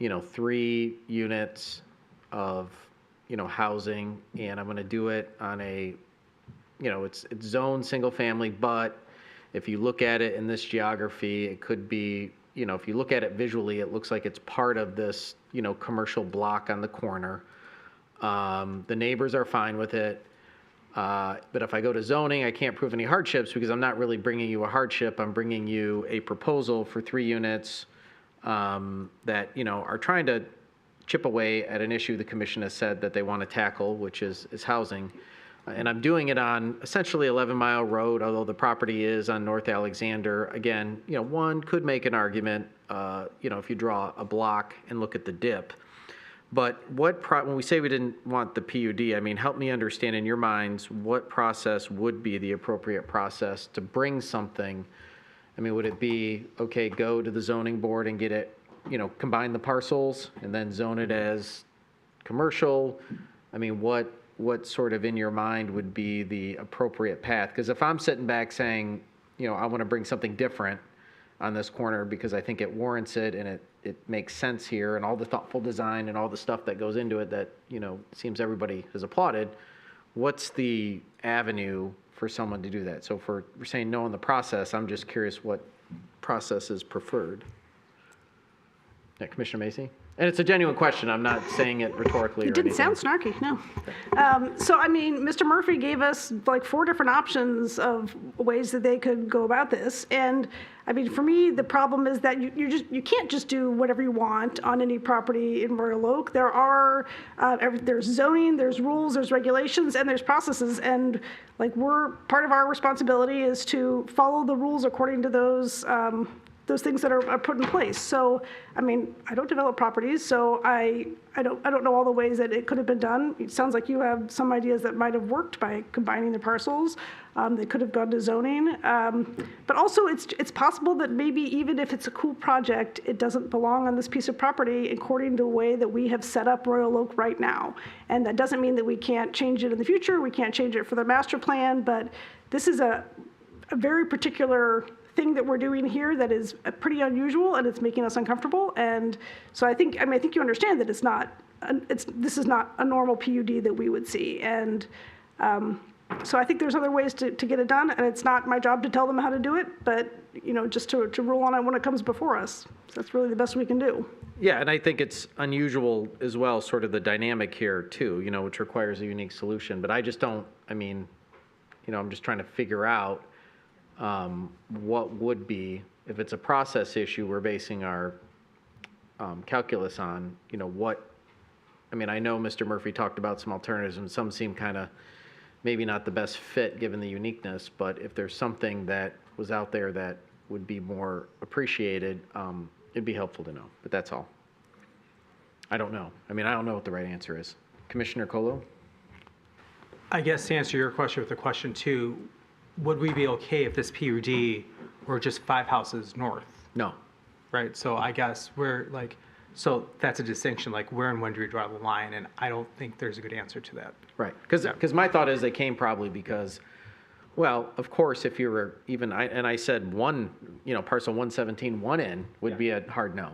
3 units of, housing, and I'm going to do it on a, it's zoned single family, but if you look at it in this geography, it could be, if you look at it visually, it looks like it's part of this, commercial block on the corner. The neighbors are fine with it. But if I go to zoning, I can't prove any hardships because I'm not really bringing you a hardship. I'm bringing you a proposal for 3 units that, are trying to chip away at an issue the commission has said that they want to tackle, which is housing. And I'm doing it on essentially 11 Mile Road, although the property is on North Alexander. Again, one could make an argument, if you draw a block and look at the dip. But when we say we didn't want the PUD, I mean, help me understand in your minds what process would be the appropriate process to bring something. I mean, would it be, okay, go to the zoning board and get it, combine the parcels and then zone it as commercial? I mean, what sort of in your mind would be the appropriate path? Because if I'm sitting back saying, I want to bring something different on this corner because I think it warrants it and it makes sense here and all the thoughtful design and all the stuff that goes into it that, seems everybody has applauded, what's the avenue for someone to do that? So if we're saying no in the process, I'm just curious what process is preferred. Yeah, Commissioner Macy? And it's a genuine question. I'm not saying it rhetorically or anything. It didn't sound snarky, no. So, I mean, Mr. Murphy gave us like 4 different options of ways that they could go about this. And I mean, for me, the problem is that you can't just do whatever you want on any property in Royal Oak. There are, there's zoning, there's rules, there's regulations, and there's processes. And like part of our responsibility is to follow the rules according to those things that are put in place. So, I mean, I don't develop properties, so I don't know all the ways that it could have been done. It sounds like you have some ideas that might have worked by combining the parcels. They could have gone to zoning. But also, it's possible that maybe even if it's a cool project, it doesn't belong on this piece of property according to the way that we have set up Royal Oak right now. And that doesn't mean that we can't change it in the future. We can't change it for the master plan, but this is a very particular thing that we're doing here that is pretty unusual and it's making us uncomfortable. And so I think you understand that this is not a normal PUD that we would see. And so I think there's other ways to get it done, and it's not my job to tell them how to do it, but just to rule on it when it comes before us. So that's really the best we can do. Yeah, and I think it's unusual as well, sort of the dynamic here too, which requires a unique solution. But I just don't, I'm just trying to figure out what would be, if it's a process issue we're basing our calculus on, I know Mr. Murphy talked about some alternatives and some seem kind of maybe not the best fit given the uniqueness, but if there's something that was out there that would be more appreciated, it'd be helpful to know, but that's all. I don't know. I don't know what the right answer is. Commissioner Colo? I guess to answer your question with the question 2, would we be okay if this PUD were just 5 houses north? No. Right, so I guess so that's a distinction, like where and when do we draw the line? And I don't think there's a good answer to that. Right, because my thought is they came probably because Well, of course, if you were even, I said one, parcel 117, one in would be a hard no.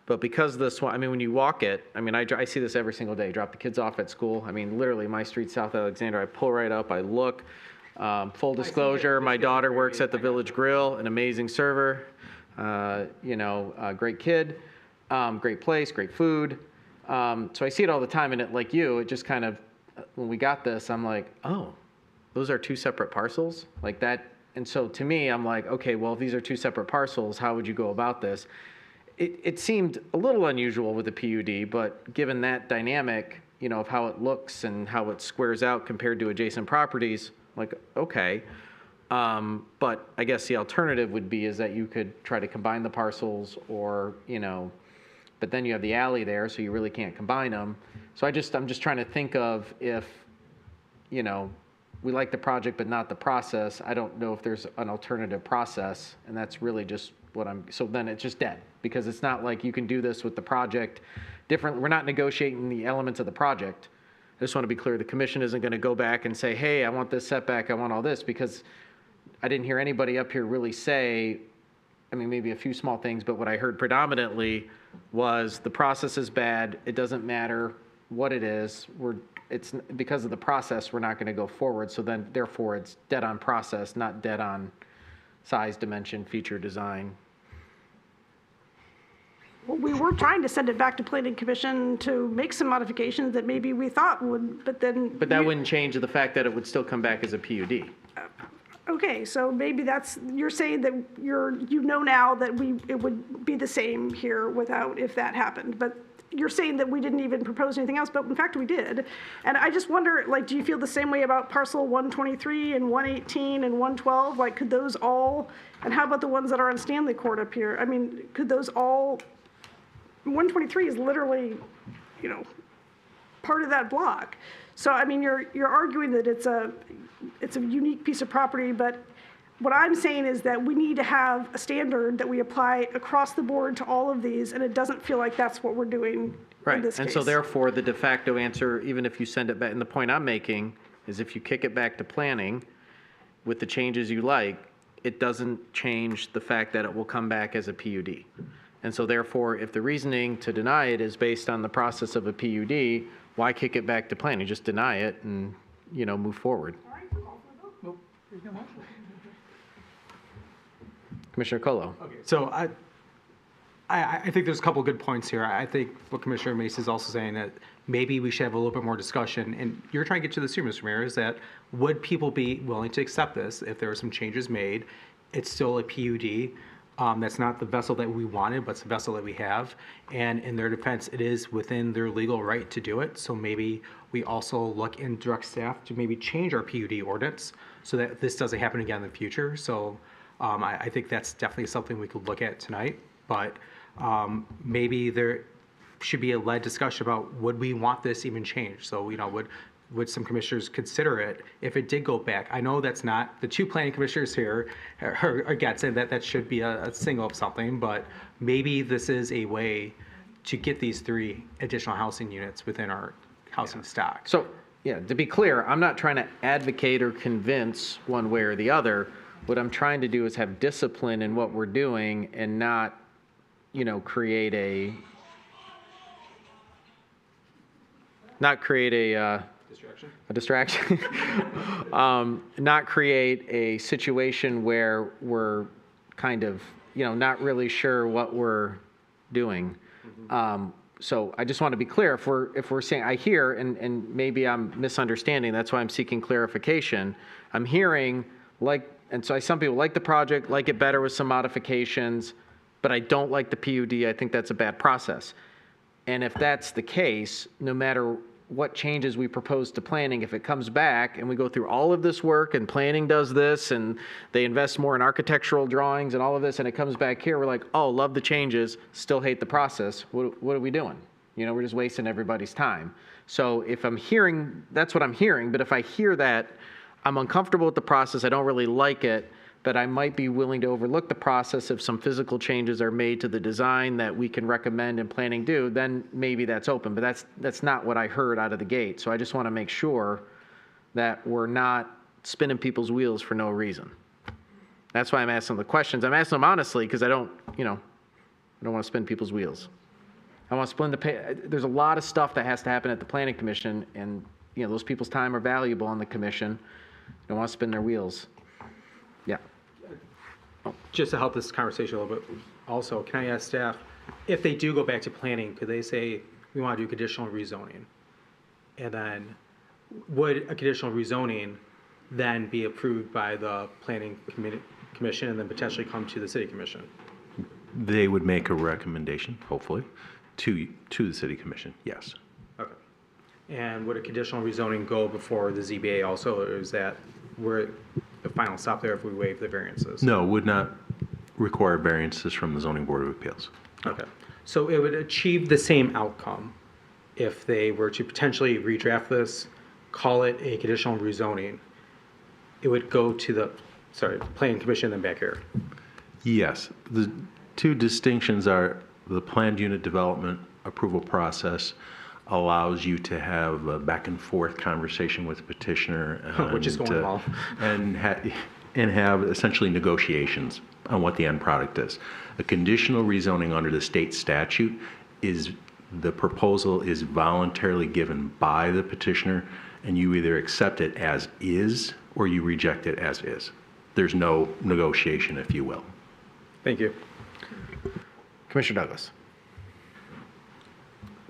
But because this one, I mean, when you walk it, I mean, I see this every single day, drop the kids off at school. I mean, literally my street, South Alexander, I pull right up, I look. Full disclosure, my daughter works at the Village Grill, an amazing server, great kid, great place, great food. So I see it all the time, and like you, it just kind of, when we got this, I'm like, oh, those are two separate parcels? Like that, and so to me, I'm like, okay, well, if these are two separate parcels, how would you go about this? It seemed a little unusual with the PUD, but given that dynamic, of how it looks and how it squares out compared to adjacent properties, like, okay. But I guess the alternative would be is that you could try to combine the parcels or, but then you have the alley there, so you really can't combine them. So I'm just trying to think of if, we like the project but not the process. I don't know if there's an alternative process, and that's really just so then it's just dead, because it's not like you can do this with the project different. We're not negotiating the elements of the project. I just want to be clear, the commission isn't going to go back and say, hey, I want this setback, I want all this, because I didn't hear anybody up here really say, I mean, maybe a few small things, but what I heard predominantly was the process is bad, it doesn't matter what it is, it's because of the process, we're not going to go forward, so then therefore it's dead on process, not dead on size, dimension, feature, design. Well, we were trying to send it back to Planning Commission to make some modifications that maybe we thought would, but then. But that wouldn't change the fact that it would still come back as a PUD. Okay, so maybe you're saying that now that it would be the same here without, if that happened, but you're saying that we didn't even propose anything else, but in fact we did. And I just wonder, do you feel the same way about parcel 123 and 118 and 112? Could those all, and how about the ones that are on Stanley Court up here? I mean, could those all, 123 is literally, part of that block. So, I mean, you're arguing that it's a unique piece of property, but what I'm saying is that we need to have a standard that we apply across the board to all of these, and it doesn't feel like that's what we're doing in this case. And so therefore, the de facto answer, even if you send it back, and the point I'm making is if you kick it back to planning with the changes you like, it doesn't change the fact that it will come back as a PUD. And so therefore, if the reasoning to deny it is based on the process of a PUD, why kick it back to planning? Just deny it and, move forward. Commissioner Colo. Okay, so I think there's a couple good points here. I think what Commissioner Mace is also saying that maybe we should have a little bit more discussion, and you're trying to get to this here, Mr. Mayor, is that would people be willing to accept this if there are some changes made? It's still a PUD. That's not the vessel that we wanted, but it's the vessel that we have. And in their defense, it is within their legal right to do it. So maybe we also look and direct staff to maybe change our PUD ordinance so that this doesn't happen again in the future. So I think that's definitely something we could look at tonight. But maybe there should be a led discussion about would we want this even changed? So, would some commissioners consider it if it did go back? I know that's not, the two planning commissioners here are against it, that should be a single of something, but maybe this is a way to get these 3 additional housing units within our housing stock. So, to be clear, I'm not trying to advocate or convince one way or the other. What I'm trying to do is have discipline in what we're doing and not, create a distraction, not create a situation where we're kind of, not really sure what we're doing. So I just want to be clear, if we're saying, I hear, and maybe I'm misunderstanding, that's why I'm seeking clarification. I'm hearing, and so some people like the project, like it better with some modifications, but I don't like the PUD, I think that's a bad process. And if that's the case, no matter what changes we propose to planning, if it comes back and we go through all of this work and planning does this and they invest more in architectural drawings and all of this and it comes back here, we're like, oh, love the changes, still hate the process, what are we doing? We're just wasting everybody's time. So if I'm hearing, that's what I'm hearing, but if I hear that, I'm uncomfortable with the process, I don't really like it, but I might be willing to overlook the process if some physical changes are made to the design that we can recommend and planning do, then maybe that's open. But that's not what I heard out of the gate. So I just want to make sure that we're not spinning people's wheels for no reason. That's why I'm asking the questions. I'm asking them honestly because I don't want to spin people's wheels. I want to there's a lot of stuff that has to happen at the Planning Commission, and those people's time are valuable on the commission. Don't want to spin their wheels. Yeah. Just to help this conversation a little bit, also, can I ask staff, if they do go back to planning, could they say, we want to do conditional rezoning? And then, would a conditional rezoning then be approved by the planning commission and then potentially come to the city commission? They would make a recommendation, hopefully, to the city commission, yes. Okay. And would a conditional rezoning go before the ZBA also, or is that where the final stop there if we waive the variances? No, would not require variances from the Zoning Board of Appeals. Okay. So it would achieve the same outcome if they were to potentially redraft this, call it a conditional rezoning. It would go to the planning commission and then back here. Yes. The two distinctions are the planned unit development approval process allows you to have a back and forth conversation with the petitioner. Which is going well. And have essentially negotiations on what the end product is. A conditional rezoning under the state statute is the proposal is voluntarily given by the petitioner, and you either accept it as is or you reject it as is. There's no negotiation, if you will. Thank you. Commissioner Douglas.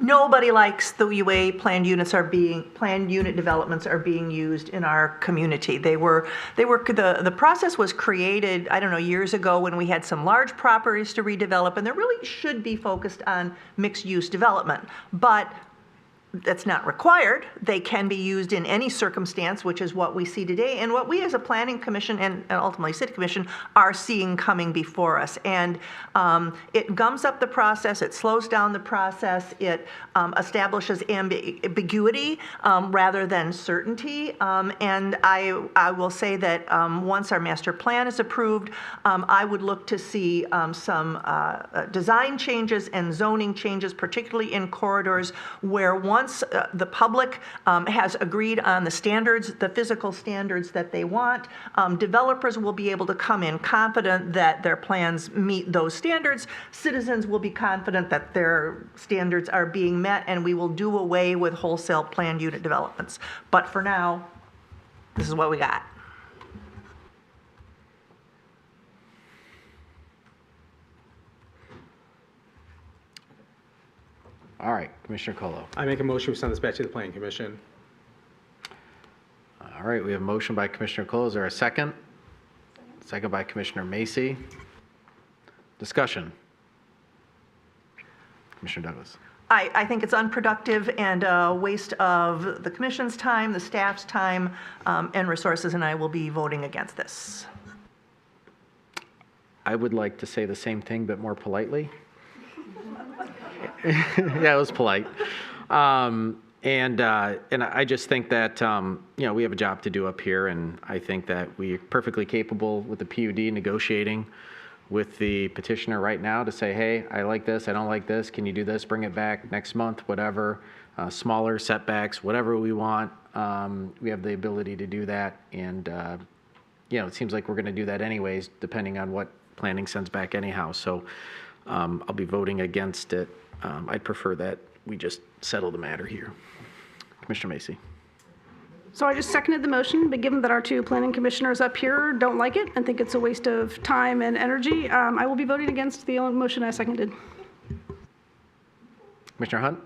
Nobody likes the way planned unit developments are being used in our community. The process was created, I don't know, years ago when we had some large properties to redevelop, and there really should be focused on mixed use development. But that's not required. They can be used in any circumstance, which is what we see today, and what we as a planning commission and ultimately city commission are seeing coming before us. And it gums up the process, it slows down the process, it establishes ambiguity rather than certainty. And I will say that once our master plan is approved, I would look to see some design changes and zoning changes, particularly in corridors where once the public has agreed on the standards, the physical standards that they want, developers will be able to come in confident that their plans meet those standards. Citizens will be confident that their standards are being met, and we will do away with wholesale planned unit developments. But for now, this is what we got. All right, Commissioner Colo. I make a motion we send this back to the planning commission. All right, we have a motion by Commissioner Colo. Is there a second? Second by Commissioner Macy. Discussion. Commissioner Douglas. I think it's unproductive and a waste of the commission's time, the staff's time, and resources, and I will be voting against this. I would like to say the same thing, but more politely. Yeah, it was polite. And I just think that, we have a job to do up here, and I think that we're perfectly capable with the PUD negotiating with the petitioner right now to say, hey, I like this, I don't like this, can you do this, bring it back next month, whatever, smaller setbacks, whatever we want. We have the ability to do that, and, it seems like we're going to do that anyways, depending on what planning sends back anyhow. So I'll be voting against it. I'd prefer that we just settle the matter here. Commissioner Macy. So I just seconded the motion, but given that our two planning commissioners up here don't like it and think it's a waste of time and energy, I will be voting against the motion I seconded. Commissioner Hunt?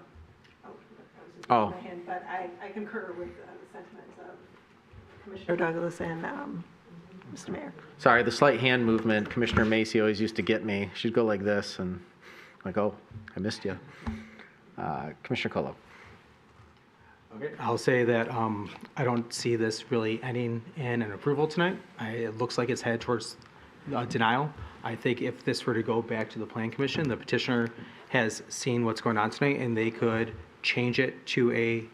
Oh. But I concur with the sentiments of Commissioner Douglas and Mr. Mayor. Sorry, the slight hand movement, Commissioner Macy always used to get me. She'd go like this, and I'm like, oh, I missed you. Commissioner Colo. Okay, I'll say that I don't see this really ending in an approval tonight. It looks like it's headed towards denial. I think if this were to go back to the Planning Commission, the petitioner has seen what's going on tonight, and they could change it to a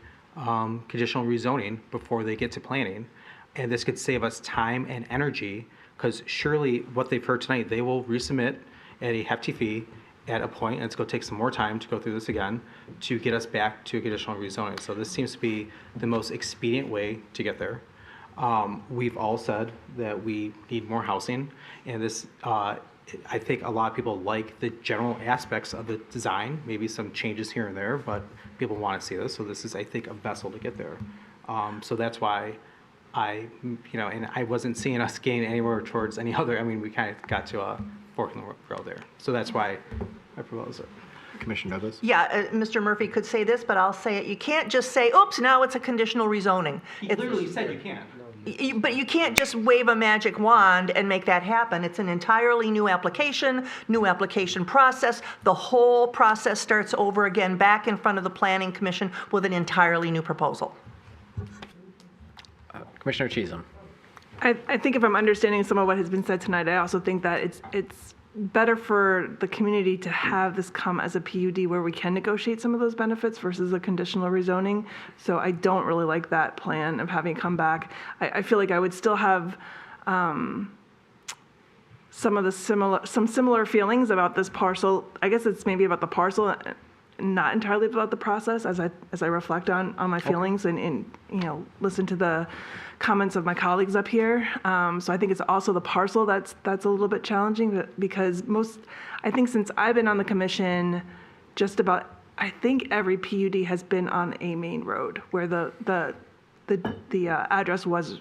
conditional rezoning before they get to planning. And this could save us time and energy, because surely what they've heard tonight, they will resubmit at a hefty fee at a point, and it's going to take some more time to go through this again to get us back to a conditional rezoning. So this seems to be the most expedient way to get there. We've all said that we need more housing, and this, I think a lot of people like the general aspects of the design, maybe some changes here and there, but people want to see this, so this is, I think, a vessel to get there. So that's why and I wasn't seeing us gain anywhere towards any other, we kind of got to a fork in the road there. So that's why I propose it. Commissioner Douglas? Yeah, Mr. Murphy could say this, but I'll say it. You can't just say, oops, now it's a conditional rezoning. He literally said you can't. But you can't just wave a magic wand and make that happen. It's an entirely new application process. The whole process starts over again back in front of the Planning Commission with an entirely new proposal. Commissioner Cheatham. I think if I'm understanding some of what has been said tonight, I also think that it's better for the community to have this come as a PUD where we can negotiate some of those benefits versus a conditional rezoning. So I don't really like that plan of having it come back. I feel like I would still have some similar feelings about this parcel. I guess it's maybe about the parcel, not entirely about the process as I reflect on my feelings and listen to the comments of my colleagues up here. So I think it's also the parcel that's a little bit challenging because I think since I've been on the commission, just about, I think every PUD has been on a main road where the address was,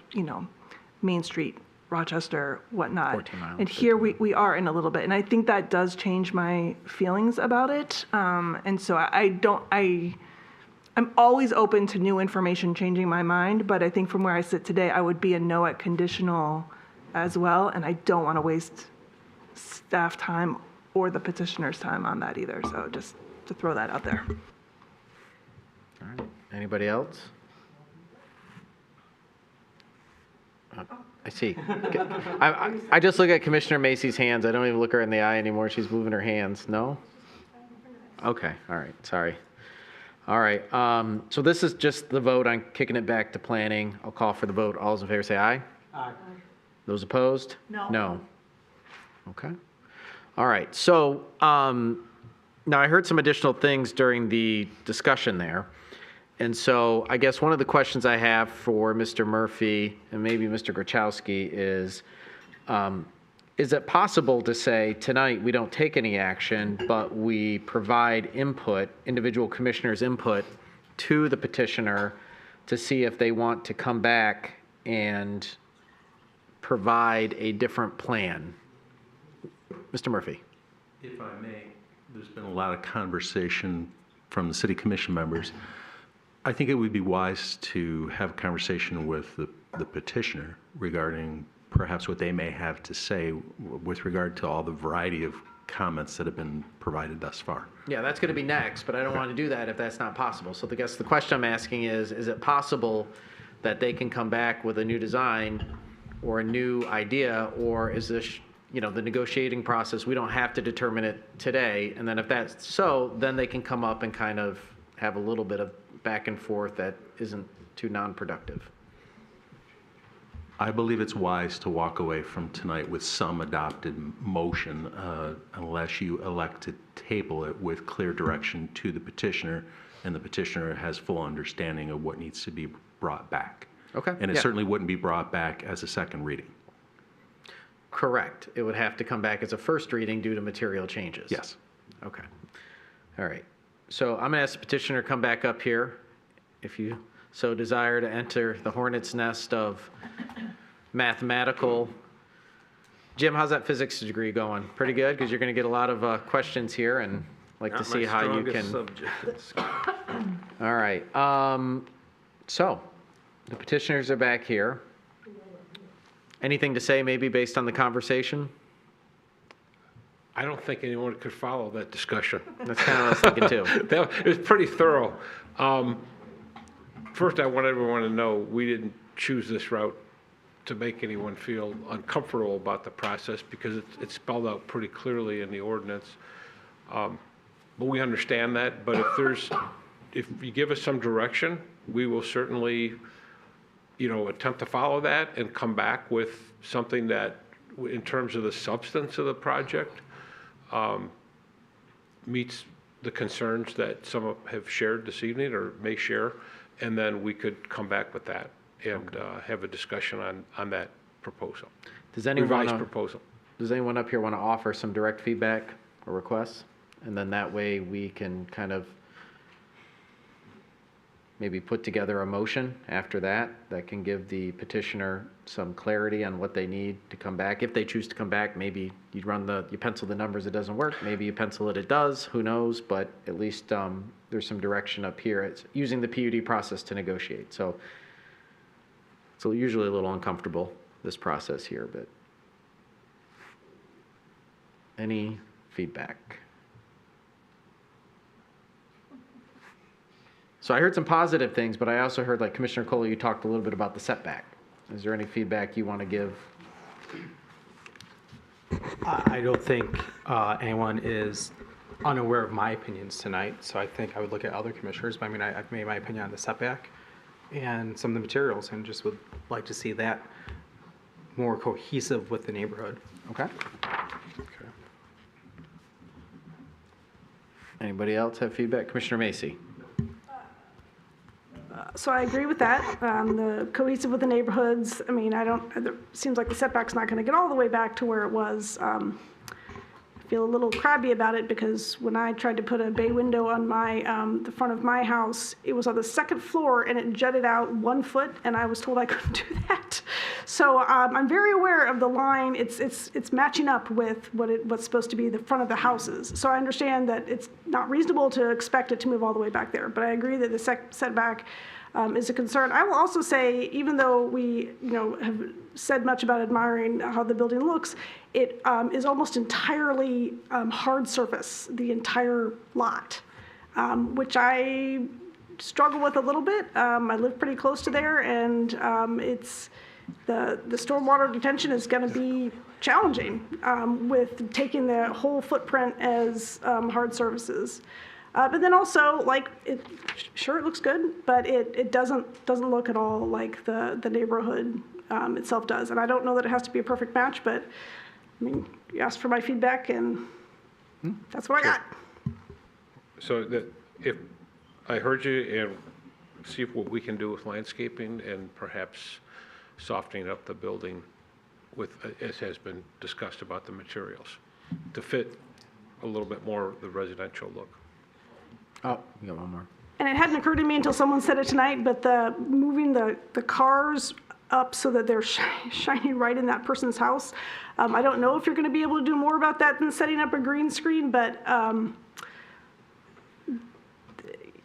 Main Street, Rochester, whatnot. 14 miles. And here we are in a little bit. And I think that does change my feelings about it. And so I'm always open to new information changing my mind, but I think from where I sit today, I would be a no at conditional as well, and I don't want to waste staff time or the petitioner's time on that either, so just to throw that out there. All right. Anybody else? I see. I just look at Commissioner Macy's hands. I don't even look her in the eye anymore. She's moving her hands. No? Okay. All right. Sorry. All right. So this is just the vote on kicking it back to planning. I'll call for the vote. All those in favor say aye. Aye. Those opposed? No. No. Okay. All right. So now I heard some additional things during the discussion there. And so I guess one of the questions I have for Mr. Murphy and maybe Mr. Grachowski is it possible to say tonight we don't take any action, but we provide input, individual commissioners' input to the petitioner to see if they want to come back and provide a different plan? Mr. Murphy. If I may, there's been a lot of conversation from the city commission members. I think it would be wise to have a conversation with the petitioner regarding perhaps what they may have to say with regard to all the variety of comments that have been provided thus far. Yeah, that's going to be next, but I don't want to do that if that's not possible. So I guess the question I'm asking is it possible that they can come back with a new design or a new idea, or is this, the negotiating process, we don't have to determine it today, and then if that's so, then they can come up and kind of have a little bit of back and forth that isn't too non-productive? I believe it's wise to walk away from tonight with some adopted motion unless you elect to table it with clear direction to the petitioner, and the petitioner has full understanding of what needs to be brought back. Okay. And it certainly wouldn't be brought back as a second reading. Correct. It would have to come back as a first reading due to material changes. Yes. Okay. All right. So I'm going to ask the petitioner to come back up here, if you so desire, to enter the hornet's nest of mathematical. Jim, how's that physics degree going? Pretty good, because you're going to get a lot of questions here, and like to see how you can. All right. So the petitioners are back here. Anything to say, maybe based on the conversation? I don't think anyone could follow that discussion. That's kind of what I was thinking too. It was pretty thorough. First, I want everyone to know we didn't choose this route to make anyone feel uncomfortable about the process, because it's spelled out pretty clearly in the ordinance. But we understand that. But if you give us some direction, we will certainly, attempt to follow that and come back with something that, in terms of the substance of the project, meets the concerns that some have shared this evening or may share, and then we could come back with that. and have a discussion on that proposal. Does anyone Revised wanna- proposal. Does anyone up here want to offer some direct feedback or requests? And then that way we can kind of maybe put together a motion after that can give the petitioner some clarity on what they need to come back. If they choose to come back, maybe you pencil the numbers, it doesn't work. Maybe you pencil it does, who knows? But at least there's some direction up here. It's using the PUD process to negotiate. So it's usually a little uncomfortable, this process here, but any feedback? So I heard some positive things, but I also heard, like Commissioner Kohler, you talked a little bit about the setback. Is there any feedback you want to give? I don't think anyone is unaware of my opinions tonight, so I think I would look at other commissioners. But I mean, I've made my opinion on the setback and some of the materials, and just would like to see that more cohesive with the neighborhood. Okay. Anybody else have feedback? Commissioner Macy? So I agree with that. The cohesive with the neighborhoods, I mean, it seems like the setback's not going to get all the way back to where it was. I feel a little crabby about it because when I tried to put a bay window on the front of my house, it was on the second floor and it jutted out 1 foot, and I was told I couldn't do that. So I'm very aware of the line. It's matching up with what's supposed to be the front of the houses. So I understand that it's not reasonable to expect it to move all the way back there, but I agree that the setback is a concern. I will also say, even though we have said much about admiring how the building looks, it is almost entirely hard surface, the entire lot, which I struggle with a little bit. I live pretty close to there, and it's the stormwater detention is going to be challenging with taking the whole footprint as hard surfaces. But then also, it looks good, but it doesn't look at all like the neighborhood itself does. And I don't know that it has to be a perfect match, but I mean, you asked for my feedback, and that's what I got. So if I heard you, and see what we can do with landscaping and perhaps softening up the building with, as has been discussed about the materials, to fit a little bit more of the residential look. Oh, you got one more. And it hadn't occurred to me until someone said it tonight, but moving the cars up so that they're shining right in that person's house. I don't know if you're going to be able to do more about that than setting up a green screen, but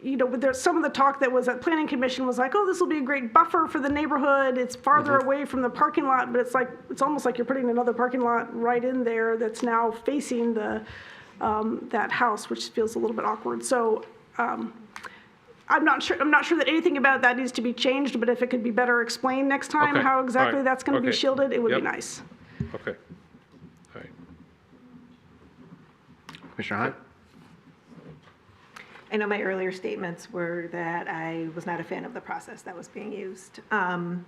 there's some of the talk that was at Planning Commission was like, oh, this will be a great buffer for the neighborhood. It's farther away from the parking lot, but it's almost like you're putting another parking lot right in there that's now facing that house, which feels a little bit awkward. So I'm not sure that anything about that needs to be changed, but if it could be better explained next time how exactly that's going to be shielded, it would be nice. Okay. All right. Commissioner Hunt? I know my earlier statements were that I was not a fan of the process that was being used. And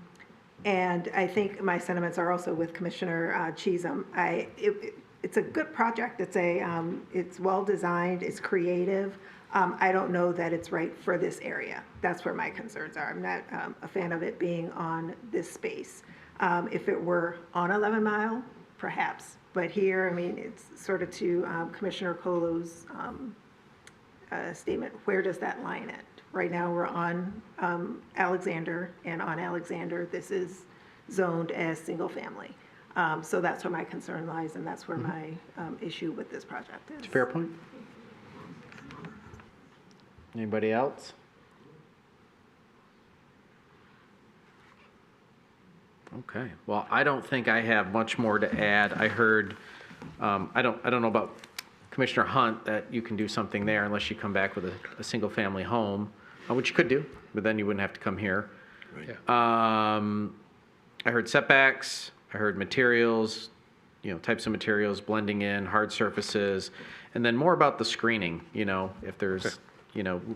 I think my sentiments are also with Commissioner Cheatham. It's a good project. It's well designed. It's creative. I don't know that it's right for this area. That's where my concerns are. I'm not a fan of it being on this space. If it were on 11 Mile, perhaps. But here, I mean, it's sort of to Commissioner Colo's statement, where does that line end? Right now, we're on Alexander, and on Alexander, this is zoned as single family. So that's where my concern lies, and that's where my issue with this project is. Fair point. Anybody else? Okay. Well, I don't think I have much more to add. I heard, I don't know about Commissioner Hunt that you can do something there unless you come back with a single family home, which you could do, but then you wouldn't have to come here. Right. I heard setbacks. I heard materials, types of materials blending in, hard surfaces, and then more about the screening, if there's,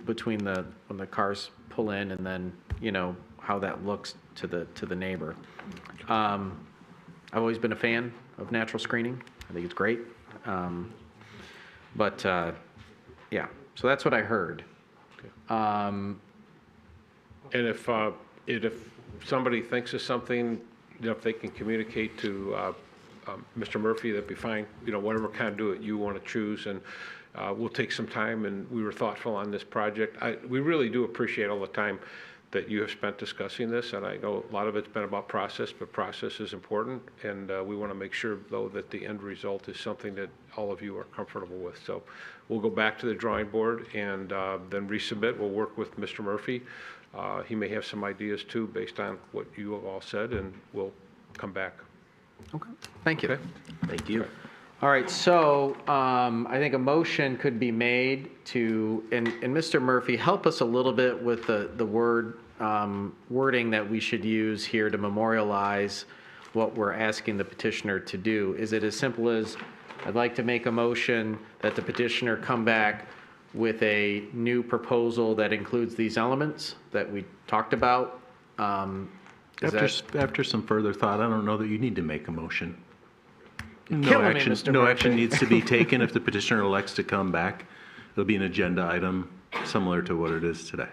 between when the cars pull in and then, how that looks to the neighbor. I've always been a fan of natural screening. I think it's great. But yeah, so that's what I heard. And if somebody thinks of something, if they can communicate to Mr. Murphy, that'd be fine. Whatever conduit you want to choose, and we'll take some time, and we were thoughtful on this project. We really do appreciate all the time that you have spent discussing this, and I know a lot of it's been about process, but process is important, and we want to make sure, though, that the end result is something that all of you are comfortable with. So we'll go back to the drawing board and then resubmit. We'll work with Mr. Murphy. He may have some ideas, too, based on what you have all said, and we'll come back. Okay. Thank you. Okay. Thank you. All right, so I think a motion could be made to, and Mr. Murphy, help us a little bit with the wording that we should use here to memorialize what we're asking the petitioner to do. Is it as simple as, I'd like to make a motion that the petitioner come back with a new proposal that includes these elements that we talked about? After some further thought, I don't know that you need to make a motion. Killing me, Mr. No Murphy. action needs to be taken if the petitioner elects to come back. It'll be an agenda item similar to what it is today.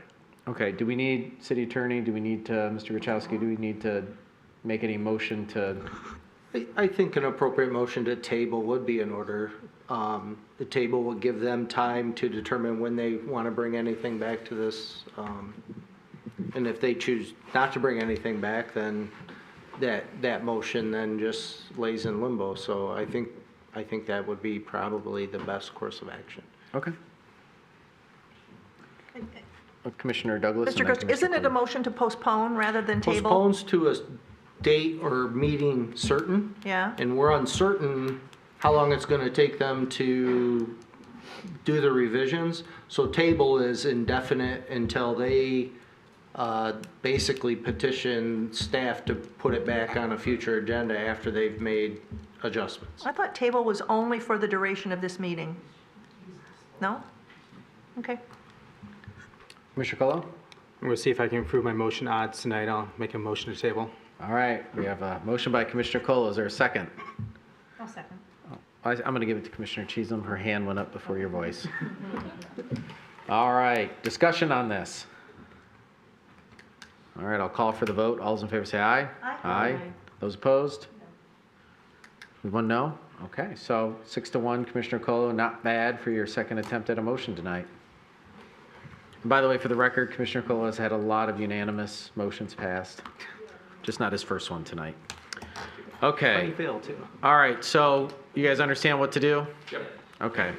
Okay, do we need, city attorney, do we need to, Mr. Gachowski, do we need to make any motion to? I think an appropriate motion to table would be in order. The table will give them time to determine when they want to bring anything back to this. And if they choose not to bring anything back, then that motion then just lays in limbo. So I think that would be probably the best course of action. Okay. Commissioner Douglas. Mr. Gross, isn't it a motion to postpone rather than table? Postpones to a date or meeting certain. Yeah. And we're uncertain how long it's going to take them to do the revisions. So table is indefinite until they basically petition staff to put it back on a future agenda after they've made adjustments. I thought table was only for the duration of this meeting. No? Okay. Commissioner Colo? I'm going to see if I can improve my motion odds tonight. I'll make a motion to table. All right, we have a motion by Commissioner Colo. Is there a second? I'll second. I'm going to give it to Commissioner Cheatham. Her hand went up before your voice. All right, discussion on this. All right, I'll call for the vote. All those in favor say aye. Aye. Aye. Those opposed? One no? Okay, so 6-1, Commissioner Colo, not bad for your second attempt at a motion tonight. And by the way, for the record, Commissioner Colo has had a lot of unanimous motions passed, just not his first one tonight. Okay. You failed too. All right, so you guys understand what to do? Yep. Okay.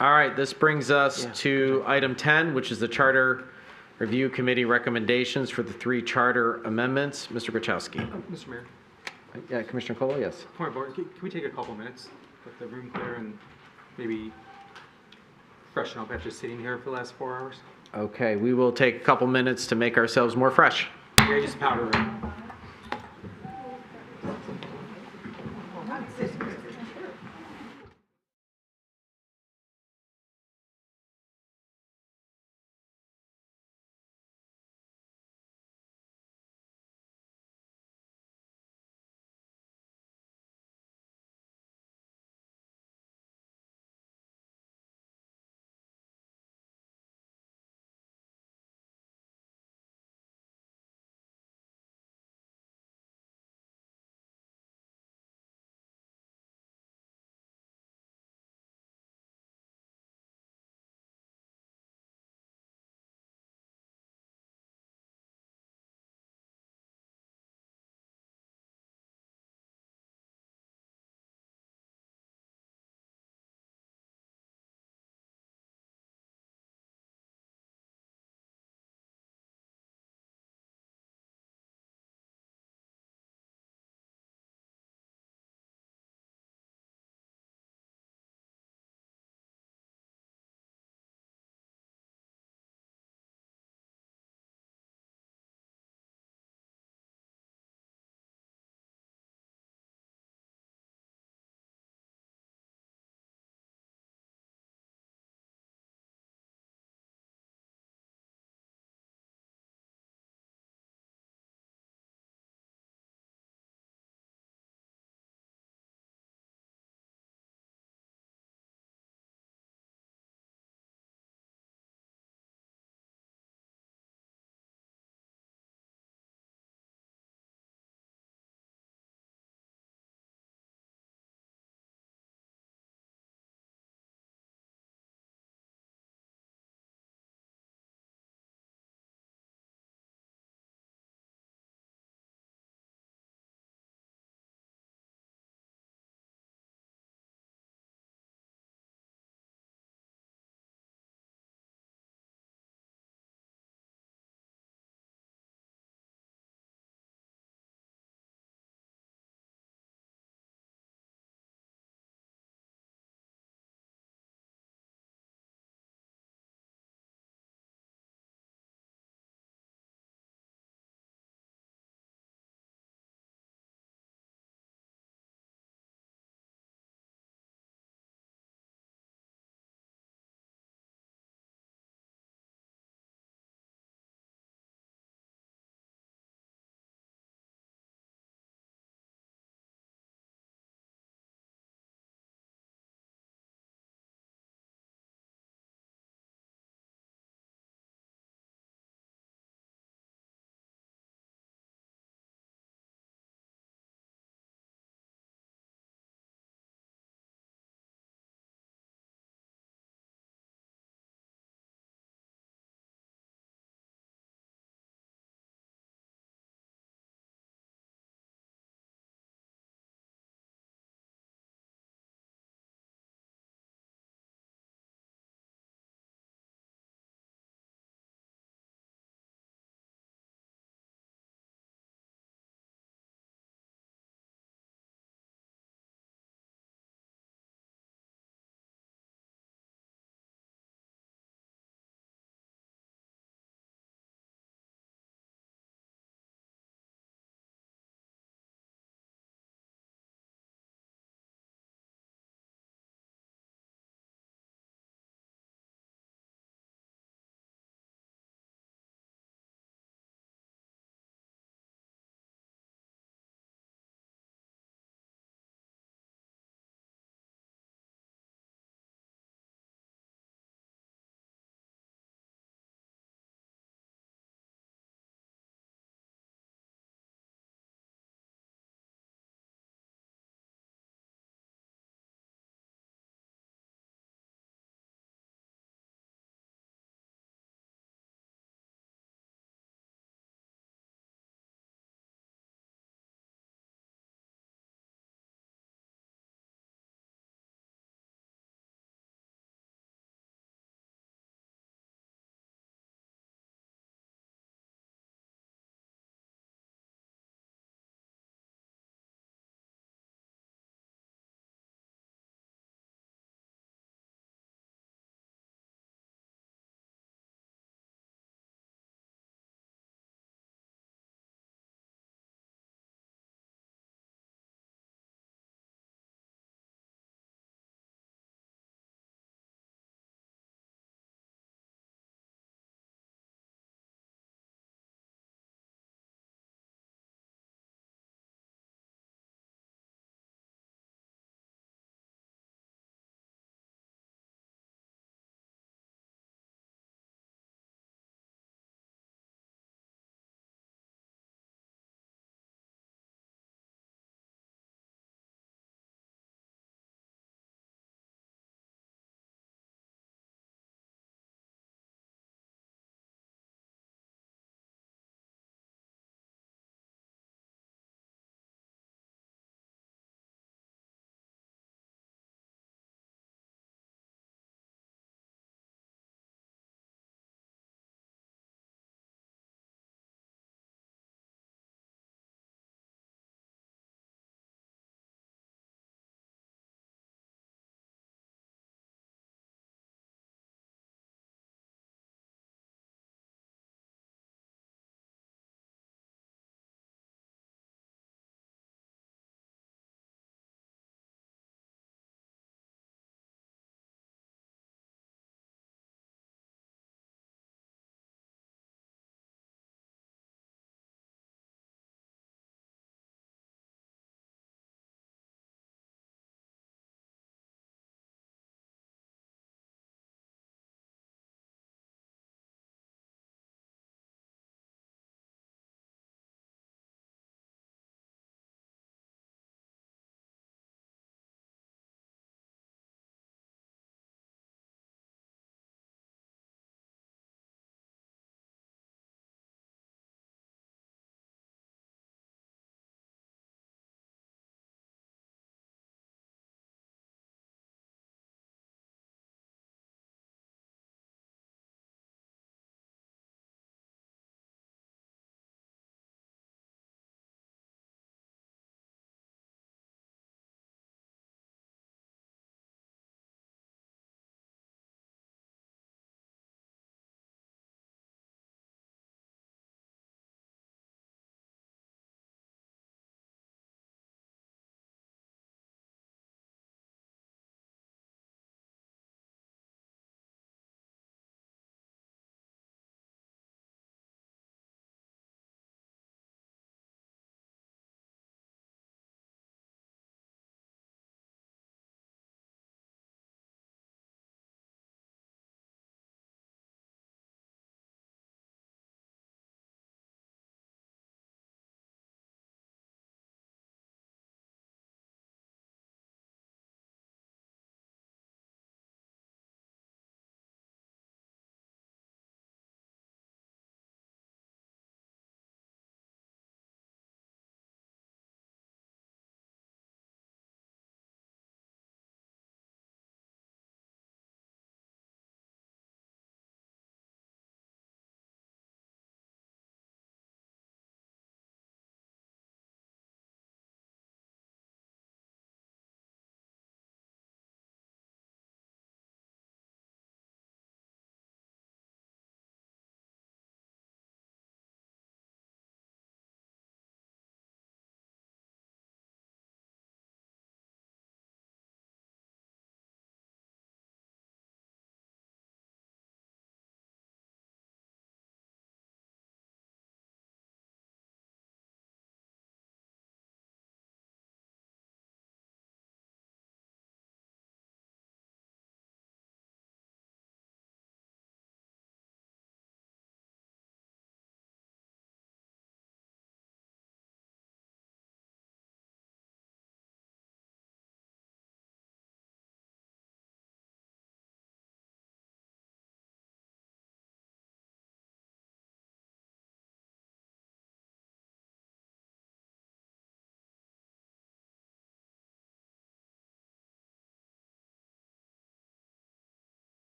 All right, this brings us to item 10, which is the Charter Review Committee recommendations for the 3 charter amendments. Mr. Gachowski. Mr. Mayor, Yeah, Commissioner Colo, yes. point of order. Can we take a couple minutes, let the room clear, and maybe freshen up after sitting here for the last 4 hours? Okay, we will take a couple minutes to make ourselves more fresh. Yeah, just powder room.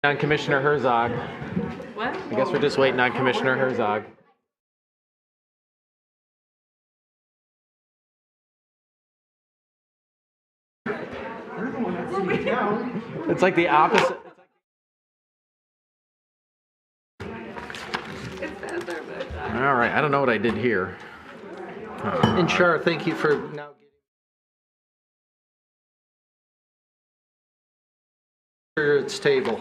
On Commissioner Herzog. What? I guess we're just waiting on Commissioner Herzog. It's like the opposite. All right, I don't know what I did here. And Char, thank you for now getting its table.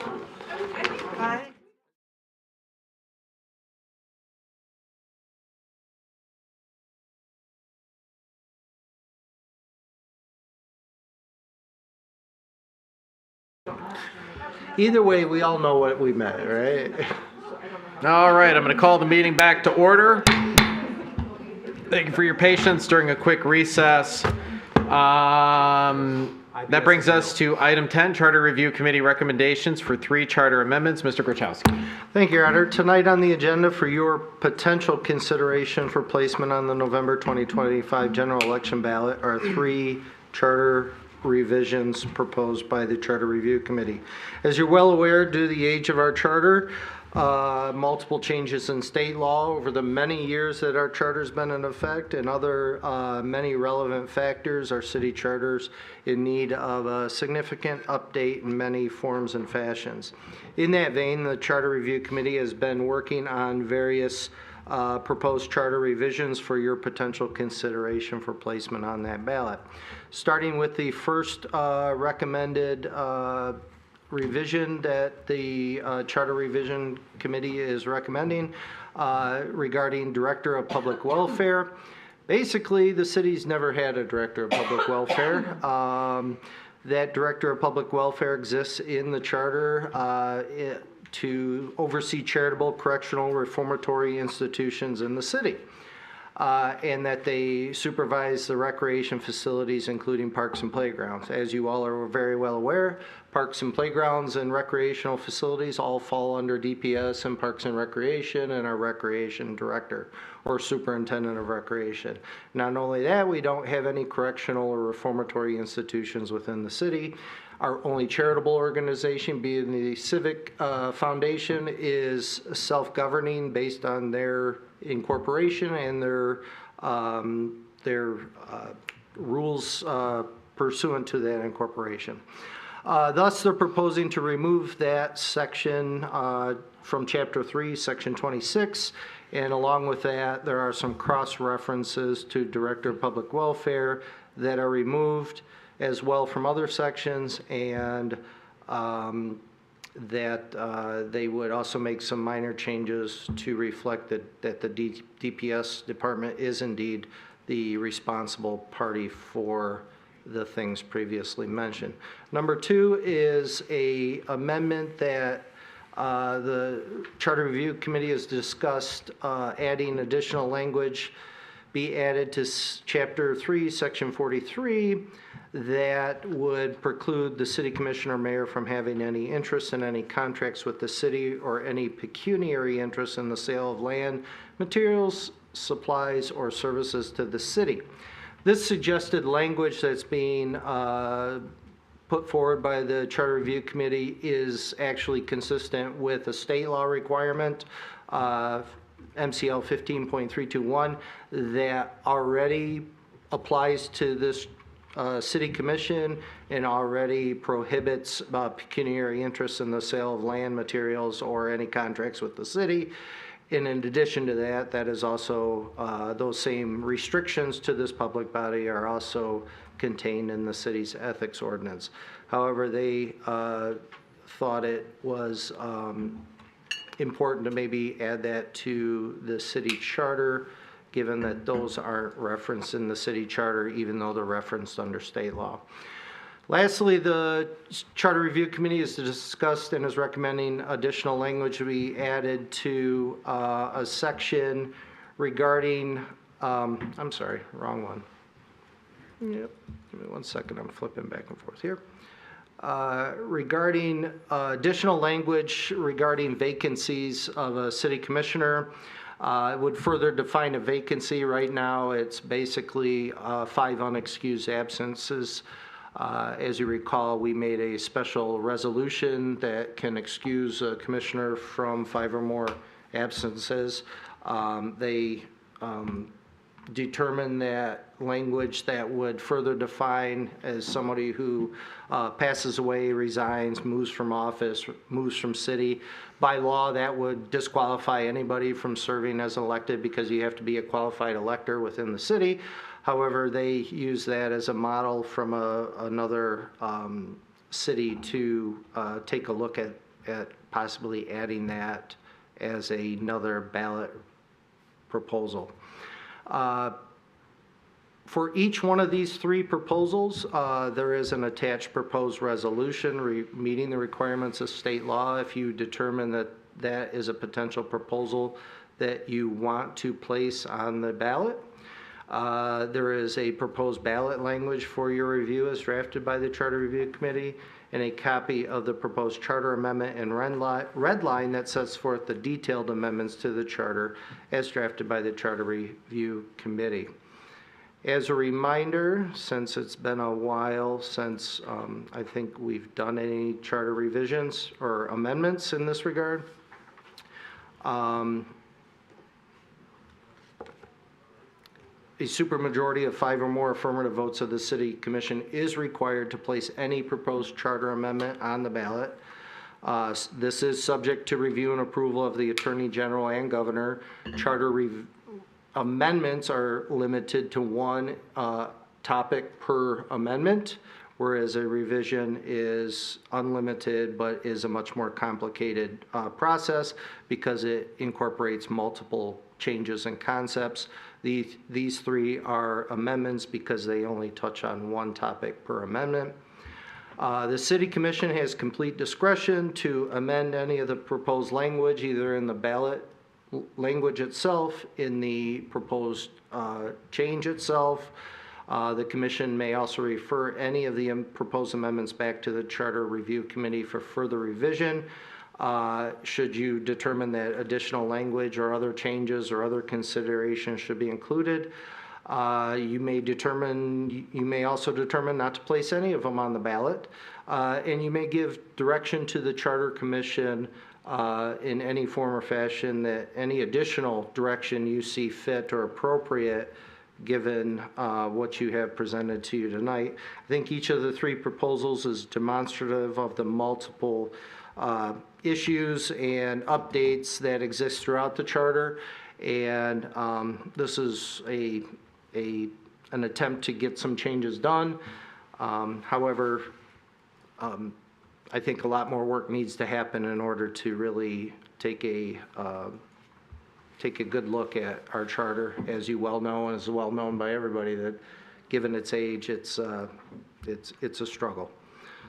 Either way, we all know what we meant, right? All right, I'm going to call the meeting back to order. Thank you for your patience during a quick recess. That brings us to item 10, Charter Review Committee recommendations for 3 charter amendments. Mr. Grochowski. Thank you, Your Honor. Tonight on the agenda for your potential consideration for placement on the November 2025 general election ballot are 3 charter revisions proposed by the Charter Review Committee. As you're well aware, due to the age of our charter, multiple changes in state law over the many years that our charter's been in effect, and other many relevant factors, our city charter's in need of a significant update in many forms and fashions. In that vein, the Charter Review Committee has been working on various proposed charter revisions for your potential consideration for placement on that ballot. Starting with the first recommended revision that the Charter Revision Committee is recommending regarding Director of Public Welfare. Basically, the city's never had a Director of Public Welfare. That Director of Public Welfare exists in the Charter to oversee charitable, correctional, reformatory institutions in the city. And that they supervise the recreation facilities, including parks and playgrounds. As you all are very well aware, parks and playgrounds and recreational facilities all fall under DPS and Parks and Recreation and our Recreation Director or Superintendent of Recreation. Not only that, we don't have any correctional or reformatory institutions within the city. Our only charitable organization, being the Civic Foundation, is self-governing based on their incorporation and their rules pursuant to that incorporation. Thus, they're proposing to remove that section from Chapter 3, Section 26, and along with that, there are some cross-references to Director of Public Welfare that are removed as well from other sections, and that they would also make some minor changes to reflect that the DPS department is indeed the responsible party for the things previously mentioned. Number 2 is a amendment that the Charter Review Committee has discussed adding additional language be added to Chapter 3, Section 43, that would preclude the city commissioner or mayor from having any interest in any contracts with the city or any pecuniary interest in the sale of land, materials, supplies, or services to the city. This suggested language that's being put forward by the Charter Review Committee is actually consistent with a state law requirement, MCL 15.321, that already applies to this City Commission and already prohibits pecuniary interest in the sale of land, materials, or any contracts with the city. And in addition to that, that is also, those same restrictions to this public body are also contained in the city's ethics ordinance. However, they thought it was important to maybe add that to the city charter, given that those aren't referenced in the city charter, even though they're referenced under state law. Lastly, the Charter Review Committee has discussed and is recommending additional language to be added to a section regarding, I'm sorry, wrong one. Yep, give me 1 second, I'm flipping back and forth here. Regarding additional language regarding vacancies of a city commissioner. It would further define a vacancy. Right now, it's basically 5 unexcused absences As you recall, we made a special resolution that can excuse a commissioner from 5 or more absences. They determine that language that would further define as somebody who passes away, resigns, moves from office, moves from city. By law, that would disqualify anybody from serving as elected because you have to be a qualified elector within the city. However, they use that as a model from another city to take a look at possibly adding that as another ballot proposal. For each one of these 3 proposals, there is an attached proposed resolution meeting the requirements of state law. If you determine that that is a potential proposal that you want to place on the ballot, there is a proposed ballot language for your review as drafted by the Charter Review Committee, and a copy of the proposed charter amendment in red line that sets forth the detailed amendments to the charter as drafted by the Charter Review Committee. As a reminder, since it's been a while since I think we've done any charter revisions or amendments in this regard, a supermajority of 5 or more affirmative votes of the City Commission is required to place any proposed charter amendment on the ballot. This is subject to review and approval of the Attorney General and Governor. Charter amendments are limited to 1 topic per amendment, whereas a revision is unlimited but is a much more complicated process because it incorporates multiple changes and concepts. These 3 are amendments because they only touch on 1 topic per amendment. The City Commission has complete discretion to amend any of the proposed language, either in the ballot language itself, in the proposed change itself. The Commission may also refer any of the proposed amendments back to the Charter Review Committee for further revision. Should you determine that additional language or other changes or other considerations should be included, you may also determine not to place any of them on the ballot, and you may give direction to the Charter Commission in any form or fashion that any additional direction you see fit or appropriate given what you have presented to you tonight. I think each of the 3 proposals is demonstrative of the multiple issues and updates that exist throughout the charter, and this is an attempt to get some changes done. However, I think a lot more work needs to happen in order to really take a good look at our charter. As you well know, and is well known by everybody, that given its age, it's a struggle.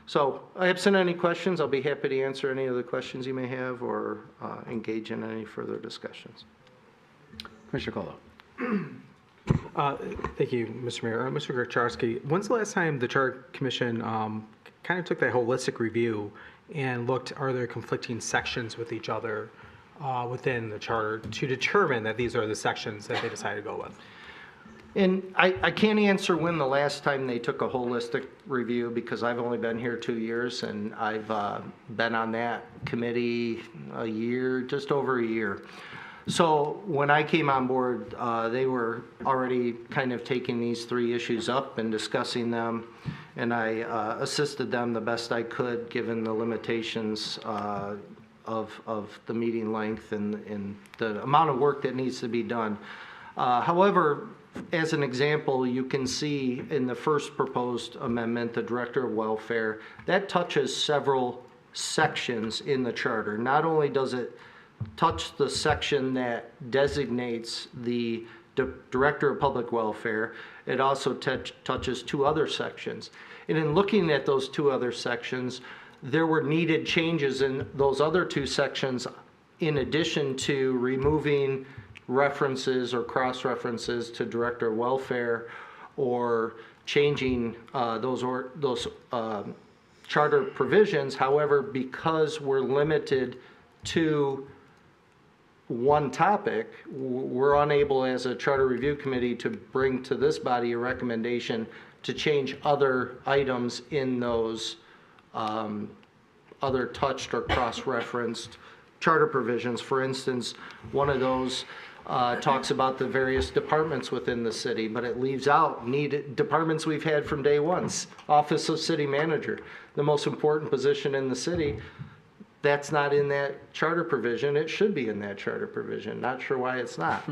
So, absent any questions, I'll be happy to answer any of the questions you may have or engage in any further discussions. Commissioner Colo. Thank you, Mr. Mayor. Mr. Grzechowski, when's the last time the Charter Commission kind of took that holistic review and looked, are there conflicting sections with each other within the charter to determine that these are the sections that they decided to go with? And I can't answer when the last time they took a holistic review because I've only been here 2 years and I've been on that committee a year, just over a year. So when I came on board, they were already kind of taking these 3 issues up and discussing them, and I assisted them the best I could given the limitations of the meeting length and the amount of work that needs to be done. However, as an example, you can see in the first proposed amendment, the Director of Welfare, that touches several sections in the charter. Not only does it touch the section that designates the Director of Public Welfare, it also touches 2 other sections. And in looking at those 2 other sections, there were needed changes in those other 2 sections in addition to removing references or cross-references to Director of Welfare or changing those charter provisions. However, because we're limited to 1 topic, we're unable as a Charter Review Committee to bring to this body a recommendation to change other items in those other touched or cross-referenced charter provisions. For instance, one of those talks about the various departments within the city, but it leaves out needed departments we've had from day one. Office of City Manager, the most important position in the city. That's not in that charter provision. It should be in that charter provision. Not sure why it's not.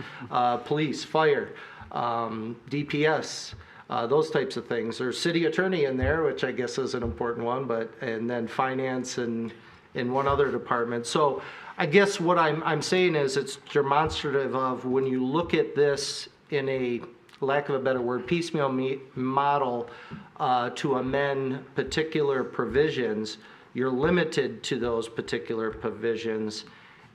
Police, fire, DPS, those types of things. There's city attorney in there, which I guess is an important one, and then finance and one other department. So I guess what I'm saying is it's demonstrative of when you look at this in a, lack of a better word, piecemeal model to amend particular provisions, you're limited to those particular provisions.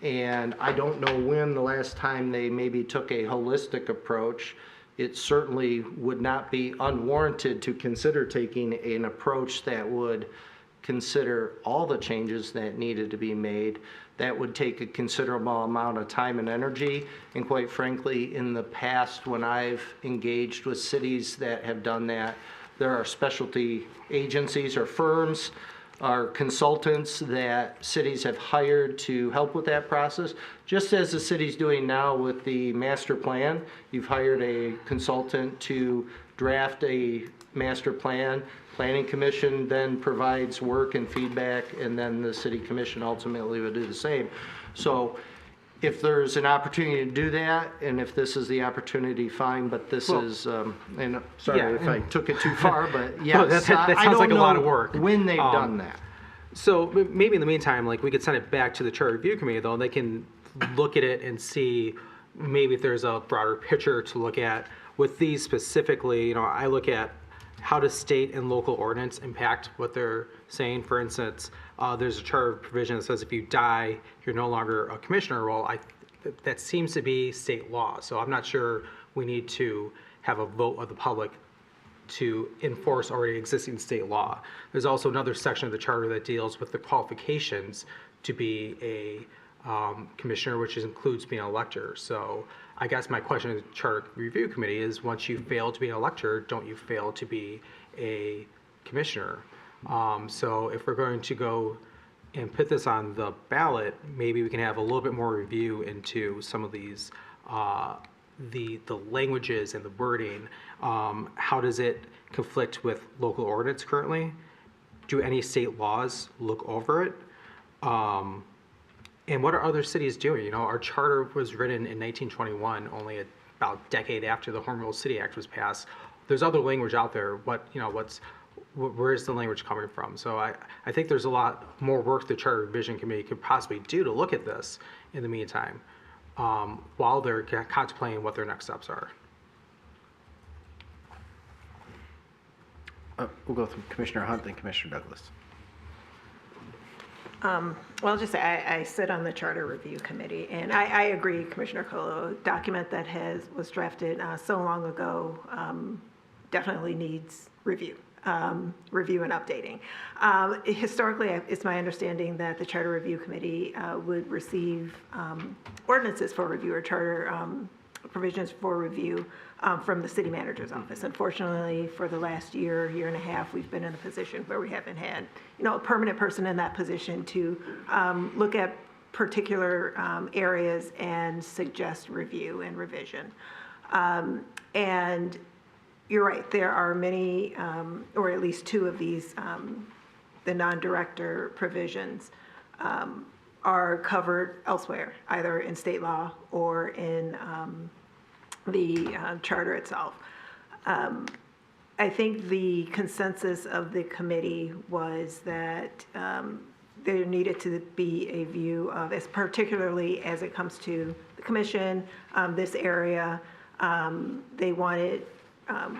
And I don't know when the last time they maybe took a holistic approach. It certainly would not be unwarranted to consider taking an approach that would consider all the changes that needed to be made. That would take a considerable amount of time and energy. And quite frankly, in the past, when I've engaged with cities that have done that, there are specialty agencies or firms or consultants that cities have hired to help with that process. Just as the city's doing now with the master plan, you've hired a consultant to draft a master plan. Planning Commission then provides work and feedback, and then the City Commission ultimately would do the same. So if there's an opportunity to do that, and if this is the opportunity, fine, but this is, and sorry if I took it too far, but yes. No, that sounds like a lot of work. When they've done that. So maybe in the meantime, like we could send it back to the Charter Review Committee, though, and they can look at it and see maybe if there's a broader picture to look at. With these specifically, I look at how does state and local ordinance impact what they're saying. For instance, there's a charter provision that says if you die, you're no longer a commissioner. Well, that seems to be state law. So I'm not sure we need to have a vote of the public to enforce already existing state law. There's also another section of the charter that deals with the qualifications to be a commissioner, which includes being an elector. So I guess my question to the Charter Review Committee is, once you fail to be an elector, don't you fail to be a commissioner? So if we're going to go and put this on the ballot, maybe we can have a little bit more review into some of these, the languages and the wording. How does it conflict with local ordinance currently? Do any state laws look over it? And what are other cities doing? Our charter was written in 1921, only about a decade after the Home Rule City Act was passed. There's other language out there. Where is the language coming from? So I think there's a lot more work the Charter Revision Committee could possibly do to look at this in the meantime, while they're contemplating what their next steps are. We'll go through Commissioner Hunt, then Commissioner Douglas. Well, I'll just say I sit on the Charter Review Committee, and I agree, Commissioner Colo, a document that was drafted so long ago definitely needs review and updating. Historically, it's my understanding that the Charter Review Committee would receive ordinances for review or charter provisions for review from the city manager's office. Unfortunately, for the last year and a half, we've been in a position where we haven't had, a permanent person in that position to look at particular areas and suggest review and revision. And you're right, there are many, or at least two of these, the non-director provisions are covered elsewhere, either in state law or in the charter itself. I think the consensus of the committee was that there needed to be a view of, particularly as it comes to the commission, this area, they wanted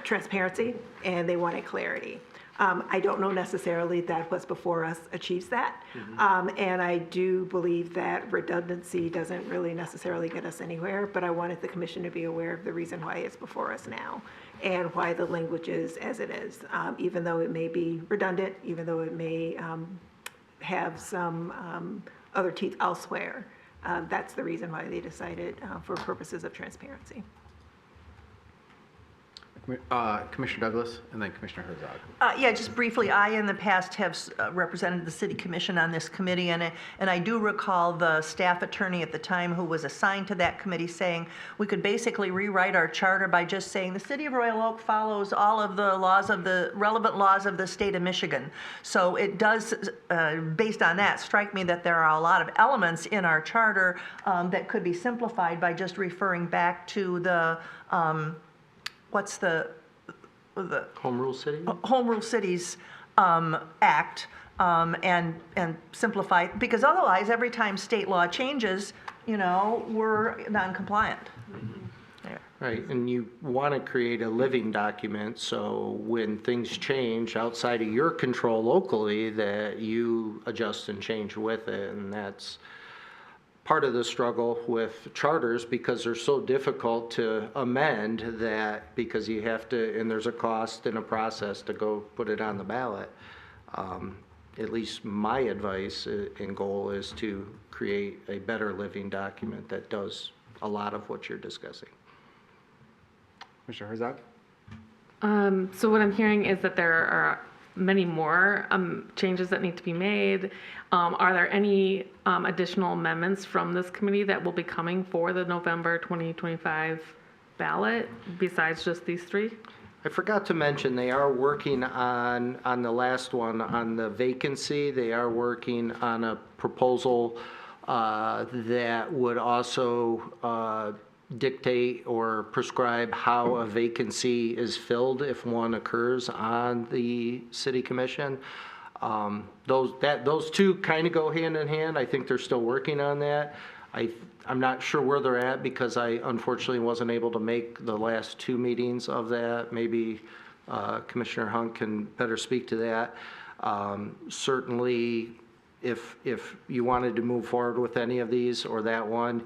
transparency and they wanted clarity. I don't know necessarily that what's before us achieves that. And I do believe that redundancy doesn't really necessarily get us anywhere, but I wanted the commission to be aware of the reason why it's before us now and why the language is as it is, even though it may be redundant, even though it may have some other teeth elsewhere. That's the reason why they decided for purposes of transparency. Commissioner Douglas, and then Commissioner Herzog. Yeah, just briefly, I in the past have represented the city commission on this committee, and I do recall the staff attorney at the time who was assigned to that committee saying we could basically rewrite our charter by just saying the city of Royal Oak follows all of the laws of the relevant laws of the state of Michigan. So it does, based on that, strike me that there are a lot of elements in our charter that could be simplified by just referring back to the what's the Home Rule City? Home Rule Cities Act and simplify, because otherwise, every time state law changes, we're non-compliant. Right, and you want to create a living document, so when things change outside of your control locally, that you adjust and change with it, and that's part of the struggle with charters because they're so difficult to amend that because you have to, and there's a cost and a process to go put it on the ballot. At least my advice and goal is to create a better living document that does a lot of what you're discussing. Mr. Herzog? So what I'm hearing is that there are many more changes that need to be made. Are there any additional amendments from this committee that will be coming for the November 2025 ballot besides just these three? I forgot to mention, they are working on the last one, on the vacancy, they are working on a proposal that would also dictate or prescribe how a vacancy is filled if one occurs on the city commission. Those two kind of go hand in hand. I think they're still working on that. I'm not sure where they're at because I unfortunately wasn't able to make the last two meetings of that. Maybe Commissioner Hunt can better speak to that. Certainly, if you wanted to move forward with any of these or that one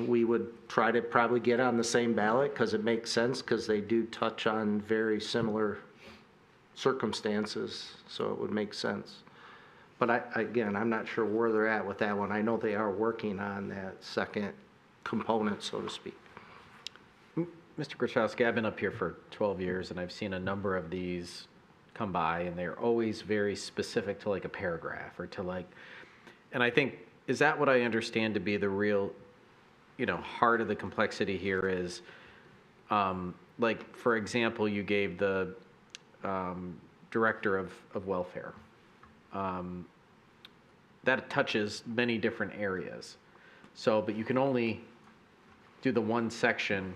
we would try to probably get on the same ballot because it makes sense because they do touch on very similar circumstances, so it would make sense. But again, I'm not sure where they're at with that one. I know they are working on that second component, so to speak. Mr. Grachowski, I've been up here for 12 years, and I've seen a number of these come by, and they're always very specific to like a paragraph or to like, and I think, is that what I understand to be the real, heart of the complexity here is, like, for example, you gave the director of welfare. That touches many different areas. So, but you can only do the one section,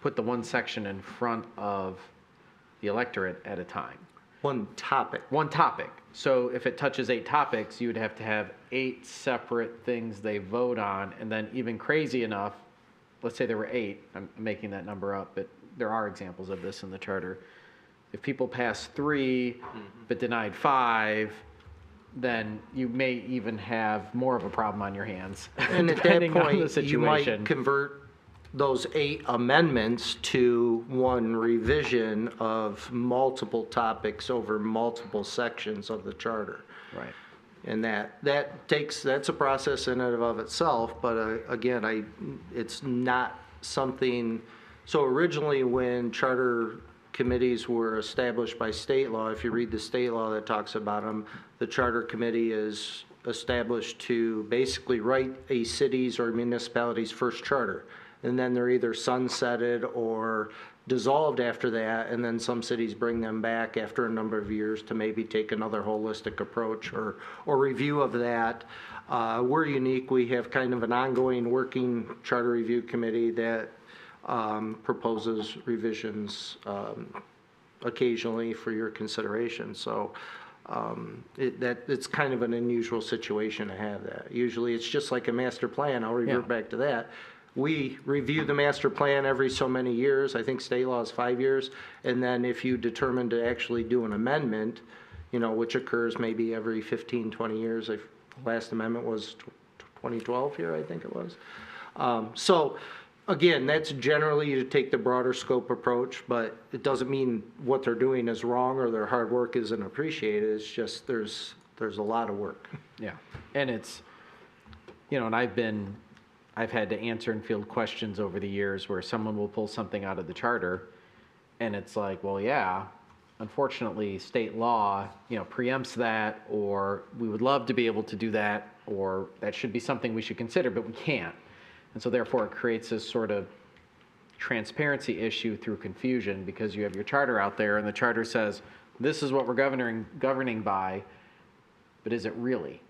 put the one section in front of the electorate at a time. One topic. One topic. So if it touches 8 topics, you would have to have 8 separate things they vote on, and then even crazy enough, let's say there were 8, I'm making that number up, but there are examples of this in the charter. If people pass 3 but denied 5, then you may even have more of a problem on your hands. And at that depending on the point, you situation. might convert those 8 amendments to one revision of multiple topics over multiple sections of the charter. Right. And that's a process in and of itself, but again, it's not something, so originally when charter committees were established by state law, if you read the state law that talks about them, the charter committee is established to basically write a city's or municipality's first charter. And then they're either sunsetted or dissolved after that, and then some cities bring them back after a number of years to maybe take another holistic approach or review of that. We're unique. We have kind of an ongoing working charter review committee that proposes revisions occasionally for your consideration. So it's kind of an unusual situation to have that. Usually it's just like a master plan. I'll revert back to that. We review the master plan every so many years. I think state law is 5 years. And then if you determine to actually do an amendment, which occurs maybe every 15, 20 years. The last amendment was 2012 here, I think it was. So again, that's generally to take the broader scope approach, but it doesn't mean what they're doing is wrong or their hard work isn't appreciated. It's just there's a lot of work. Yeah. And it's, and I've had to answer and field questions over the years where someone will pull something out of the charter And it's like, well, yeah, unfortunately, state law, preempts that, or we would love to be able to do that, or that should be something we should consider, but we can't. And so therefore it creates this sort of transparency issue through confusion, because you have your charter out there and the charter says, this is what we're governing by, but is it really?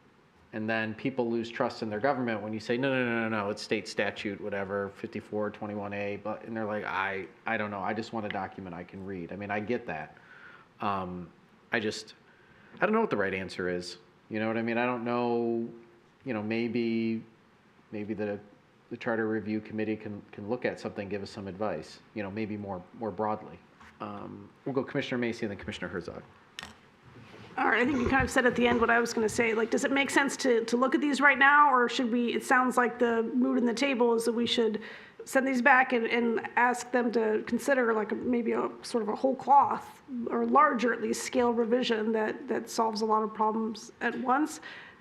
And then people lose trust in their government when you say, no, it's state statute, whatever, 5421A, but, and they're like, I don't know, I just want a document I can read. I mean, I get that. I don't know what the right answer is. You know what I mean? I don't know, maybe the Charter Review Committee can look at something, give us some advice, maybe more broadly. We'll go Commissioner Macy and then Commissioner Herzog. All right, I think you kind of said at the end what I was going to say. Like, does it make sense to look at these right now, or should we, it sounds like the mood in the table is that we should send these back and ask them to consider like maybe a sort of a whole cloth or larger at least scale revision that solves a lot of problems at once.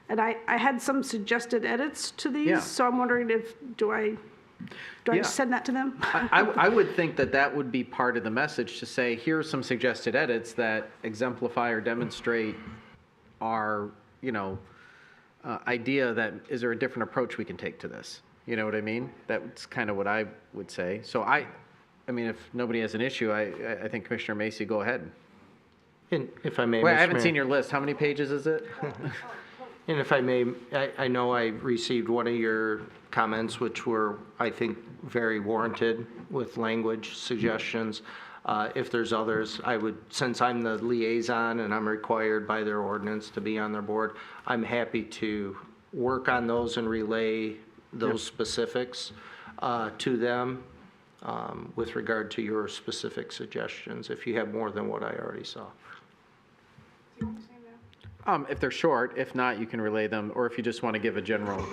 And I had some suggested edits to these, Yeah. so I'm wondering if, do I just send that to them? I would think that would be part of the message, to say, here are some suggested edits that exemplify or demonstrate our, idea that, is there a different approach we can take to this? You know what I mean? That's kind of what I would say. So I mean, if nobody has an issue, I think Commissioner Macy, go ahead. And if I may, Wait, Mr. I haven't Mayor. seen your list. How many pages is it? And if I may, I know I received one of your comments, which were, I think, very warranted with language suggestions. If there's others, I would, since I'm the liaison and I'm required by their ordinance to be on their board, I'm happy to work on those and relay those specifics to them with regard to your specific suggestions, if you have more than what I already saw. If they're short. If not, you can relay them, or if you just want to give a general.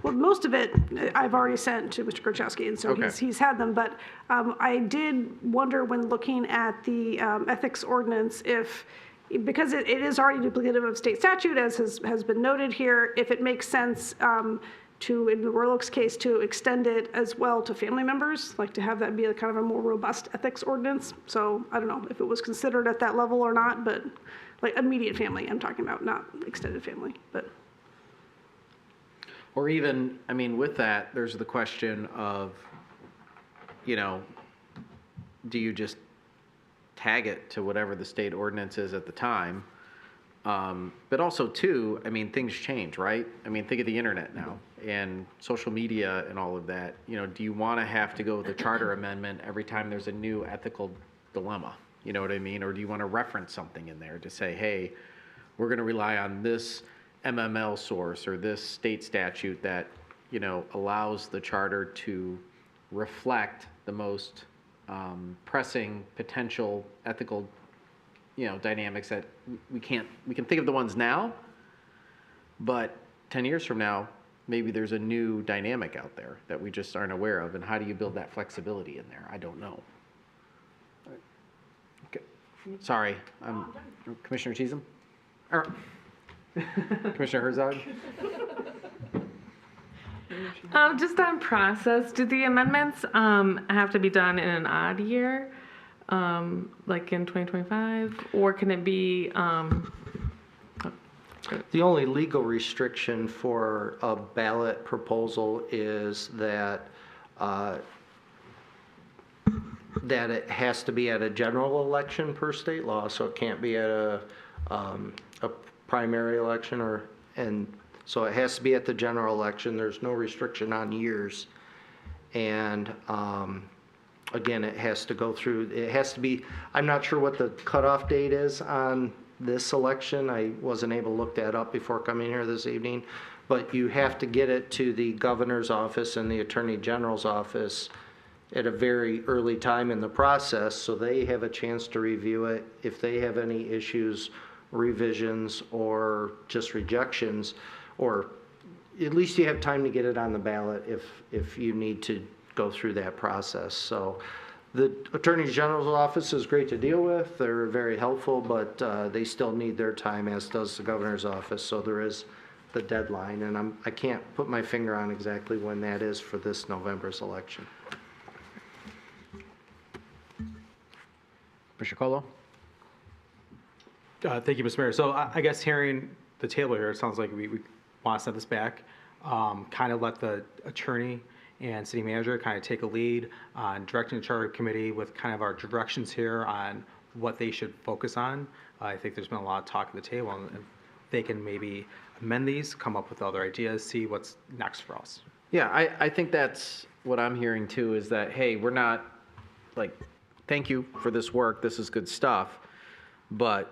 Well, most of it I've already sent to Mr. Kurchowski, and so Okay. he's had them. But I did wonder when looking at the ethics ordinance if, because it is already duplicative of state statute, as has been noted here, if it makes sense to, in the Royal Oaks case, to extend it as well to family members, like to have that be a kind of a more robust ethics ordinance. So I don't know if it was considered at that level or not, but like immediate family I'm talking about, not extended family, but. Or even, I mean, with that, there's the question of, do you just tag it to whatever the state ordinance is at the time? But also, too, I mean, things change, right? I mean, think of the internet now and social media and all of that. Do you want to have to go with a charter amendment every time there's a new ethical dilemma? You know what I mean? Or do you want to reference something in there to say, hey, we're going to rely on this MML source or this state statute that, allows the charter to reflect the most pressing potential ethical, dynamics that we can think of the ones now, but 10 years from now, maybe there's a new dynamic out there that we just aren't aware of. And how do you build that flexibility in there? I don't know. Okay. Sorry, Commissioner Cheatham? Commissioner Herzog? Just on process, do the amendments have to be done in an odd year, like in 2025, or can it be? The only legal restriction for a ballot proposal is that that it has to be at a general election per state law, so it can't be at a primary election, and so it has to be at the general election. There's no restriction on years, and again, it has to go through. It has to be. I'm not sure what the cutoff date is on this election. I wasn't able to look that up before coming here this evening, but you have to get it to the governor's office and the attorney general's office at a very early time in the process, so they have a chance to review it. If they have any issues, revisions, or just rejections, or at least you have time to get it on the ballot if you need to go through that process. So the Attorney General's office is great to deal with. They're very helpful, but they still need their time, as does the governor's office. So there is the deadline, and I can't put my finger on exactly when that is for this November's election. Commissioner Colo? Thank you, Mr. Mayor. So I guess hearing the table here, it sounds like we want to send this back, kind of let the attorney and city manager kind of take a lead on directing the charter committee with kind of our directions here on what they should focus on. I think there's been a lot of talk at the table, and they can maybe amend these, come up with other ideas, see what's next for us. Yeah, I think that's what I'm hearing too, is that, hey, we're not, like, thank you for this work, this is good stuff, but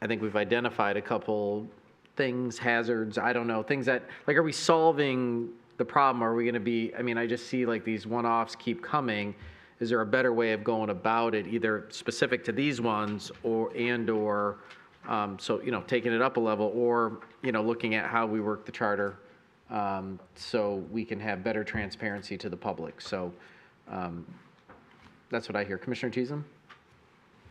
I think we've identified a couple things, hazards, I don't know, things that, like, are we solving the problem? Are we going to be, I mean, I just see like these one-offs keep coming. Is there a better way of going about it, either specific to these ones or so, you know, taking it up a level, or, you know, looking at how we work the charter so we can have better transparency to the public. So that's what I hear. Commissioner Cheatham?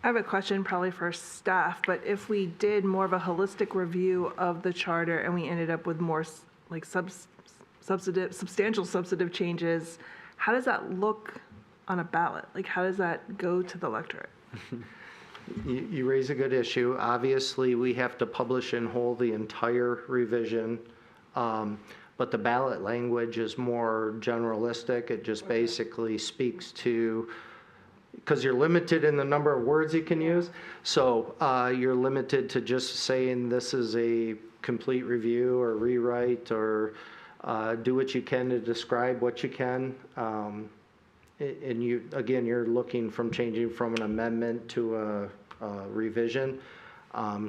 I have a question probably for staff, but if we did more of a holistic review of the charter and we ended up with more like substantial substantive changes, how does that look on a ballot? Like, how does that go to the electorate? You raise a good issue. Obviously, we have to publish in whole the entire revision, but the ballot language is more generalistic. It just basically speaks to, because you're limited in the number of words you can use, so you're limited to just saying this is a complete review or rewrite, or do what you can to describe what you can. And you, again, you're looking from changing from an amendment to a revision.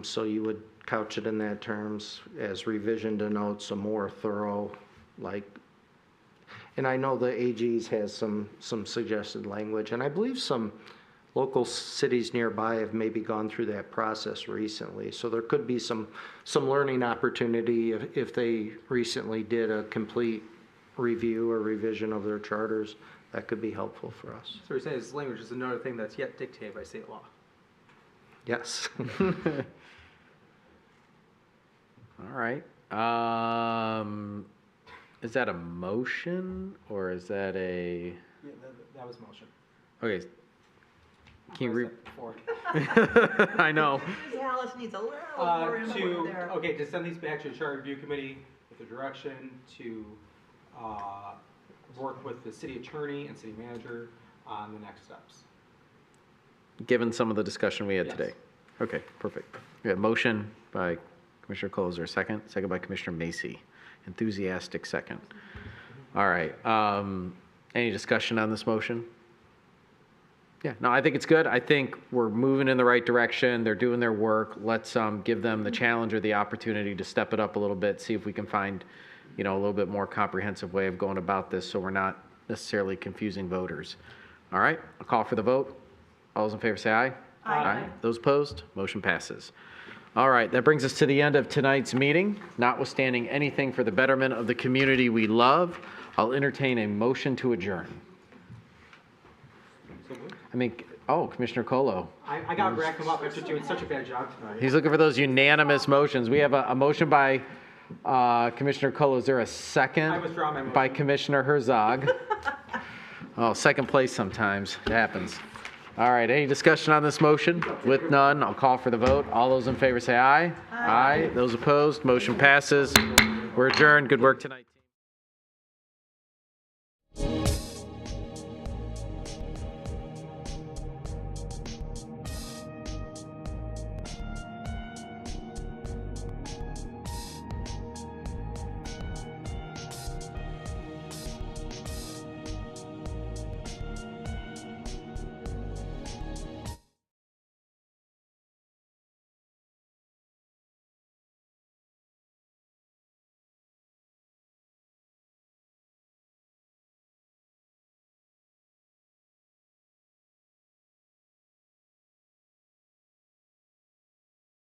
So you would couch it in that terms, as revision denotes a more thorough, like, and I know the AG's has some suggested language, and I believe some local cities nearby have maybe gone through that process recently. So there could be some learning opportunity if they recently did a complete review or revision of their charters. That could be helpful for us. So you're saying this language is another thing that's yet dictated by state law? Yes. All right. Is that a motion or is that a? Yeah, that was motion. Okay. Can you read? Forward. I know. Alice needs a little more input there. Okay, to send these back to the Charter Review Committee with the direction to work with the city attorney and city manager on the next steps. Given some of the discussion we had Yes. today. Okay, perfect. We have motion by Commissioner Cole. Is there a second? Second by Commissioner Macy. Enthusiastic second. All right. Any discussion on this motion? Yeah, no, I think it's good. I think we're moving in the right direction. They're doing their work. Let's give them the challenge or the opportunity to step it up a little bit, see if we can find, you know, a little bit more comprehensive way of going about this so we're not necessarily confusing voters. All right, I'll call for the vote. All those in favor say aye. Aye. Those opposed? Motion passes. All right, that brings us to the end of tonight's meeting. Notwithstanding anything for the betterment of the community we love, I'll entertain a motion to adjourn. I mean, oh, Commissioner Colo. I got Brad come up after doing such a bad job tonight. He's looking for those unanimous motions. We have a motion by Commissioner Colo. Is there a second? I withdraw my motion. By Commissioner Herzog. Oh, second place sometimes. It happens. All right, any discussion on this motion? With none, I'll call for the vote. All those in favor say aye. Aye. Those opposed, motion passes. We're adjourned. Good work tonight.